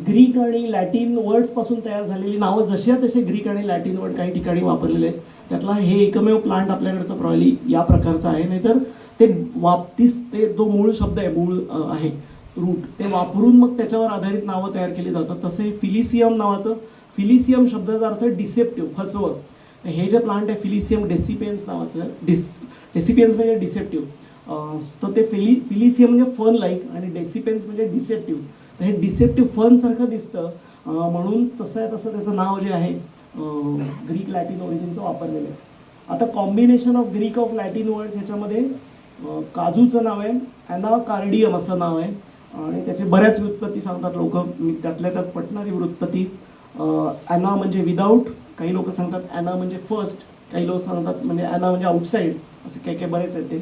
ग्रीक आणि लॅटिन वर्ड्सपासून तयार झालेली नावं जशी तसे ग्रीक आणि लॅटिन वर्ड काही ठिकाणी वापरलेले आहेत. त्यातला हे एकमेव प्लांट आपल्याकडचं प्रॉली या प्रकारचं आहे. नाहीतर ते ते जो मूळ शब्द आहे, मूळ आहे रूट, ते वापरून मग त्याच्यावर आधारित नावं तयार केली जातात. तसे फिलिसियम नावाचं, फिलिसियम शब्दाचा अर्थ डिसेप्टिव्ह, फसवं. तर हे जे प्लांट आहे फिलिसियम डेसिपियन्स नावाचं, डेसिपियन्स म्हणजे डिसेप्टिव्ह. तर ते फिलिसियम म्हणजे फन लाईक आणि डेसिपेन्स म्हणजे डिसेप्टिव्ह. तर हे डिसेप्टिव्ह फनसारखं दिसतं, म्हणून तसं त्याचं नाव जे आहे ग्रीक लॅटिन ओरिजिनचं वापरलेलं आहे. आता combination of Greek of Latin words ह्याच्यामध्ये काजूचं नाव आहे ॲनाकार्डियम असं नाव आहे आणि त्याचे बऱ्याच व्युत्पत्ती सांगतात लोक. मी त्यातल्या त्यात पटणारी व्युत्पत्ती, ॲना म्हणजे विदाऊट, काही लोक सांगतात ॲना म्हणजे फर्स्ट, काही लोक सांगतात म्हणजे ॲना म्हणजे आउटसाईड, असे काही बरेच आहेत ते.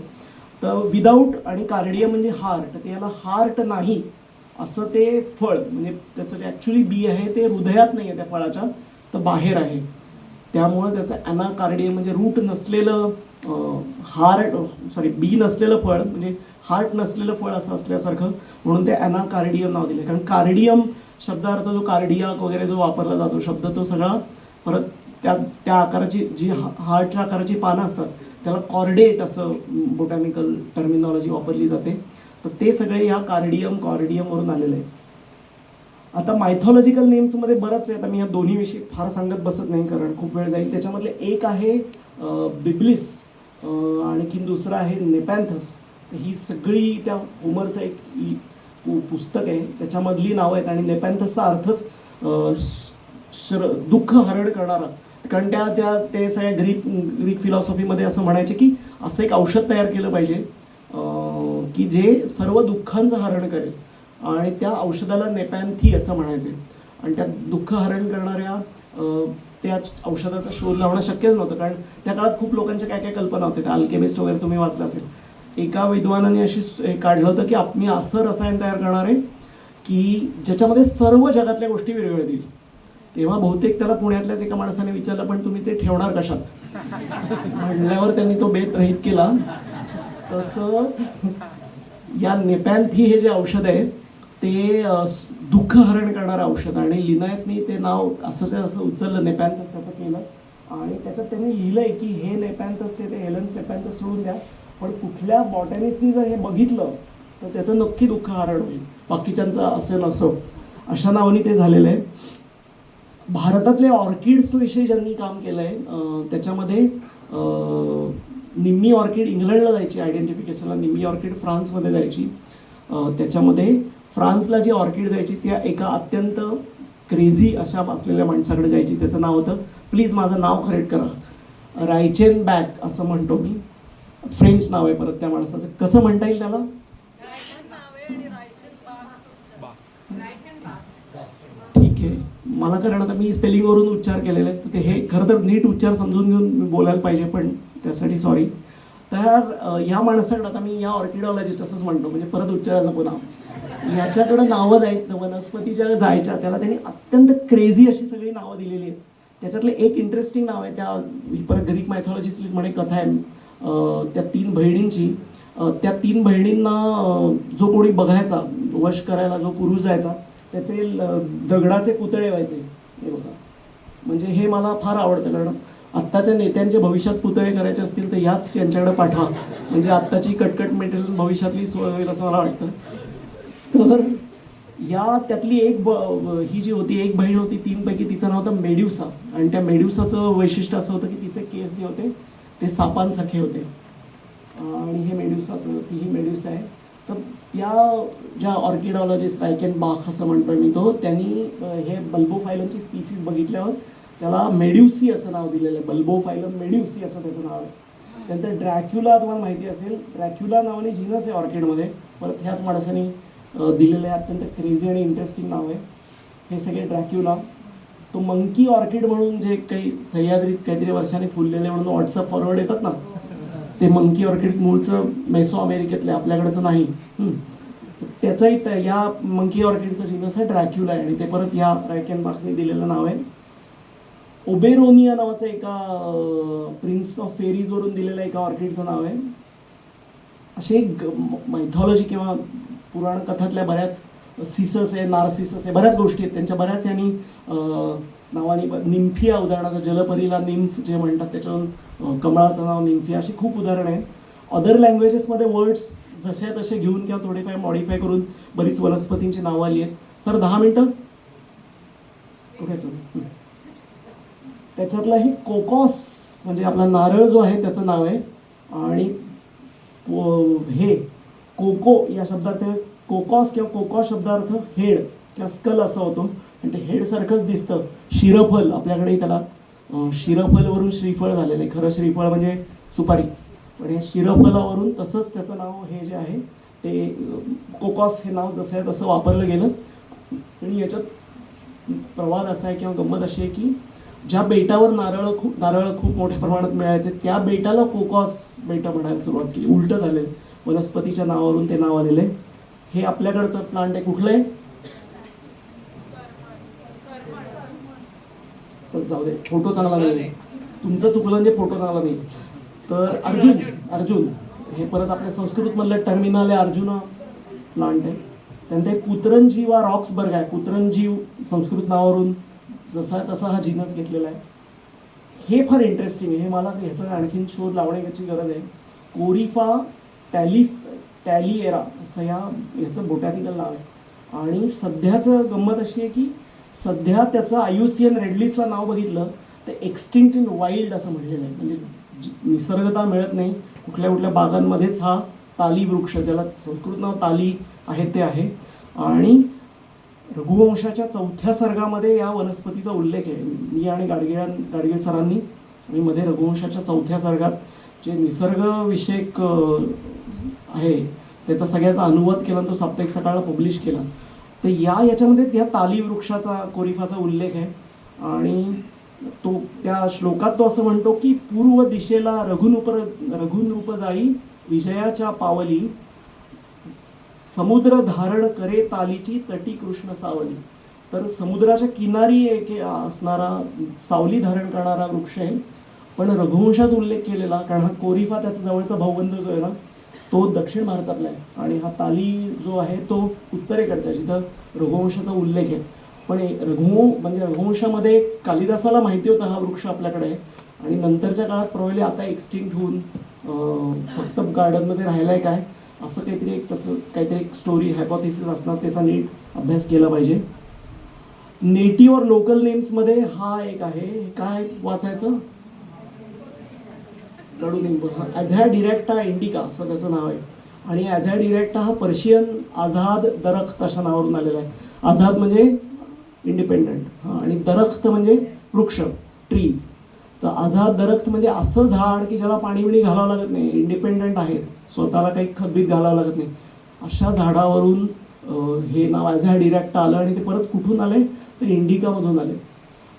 तर विदाऊट आणि कार्डियम म्हणजे हार्ट, तर याला हार्ट नाही असं ते फळ, म्हणजे त्याचं जे ॲक्च्युली बी आहे ते हृदयात नाही आहे त्या फळाच्या, तर बाहेर आहे. त्यामुळं त्याचं ॲनाकार्डियम म्हणजे रूट नसलेलं बी नसलेलं फळ, म्हणजे हार्ट नसलेलं फळ असं असल्यासारखं, म्हणून ते ॲनाकार्डियम नाव दिलं. कारण कार्डियम शब्दार्थ जो कार्डियाक वगैरे जो वापरला जातो शब्द, तो सगळा परत त्या आकाराची जी हार्टच्या आकाराची पानं असतात त्याला कॉर्डेट असं बोटॅनिकल टर्मिनॉलॉजी वापरली जाते. तर ते सगळे ह्या कॉर्डियमवरून आलेलं आहे. आता मायथॉलॉजिकल नेम्समध्ये बरंच आहे. आता मी या दोन्हीविषयी फार सांगत बसत नाही कारण खूप वेळ जाईल. त्याच्यामधले एक आहे बिब्लिस, आणखीन दुसरं आहे नेपॅन्थस. तर ही सगळी त्या होमरचं एक पुस्तक आहे, त्याच्यामधली नावं आहेत. आणि नेपॅन्थसचा अर्थच दुःख हरण करणारा, कारण ते सगळ्या ग्रीक फिलॉसॉफीमध्ये असं म्हणायचे की असं एक औषध तयार केलं पाहिजे की जे सर्व दुःखांचं हरण करेल, आणि त्या औषधाला नेपॅन्थी असं म्हणायचे. आणि त्या दुःख हरण करणाऱ्या त्या औषधाचा शोध लावणं शक्यच नव्हतं, कारण त्या काळात खूप लोकांच्या काय काय कल्पना होत्या. त्या अल्केमिस्ट वगैरे तुम्ही वाचलं असेल. एका विद्वानाने अशी काढलं होतं की मी असं रसायन तयार करणार आहे की ज्याच्यामध्ये सर्व जगातल्या गोष्टी विरघळतील. तेव्हा बहुतेक त्याला पुण्यातल्याच एका माणसाने विचारलं, पण तुम्ही ते ठेवणार कशात? म्हणल्यावर त्यांनी तो बेत रहित केला. तसं या नेपॅन्थी हे जे औषध आहे ते दुःख हरण करणारं औषध, आणि लिनायसनी ते नाव असं उचललं, नेपॅन्थस त्याचं केलं. आणि त्याच्यात त्यांनी लिहिलं आहे की हे नेपॅन्थस ते हेलन्स नेपॅन्थस सोडून द्या, पण कुठल्या बॉटॅनिस्टनी जर हे बघितलं तर त्याचं नक्की दुःख हरण होईल, बाकीच्यांचं असं नसं, अशा नावाने ते झालेलं आहे. भारतातले ऑर्किड्सविषयी ज्यांनी काम केलं आहे त्याच्यामध्ये निम्मी ऑर्किड इंग्लंडला जायची आयडेंटिफिकेशनला, निम्मी ऑर्किड फ्रान्समध्ये जायची. त्याच्यामध्ये फ्रान्सला जी ऑर्किड जायची त्या एका अत्यंत क्रेझी अशा असलेल्या माणसाकडे जायची. त्याचं नाव होतं, प्लीज माझं नाव करेक्ट करा, रायचेनबॅक असं म्हणतो मी, फ्रेंच नाव आहे परत त्या माणसाचं. कसं म्हणता येईल त्याला? ठीक आहे, मला कारण आता मी स्पेलिंगवरून उच्चार केलेले आहेत, तर हे खरं तर नीट उच्चार समजून घेऊन मी बोलायला पाहिजे, पण त्यासाठी सॉरी. तर ह्या माणसाकडं, आता मी या ऑर्किडॉलॉजिस्ट असंच म्हणतो म्हणजे परत उच्चारायला नको नाव, ह्याच्याकडं नावं जायत वनस्पतीच्या जायच्या, त्याला त्यांनी अत्यंत क्रेझी अशी सगळी नावं दिलेली आहेत. त्याच्यातलं एक इंटरेस्टिंग नाव आहे, त्या परत ग्रीक मायथॉलॉजीतली म्हणे कथा आहे त्या 3 बहिणींची. त्या 3 बहिणींना जो कोणी बघायचा, वश करायला जो पुरुष जायचा, त्याचे दगडाचे पुतळे व्हायचे. हे बघा, म्हणजे हे मला फार आवडतं, कारण आत्ताच्या नेत्यांचे भविष्यात पुतळे करायचे असतील तर याच यांच्याकडे पाठवा, म्हणजे आत्ताची कटकट मेटेरियल भविष्यातली सोय होईल असं मला वाटतं. तर त्यातली ही जी होती, एक बहीण होती 3 पैकी, तिचं नाव होतं मेड्युसा. आणि त्या मेड्युसाचं वैशिष्ट्य असं होतं की तिचे केस जे होते ते सापांसारखे होते. आणि हे मेड्युसाचं, ती ही मेड्युसा आहे. तर त्या ज्या ऑर्किडॉलॉजिस्ट रायकेनबाख असं म्हणतोय मी, त्यांनी हे बल्बोफायलमची स्पीसीज बघितल्यावर त्याला मेड्युसी असं नाव दिलेलं आहे. बल्बोफायलम मेड्युसी असं त्याचं नाव आहे. त्यानंतर ड्रॅक्युला, तुम्हाला माहिती असेल, ड्रॅक्युला नावाने जीनस आहे ऑर्किडमध्ये, परत ह्याच माणसाने दिलेलं आहे. अत्यंत क्रेझी आणि इंटरेस्टिंग नाव आहे हे सगळे ड्रॅक्युला. तो मंकी ऑर्किड म्हणून जे काही सह्याद्रीत काहीतरी वर्षाने फुललेले म्हणून व्हॉट्सअप फॉरवर्ड येतात ना, ते मंकी ऑर्किड मूळचं मेसो अमेरिकेतले, आपल्याकडचं नाही. तर त्याचाही या मंकी ऑर्किडचं जिनस आहे ड्रॅक्युला आहे आणि ते परत या रॅकेनबाखने दिलेलं नाव आहे. ओबेरोनिया नावाचं एका प्रिन्स ऑफ फेरीजवरून दिलेलं एका ऑर्किडचं नाव आहे. असे मायथॉलॉजी किंवा पुराण कथातल्या बऱ्याच सिसस आहे, नार्सिसस आहे, बऱ्याच गोष्टी आहेत त्यांच्या बऱ्याच यांनी नावाने. निम्फिया उदाहरणार्थ जलपरीला निम्फ जे म्हणतात त्याच्यावरून कमळाचं नाव निम्फिया, अशी खूप उदाहरणं आहेत. अदर लँग्वेजेसमध्ये वर्ड्स जसे तसे घेऊन किंवा थोडेफार मॉडिफाय करून बरीच वनस्पतींची नावं आली आहेत. सर 10 मिनटं कुठे तुम्ही? त्याच्यातलं हे कोकॉस म्हणजे आपला नारळ जो आहे त्याचं नाव आहे आणि हे कोको या शब्दात कोकॉस किंवा कोकॉस शब्दार्थ हेड किंवा स्कल असा होतो आणि ते हेडसारखंच दिसतं. शिरफल आपल्याकडे त्याला शिरफलवरून श्रीफळ झालेलं आहे. खरं श्रीफळ म्हणजे सुपारी, पण या शिरफलावरून तसंच त्याचं नाव हे जे आहे ते कोकॉस हे नाव जसं आहे तसं वापरलं गेलं. आणि याच्यात प्रवाद असा आहे किंवा गंमत अशी आहे की ज्या बेटावर नारळ खूप मोठ्या प्रमाणात मिळायचे त्या बेटाला कोकॉस बेटा म्हणायला सुरुवात केली. उलटं झालेलं, वनस्पतीच्या नावावरून ते नाव आलेलं आहे. हे आपल्याकडचं प्लांट आहे. कुठलं आहे? जाऊ दे, फोटो चांगला नाही, तुमचं चुकलं म्हणजे फोटो चांगला नाही. तर अर्जुन हे परत आपल्या संस्कृतमधलं टर्मिनल आहे. अर्जुना प्लांट आहे. त्यानंतर पुत्रनजीवा रॉक्सबर्ग आहे. पुत्रनजीव संस्कृत नावावरून जसा तसा हा जिनस घेतलेला आहे. हे फार इंटरेस्टिंग आहे. हे मला ह्याचा आणखीन शोध लावण्याची गरज आहे. कोरिफा टॅलिएरा असं ह्याचं बोटॅनिकल नाव आहे. आणि सध्याचं गंमत अशी आहे की सध्या त्याचं IUCN रेड लिस्टला नाव बघितलं तर एक्सटिंक्ट इन वाईल्ड असं म्हटलेलं आहे. म्हणजे निसर्गता मिळत नाही, कुठल्या कुठल्या बागांमध्येच हा ताली वृक्ष, ज्याला संस्कृत नाव ताली आहे ते आहे. आणि रघुवंशाच्या 4थ्या सर्गामध्ये या वनस्पतीचा उल्लेख आहे. मी आणि गाडगीळ सरांनी आणि मध्ये रघुवंशाच्या 4थ्या सर्गात जे निसर्गविषयक आहे त्याचा सगळ्याचा अनुवाद केला, तो साप्ताहिक सकाळला पब्लिश केला. तर याच्यामध्ये त्या ताली वृक्षाचा कोरिफाचा उल्लेख आहे. आणि तो त्या श्लोकात तो असं म्हणतो की पूर्व दिशेला रघुनृप जाई विजयाच्या पावली, समुद्र धारण करे तालीची तटी कृष्ण सावली. तर समुद्राच्या किनारी एक असणारा सावली धारण करणारा वृक्ष आहे. पण रघुवंशात उल्लेख केलेला, कारण हा कोरिफा त्याचा जवळचा भाऊबंध जो आहे ना तो दक्षिण भारतातला आहे आणि हा ताली जो आहे तो उत्तरेकडचा आहे जिथं रघुवंशाचा उल्लेख आहे. पण म्हणजे रघुवंशामध्ये कालिदासाला माहिती होता हा वृक्ष आपल्याकडे आहे आणि नंतरच्या काळात प्रॉब्लेम आता एक्सटिंक्ट होऊन फक्त गार्डनमध्ये राहिला आहे काय असं काहीतरी एक स्टोरी हायपोथेसिस असणार. त्याचा नीट अभ्यास केला पाहिजे. नेटिव्ह और लोकल नेम्समध्ये हा एक आहे. काय वाचायचं? कडुनिंब. ॲझॅ डिरेक्टा इंडिका असं त्याचं नाव आहे. आणि ॲझॅ डिरेक्टा हा पर्शियन आझाद दरख्त अशा नावावरून आलेला आहे. आझाद म्हणजे इंडिपेंडंट आणि दरख्त म्हणजे वृक्ष, ट्रीज. तर आझाद दरख्त म्हणजे असं झाड की ज्याला पाणी बिणी घालावं लागत नाही, इंडिपेंडंट आहेत, स्वतःला काही खतबीत घालावं लागत नाही, अशा झाडावरून हे नाव ॲझॅ डिरेक्टा आलं. आणि ते परत कुठून आले तर इंडिकामधून आले.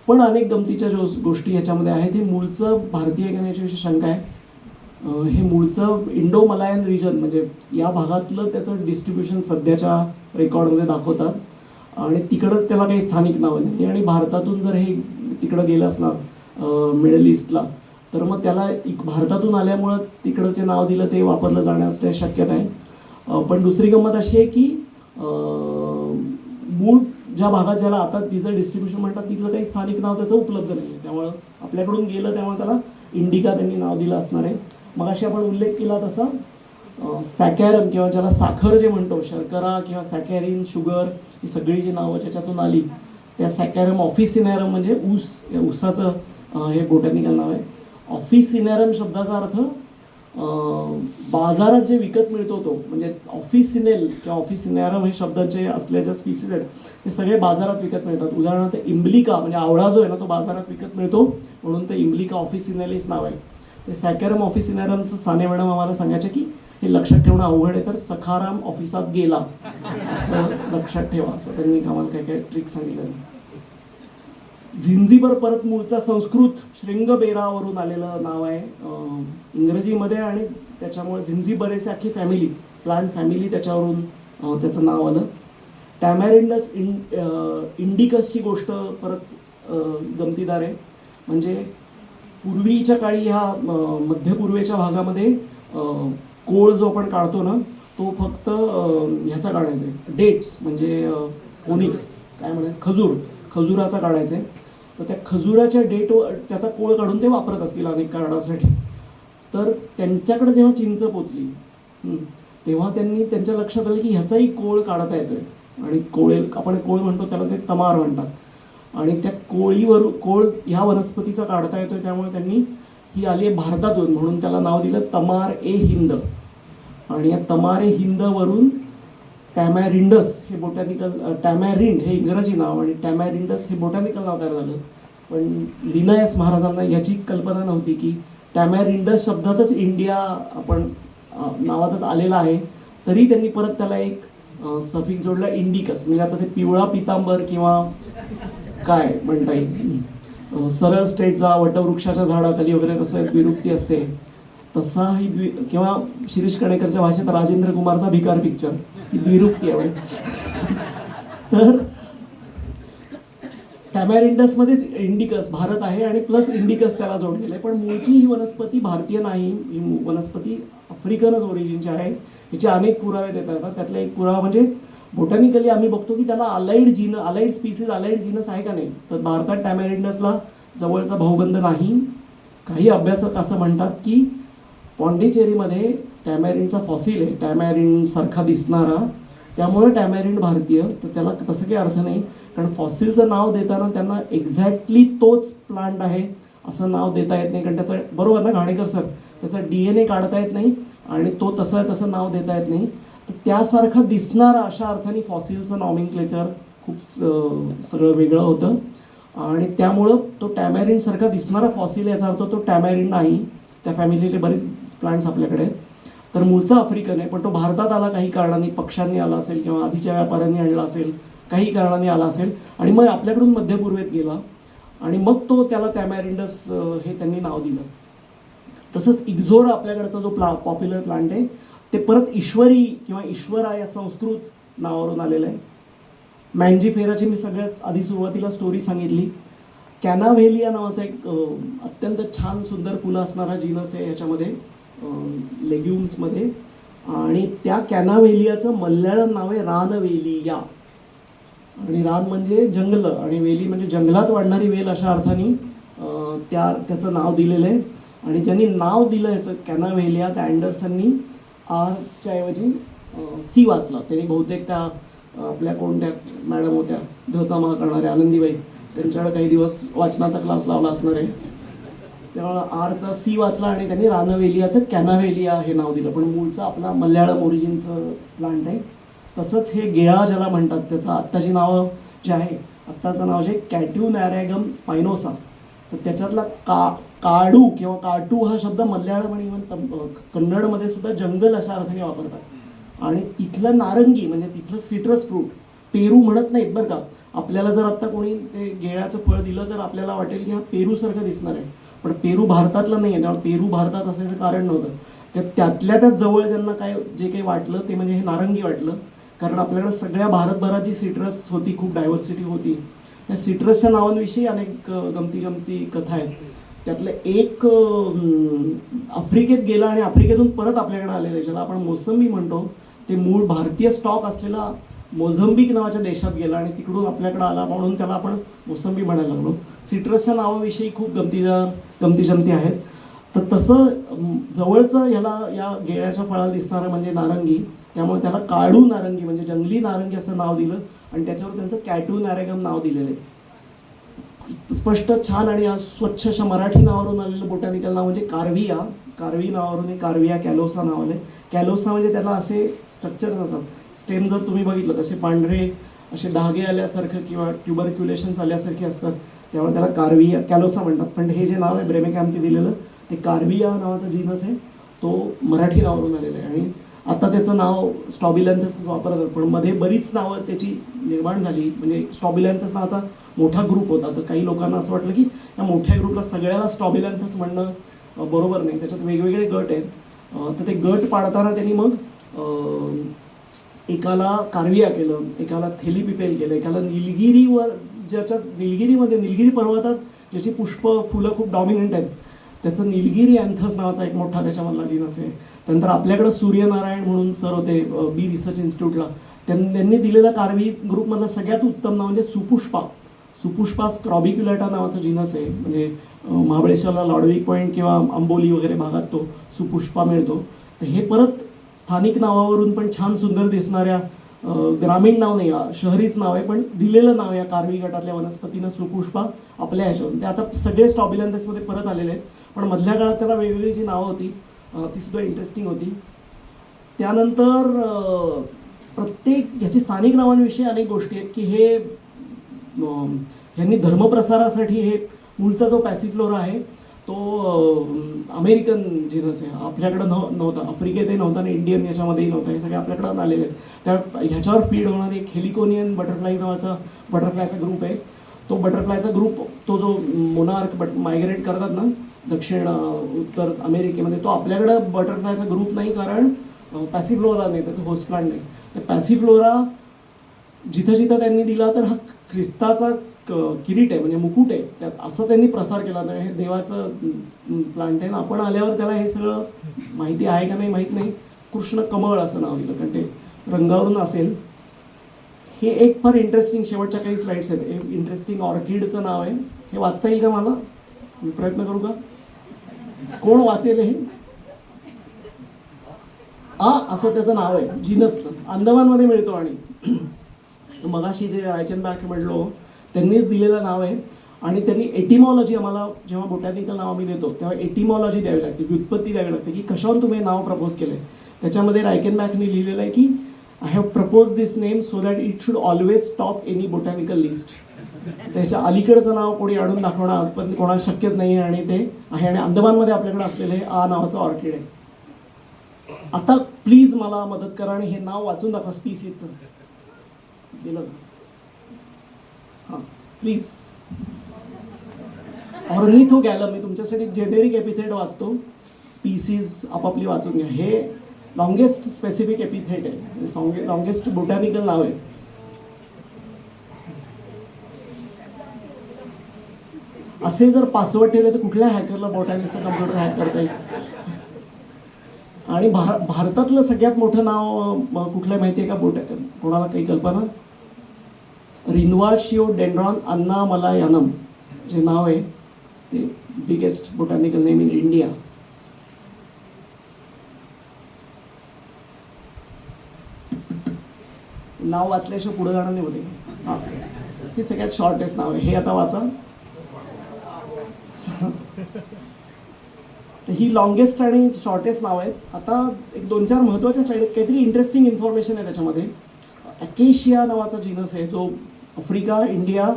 पण अनेक गमतीच्या गोष्टी ह्याच्यामध्ये आहेत. हे मूळचं भारतीय का याच्याविषयी शंका आहे. हे मूळचं इंडो मलायन रिजन म्हणजे या भागातलं त्याचं डिस्ट्रीब्युशन सध्याच्या रेकॉर्डमध्ये दाखवतात आणि तिकडंच त्याला काही स्थानिक नावं नाही. आणि भारतातून जर हे तिकडं गेलं असणार मिडल ईस्टला तर मग त्याला भारतातून आल्यामुळं तिकडचं नाव दिलं ते वापरलं जाण्याची शक्यता आहे. पण दुसरी गंमत अशी आहे की मूळ ज्या भागात ज्याला आता जिथं डिस्ट्रीब्युशन म्हणतात तिथलं काही स्थानिक नाव त्याचं उपलब्ध नाही आहे. त्यामुळं आपल्याकडून गेलं त्यामुळे त्याला इंडिका त्यांनी नाव दिलं असणार आहे. मग अशी आपण उल्लेख केला तसा सॅकॅरम किंवा ज्याला साखर जे म्हणतो, शर्करा किंवा सॅकॅरिन, शुगर ही सगळी जी नावं ज्याच्यातून आली त्या सॅकॅरम ऑफिसिनॅरम म्हणजे ऊस, या ऊसाचं हे बोटॅनिकल नाव आहे. ऑफिसिनॅरम शब्दाचा अर्थ बाजारात जे विकत मिळतो तो, म्हणजे ऑफिसिनेल किंवा ऑफिसिनॅरम हे शब्दांचे असल्या ज्या स्पीसीज आहेत ते सगळे बाजारात विकत मिळतात. उदाहरणार्थ इम्ब्लिका म्हणजे आवळा जो आहे ना तो बाजारात विकत मिळतो म्हणून ते इम्ब्लिका ऑफिसिनेलिस नाव आहे. ते सॅकॅरम ऑफिसिनॅरमचं साने मॅडम आम्हाला सांगायचे की हे लक्षात ठेवणं अवघड आहे, तर सखाराम ऑफिसात गेला असं लक्षात ठेवा, असं त्यांनी आम्हाला काय काय ट्रिक सांगितलं. झिंझिबर परत मूळचा संस्कृत शृंगबेरावरून आलेलं नाव आहे इंग्रजीमध्ये आणि त्याच्यामुळे झिंझिबरेची अख्खी फॅमिली, प्लांट फॅमिली त्याच्यावरून त्याचं नाव आलं. टॅमॅरिंडस इंडिकसची गोष्ट परत गमतीदार आहे. म्हणजे पूर्वीच्या काळी ह्या मध्य पूर्वेच्या भागामध्ये कोळ जो आपण काढतो ना तो फक्त ह्याचा काढायचा आहे, डेट्स म्हणजे फोनिक्स काय म्हणायचं, खजुराचा काढायचा आहे. तर त्या खजुराच्या डेटवर त्याचा कोळ काढून ते वापरत असतील अनेक कारणासाठी. तर त्यांच्याकडे जेव्हा चिंच पोचली तेव्हा त्यांनी त्यांच्या लक्षात आलं की ह्याचाही कोळ काढता येतोय. आणि आपण कोळ म्हणतो त्याला ते तमार म्हणतात. आणि त्या कोळ ह्या वनस्पतीचा काढता येतोय त्यामुळे त्यांनी ही आली आहे भारतातून म्हणून त्याला नाव दिलं तमार ए हिंद. आणि या तमार ए हिंदवरून टॅमॅरिंडस हे टॅमॅरिंड हे इंग्रजी नाव आणि टॅमॅरिंडस हे बोटॅनिकल नाव तयार झालं. पण लिनायस महाराजांना याची कल्पना नव्हती की टॅमॅरिंडस शब्दातच इंडिया आपण नावातच आलेला आहे. तरी त्यांनी परत त्याला एक सफिक्स जोडला इंडिकस. म्हणजे आता ते पिवळा पितांबर किंवा काय म्हणता येईल सरळ स्ट्रेट जा वटवृक्षाच्या झाडाखाली वगैरे कसं द्विरुक्ती असते तसा ही किंवा शिरीष कणेकरच्या भाषेत राजेंद्र कुमारचा भिकार पिक्चर ही द्विरुक्ती आहे. तर टॅमॅरिंडसमध्येच इंडिकस भारत आहे आणि प्लस इंडिकस त्याला जोडलेलं आहे. पण मूळची ही वनस्पती भारतीय नाही, ही वनस्पती आफ्रिकनच ओरिजिनची आहे. याचे अनेक पुरावे देता येतात. त्यातला एक पुरावा म्हणजे बोटॅनिकली आम्ही बघतो की त्याला अलाइड जीनस आहे का नाही. तर भारतात टॅमॅरिंडसला जवळचा भाऊबंद नाही. काही अभ्यासक असं म्हणतात की पॉंडिचेरीमध्ये टॅमॅरिंडचा फॉसिल आहे, टॅमॅरिंडसारखा दिसणारा, त्यामुळे टॅमॅरिंड भारतीय. तर त्याला तसं काही अर्थ नाही, कारण फॉसिलचं नाव देताना त्यांना एक्झॅक्टली तोच प्लांट आहे असं नाव देता येत नाही. कारण त्याचं बरोबर ना घाणेकर सर, त्याचा DNA काढता येत नाही आणि तो तसं नाव देता येत नाही. तर त्यासारखं दिसणारा अशा अर्थाने फॉसिलचं नॉमिनक्लेचर खूप सगळं वेगळं होतं. आणि त्यामुळं तो टॅमॅरिंडसारखा दिसणारा फॉसिल याचा अर्थ तो टॅमॅरिंड नाही. त्या फॅमिलीचे बरेच प्लांट्स आपल्याकडे आहेत. तर मूळचा आफ्रिकन आहे, पण तो भारतात आला काही कारणाने, पक्ष्यांनी आला असेल किंवा आधीच्या व्यापाऱ्यांनी आणला असेल, काही कारणाने आला असेल आणि मग आपल्याकडून मध्य पूर्वेत गेला आणि मग तो त्याला टॅमॅरिंडस हे त्यांनी नाव दिलं. तसंच इग्झोरा आपल्याकडचा जो पॉप्युलर प्लांट आहे ते परत ईश्वरी किंवा ईश्वरा या संस्कृत नावावरून आलेलं आहे. मँजीफेराची मी सगळ्यात आधी सुरुवातीला स्टोरी सांगितली. कॅनाव्हेलिया नावाचा एक अत्यंत छान सुंदर फुलं असणारा जीनस आहे याच्यामध्ये लेग्युम्समध्ये. आणि त्या कॅनाव्हेलियाचं मल्याळम नाव आहे रानवेलिया. आणि रान म्हणजे जंगलं आणि वेली म्हणजे जंगलात वाढणारी वेल अशा अर्थाने त्याचं नाव दिलेलं आहे. आणि ज्यांनी नाव दिलं याचं कॅनाव्हेलिया त्या अँडरसननी आरच्या ऐवजी सी वाचला. त्यांनी बहुतेक त्या आपल्या कोणत्या मॅडम होत्या धचा मा करणाऱ्या आनंदीबाई, त्यांच्याकडे काही दिवस वाचनाचा क्लास लावला असणार आहे. त्यामुळं आरचा सी वाचला आणि त्यांनी रानवेलियाचं कॅनाव्हेलिया हे नाव दिलं. पण मूळचं आपला मल्याळम ओरिजिनचं प्लांट आहे. तसंच हे गेळा ज्याला म्हणतात त्याचं आत्ताची नावं जे आहे, आत्ताचं नाव जे कॅट्युनॅरॅगम स्पायनोसा. तर त्याच्यातला काडू किंवा काटू हा शब्द मल्याळम आणि इव्हन कन्नडमध्ये सुद्धा जंगल अशा अर्थाने वापरतात. आणि तिथलं नारंगी म्हणजे तिथलं सिट्रस फ्रूट पेरू म्हणत नाहीत बरं का. आपल्याला जर आत्ता कोणी ते गेळ्याचं फळ दिलं तर आपल्याला वाटेल की हा पेरूसारखं दिसणार आहे, पण पेरू भारतातलं नाही आहे. त्यामुळे पेरू भारतात असायचं कारण नव्हतं. त्यातल्या त्यात जवळ ज्यांना काय जे काही वाटलं ते म्हणजे हे नारंगी वाटलं. कारण आपल्याकडे सगळ्या भारतभरात जी सिट्रस होती, खूप डायव्हर्सिटी होती, त्या सिट्रसच्या नावांविषयी अनेक गमती कथा आहेत. त्यातलं एक आफ्रिकेत गेला आणि आफ्रिकेतून परत आपल्याकडे आलेलं आहे, ज्याला आपण मोसंबी म्हणतो. ते मूळ भारतीय स्टॉक असलेला मोझंबिक नावाच्या देशात गेला आणि तिकडून आपल्याकडे आला म्हणून त्याला आपण मोसंबी म्हणायला लागलो. सिट्रसच्या नावाविषयी खूप गमती आहेत. तर तसं जवळचं या गेळ्याच्या फळाला दिसणारं म्हणजे नारंगी, त्यामुळे त्याला काळू नारंगी म्हणजे जंगली नारंगी असं नाव दिलं आणि त्याच्यावर त्यांचं कॅट्युनॅरॅगम नाव दिलेलं आहे. स्पष्ट छान आणि स्वच्छ अशा मराठी नावावरून आलेलं बोटॅनिकल नाव म्हणजे कार्विया. कार्वी नावावरून कार्विया कॅलोसा नाव आलं. कॅलोसा म्हणजे त्याला असे स्ट्रक्चर्स असतात. स्टेम जर तुम्ही बघितलं तसे पांढरे असे धागे आल्यासारखं किंवा ट्युबरक्युलेशन्स आल्यासारखे असतात, त्यामुळे त्याला कार्विया कॅलोसा म्हणतात. पण हे जे नाव आहे ब्रेमेकॅम्पी दिलेलं ते कार्विया नावाचा जीनस आहे, तो मराठी नावावरून आलेलं आहे. आणि आता त्याचं नाव स्टॉबिलॅन्थसच वापरतात, पण मध्ये बरीच नावं त्याची निर्माण झाली. म्हणजे स्टॉबिलॅन्थस नावाचा मोठा ग्रुप होता. तर काही लोकांना असं वाटलं की या मोठ्या ग्रुपला सगळ्याला स्टॉबिलॅन्थस म्हणणं बरोबर नाही, त्याच्यात वेगवेगळे गट आहेत. तर ते गट पाडताना त्यांनी मग एकाला कार्विया केलं, एकाला थेलीपिपेल केलं, एकाला निलगिरीवर, ज्याच्यात निलगिरीमध्ये निलगिरी पर्वतात ज्याची पुष्प फुलं खूप डॉमिनंट आहेत त्याचं निलगिरी अँथस नावाचा एक मोठा त्याच्यामधला जीनस आहे. त्यानंतर आपल्याकडं सूर्यनारायण म्हणून सर होते बी रिसर्च इन्स्टिट्यूटला, त्यांनी दिलेला कार्वी ग्रुपमधला सगळ्यात उत्तम नाव म्हणजे सुपुष्पा स्क्रॉबिक्युलेटा नावाचा जीनस आहे. म्हणजे महाबळेश्वरला लॉडविक पॉईंट किंवा आंबोली वगैरे भागात तो सुपुष्पा मिळतो. तर हे परत स्थानिक नावावरून पण छान सुंदर दिसणाऱ्या, ग्रामीण नाव नाही, शहरीच नाव आहे, पण दिलेलं नाव या कार्वी गटातल्या वनस्पतीनं सुपुष्पा आपल्या ह्याच्यावरून. ते आता सगळे स्टॉबिलॅन्थसमध्ये परत आलेले आहेत, पण मधल्या काळात त्याला वेगवेगळी जी नावं होती ती सुद्धा इंटरेस्टिंग होती. त्यानंतर प्रत्येक ह्याची स्थानिक नावांविषयी अनेक गोष्टी आहेत की हे ह्यांनी धर्मप्रसारासाठी हे मूळचा जो पॅसिफ्लोरा आहे तो अमेरिकन जीनस आहे, आपल्याकडं नव्हता, आफ्रिकेतही नव्हता आणि इंडियन याच्यामध्येही नव्हता, हे सगळे आपल्याकडं आलेले आहेत. त्या ह्याच्यावर फीड होणारे एक हेलिकोनियन बटरफ्लाय नावाचा बटरफ्लायचा ग्रुप आहे. तो बटरफ्लायचा ग्रुप, तो जो मोनार्क मायग्रेट करतात ना दक्षिण उत्तर अमेरिकेमध्ये, तो आपल्याकडं बटरफ्लायचा ग्रुप नाही, कारण पॅसिफ्लोरा नाही, त्याचं होस्ट प्लांट नाही. तर पॅसिफ्लोरा जिथं जिथं त्यांनी दिला तर हा ख्रिस्ताचा किरीट आहे, म्हणजे मुकुट आहे, त्यात असं त्यांनी प्रसार केला नाही. हे देवाचं प्लांट आहे ना. आपण आल्यावर त्याला हे सगळं माहिती आहे का नाही माहीत नाही, कृष्ण कमळ असं नाव दिलं, कारण ते रंगावरून असेल. हे एक फार इंटरेस्टिंग, शेवटच्या काही स्लाईड्स आहेत, एक इंटरेस्टिंग ऑर्किडचं नाव आहे. हे वाचता येईल का मला? मी प्रयत्न करू का? कोण वाचेल हे? असं त्याचं नाव आहे, जीनस अंदमानमध्ये मिळतो. आणि मगाशी जे रायचंदबॅक म्हणलो त्यांनीच दिलेलं नाव आहे. आणि त्यांनी एटिमॉलॉजी, आम्हाला जेव्हा बोटॅनिकल नाव आम्ही देतो तेव्हा एटिमॉलॉजी द्यावी लागते, व्युत्पत्ती द्यावी लागते की कशावर तुम्ही नाव प्रपोज केलं आहे. त्याच्यामध्ये रायकेनबॅकने लिहिलेलं आहे की I have propose this name so that it should always top any botanical list. त्याच्या अलीकडचं नाव कोणी आणून दाखवणार पण कोणाला शक्यच नाही आहे, आणि ते आहे. आणि अंदमानमध्ये आपल्याकडे असलेलं हे नावाचं ऑर्किड आहे. आता प्लीज मला मदत करा आणि हे नाव वाचून दाखवा स्पीसीचं. गेलं हां प्लीज. ऑर्निथोगॅलम, मी तुमच्यासाठी जेनेरिक एपिथेट वाचतो, स्पीसीज आपापली वाचून घ्या. हे लॉंगेस्ट स्पेसिफिक एपिथेट आहे, लॉंगेस्ट बोटॅनिकल नाव आहे. असे जर पासवर्ड ठेवले तर कुठल्या हॅकरला बोटॅनिकचा कम्प्युटर हॅक करता येईल. आणि भारतातलं सगळ्यात मोठं नाव कुठलं माहिती आहे का कोणाला काही कल्पना? रिन्वाशिओ डेंड्रॉन अन्नामलायानम जे नाव आहे ते biggest botanical name in India. नाव वाचल्याशिवाय पुढे जाणार नाही होते. हां, हे सगळ्यात शॉर्टेस्ट नाव आहे, हे आता वाचा. तर ही लॉंगेस्ट आणि शॉर्टेस्ट नाव आहेत. आता एक 2-4 महत्त्वाच्या स्लाईड आहेत, काहीतरी इंटरेस्टिंग इन्फॉर्मेशन आहे त्याच्यामध्ये. अकेशिया नावाचा जीनस आहे जो आफ्रिका, इंडिया,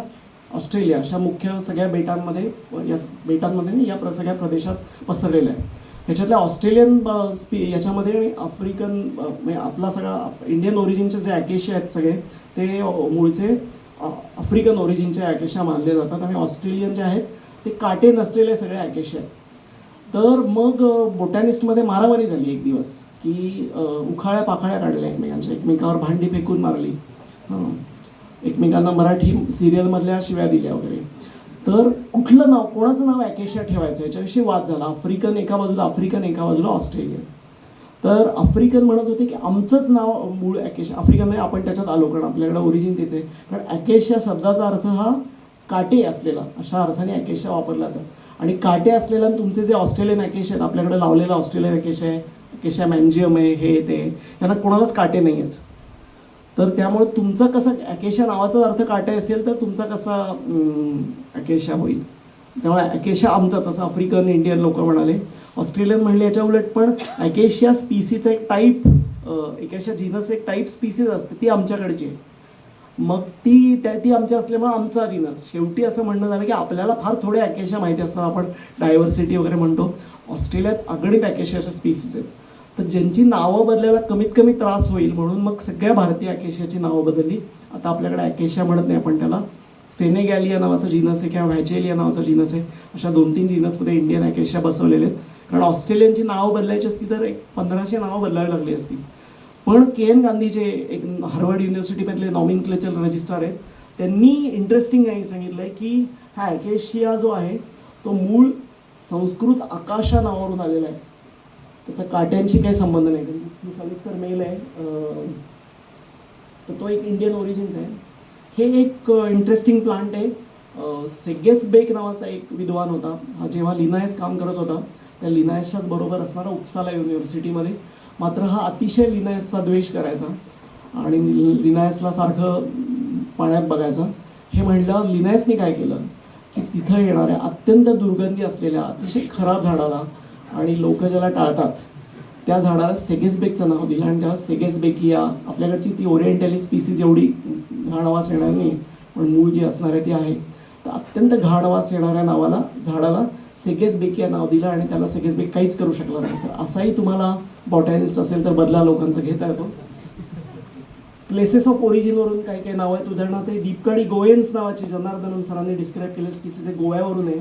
ऑस्ट्रेलिया अशा मुख्य सगळ्या बेटांमध्ये, या बेटांमध्ये नाही, या सगळ्या प्रदेशात पसरलेला आहे. ह्याच्यातल्या ऑस्ट्रेलियन याच्यामध्ये आणि आफ्रिकन, म्हणजे आपला सगळा इंडियन ओरिजिनचे जे ॲकेशिया आहेत सगळे ते मूळचे आफ्रिकन ओरिजिनचे ॲकेशिया मानले जातात, आणि ऑस्ट्रेलियन जे आहेत ते काटे नसलेले सगळे ॲकेशिया आहेत. तर मग बोटॅनिस्टमध्ये मारामारी झाली एक दिवस की उखाळ्या पाखाळ्या काढल्या एकमेकांच्या, एकमेकावर भांडी फेकून मारली, एकमेकांना मराठी सिरियलमधल्या शिव्या दिल्या वगैरे. तर कुठलं नाव, कोणाचं नाव ॲकेशिया ठेवायचं याच्याविषयी वाद झाला. आफ्रिकन एका बाजूला ऑस्ट्रेलियन. तर आफ्रिकन म्हणत होते की आमचंच नाव मूळ ॲकेशिया, आफ्रिकनमध्ये आपण त्याच्यात आलो कारण आपल्याकडे ओरिजिन तेच आहे. कारण ॲकेशिया शब्दाचा अर्थ हा काटे असलेला, अशा अर्थाने ॲकेशिया वापरला जातं. आणि काटे असलेला तुमचे जे ऑस्ट्रेलियन ॲकेशिया आहेत, आपल्याकडे लावलेला ऑस्ट्रेलियन ॲकेशिया आहे, ॲकेशिया मॅन्जियम आहे, हे ते, यांना कोणालाच काटे नाही आहेत. तर त्यामुळे तुमचा कसा ॲकेशिया नावाचा अर्थ काटे असेल तर तुमचा कसा ॲकेशिया होईल. त्यामुळे ॲकेशिया आमचाच, असं आफ्रिकन इंडियन लोक म्हणाले. ऑस्ट्रेलियन म्हणले याच्या उलट, पण ॲकेशिया स्पीसीचा एक टाईप, ॲकेशिया जीनस एक टाईप स्पीसीज असते ती आमच्याकडची आहे. मग ती आमच्या असल्यामुळे आमचा जीनस. शेवटी असं म्हणणं झालं की आपल्याला फार थोडे ॲकेशिया माहिती असतात, आपण डायव्हर्सिटी वगैरे म्हणतो. ऑस्ट्रेलियात अगणित ॲकेशियाच्या स्पीसीज आहेत. तर ज्यांची नावं बदलायला कमीत कमी त्रास होईल म्हणून मग सगळ्या भारतीय ॲकेशियाची नावं बदलली. आता आपल्याकडे ॲकेशिया म्हणत नाही, आपण त्याला सेनेगॅलिया नावाचा जीनस आहे किंवा व्हॅचेलिया नावाचा जीनस आहे. अशा 2-3 जीनसमध्ये इंडियन ॲकेशिया बसवलेले आहेत. कारण ऑस्ट्रेलियनची नावं बदलायची असती तर 1500 नावं बदलावी लागली असती. पण के एन गांधी जे एक हार्वर्ड युनिव्हर्सिटीमधले नॉमिनक्लेचर रजिस्ट्रार आहेत, त्यांनी इंटरेस्टिंग काही सांगितलं आहे की हा ॲकेशिया जो आहे तो मूळ संस्कृत आकाशा नावावरून आलेला आहे, त्याचा काट्यांशी काही संबंध नाही. ही सविस्तर मेल आहे, तर तो एक इंडियन ओरिजिनचा आहे. हे एक इंटरेस्टिंग प्लांट आहे. सेगेस बेक नावाचा एक विद्वान होता, हा जेव्हा लिनायस काम करत होता त्या लिनायसच्याच बरोबर असणारा उपसाला युनिव्हर्सिटीमध्ये. मात्र हा अतिशय लिनायसचा द्वेष करायचा आणि लिनायसला सारखं पाण्यात बघायचा. हे म्हणलं लिनायसने काय केलं की तिथं येणाऱ्या अत्यंत दुर्गंधी असलेल्या अतिशय खराब झाडाला आणि लोक ज्याला टाळतात त्या झाडाला सेगेसबेकचं नाव दिलं आणि त्याला सेगेसबेकिया, आपल्याकडची ती ओरिएंटली स्पीसीज एवढी घाण वास येणार नाही पण मूळ जी असणार आहे ती आहे. तर अत्यंत घाण वास येणाऱ्या नावाला झाडाला सेगेसबेकिया नाव दिलं आणि त्याला सेगेसबेक काहीच करू शकला नाही. तर असाही तुम्हाला बॉटॅनिस्ट असेल तर बदला लोकांचा घेता येतो. प्लेसेस ऑफ ओरिजिनवरून काही काही नावं आहेत. उदाहरणार्थ दीपकाडी गोयन्स नावाची जनार्दनम सरांनी डिस्क्राईब केलेलं स्पीसीज आहे, गोव्यावरून आहे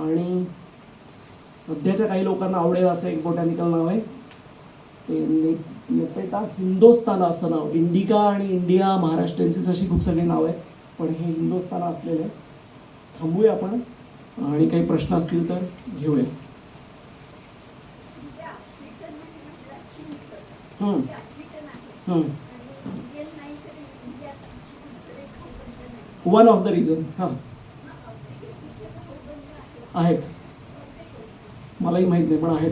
आणि सध्याच्या काही लोकांना आवडेल असं एक बॉटॅनिकल नाव आहे ते नेपेटा हिंदोस्ताना असं नाव. इंडिका आणि इंडिया, महाराष्ट्रांचीच अशी खूप सगळी नावं आहेत पण हे हिंदोस्ताना असलेलं आहे. थांबूया आपण आणि काही प्रश्न असतील तर घेऊया. वन ऑफ द रिझन हां आहेत, मलाही माहीत नाही पण आहेत.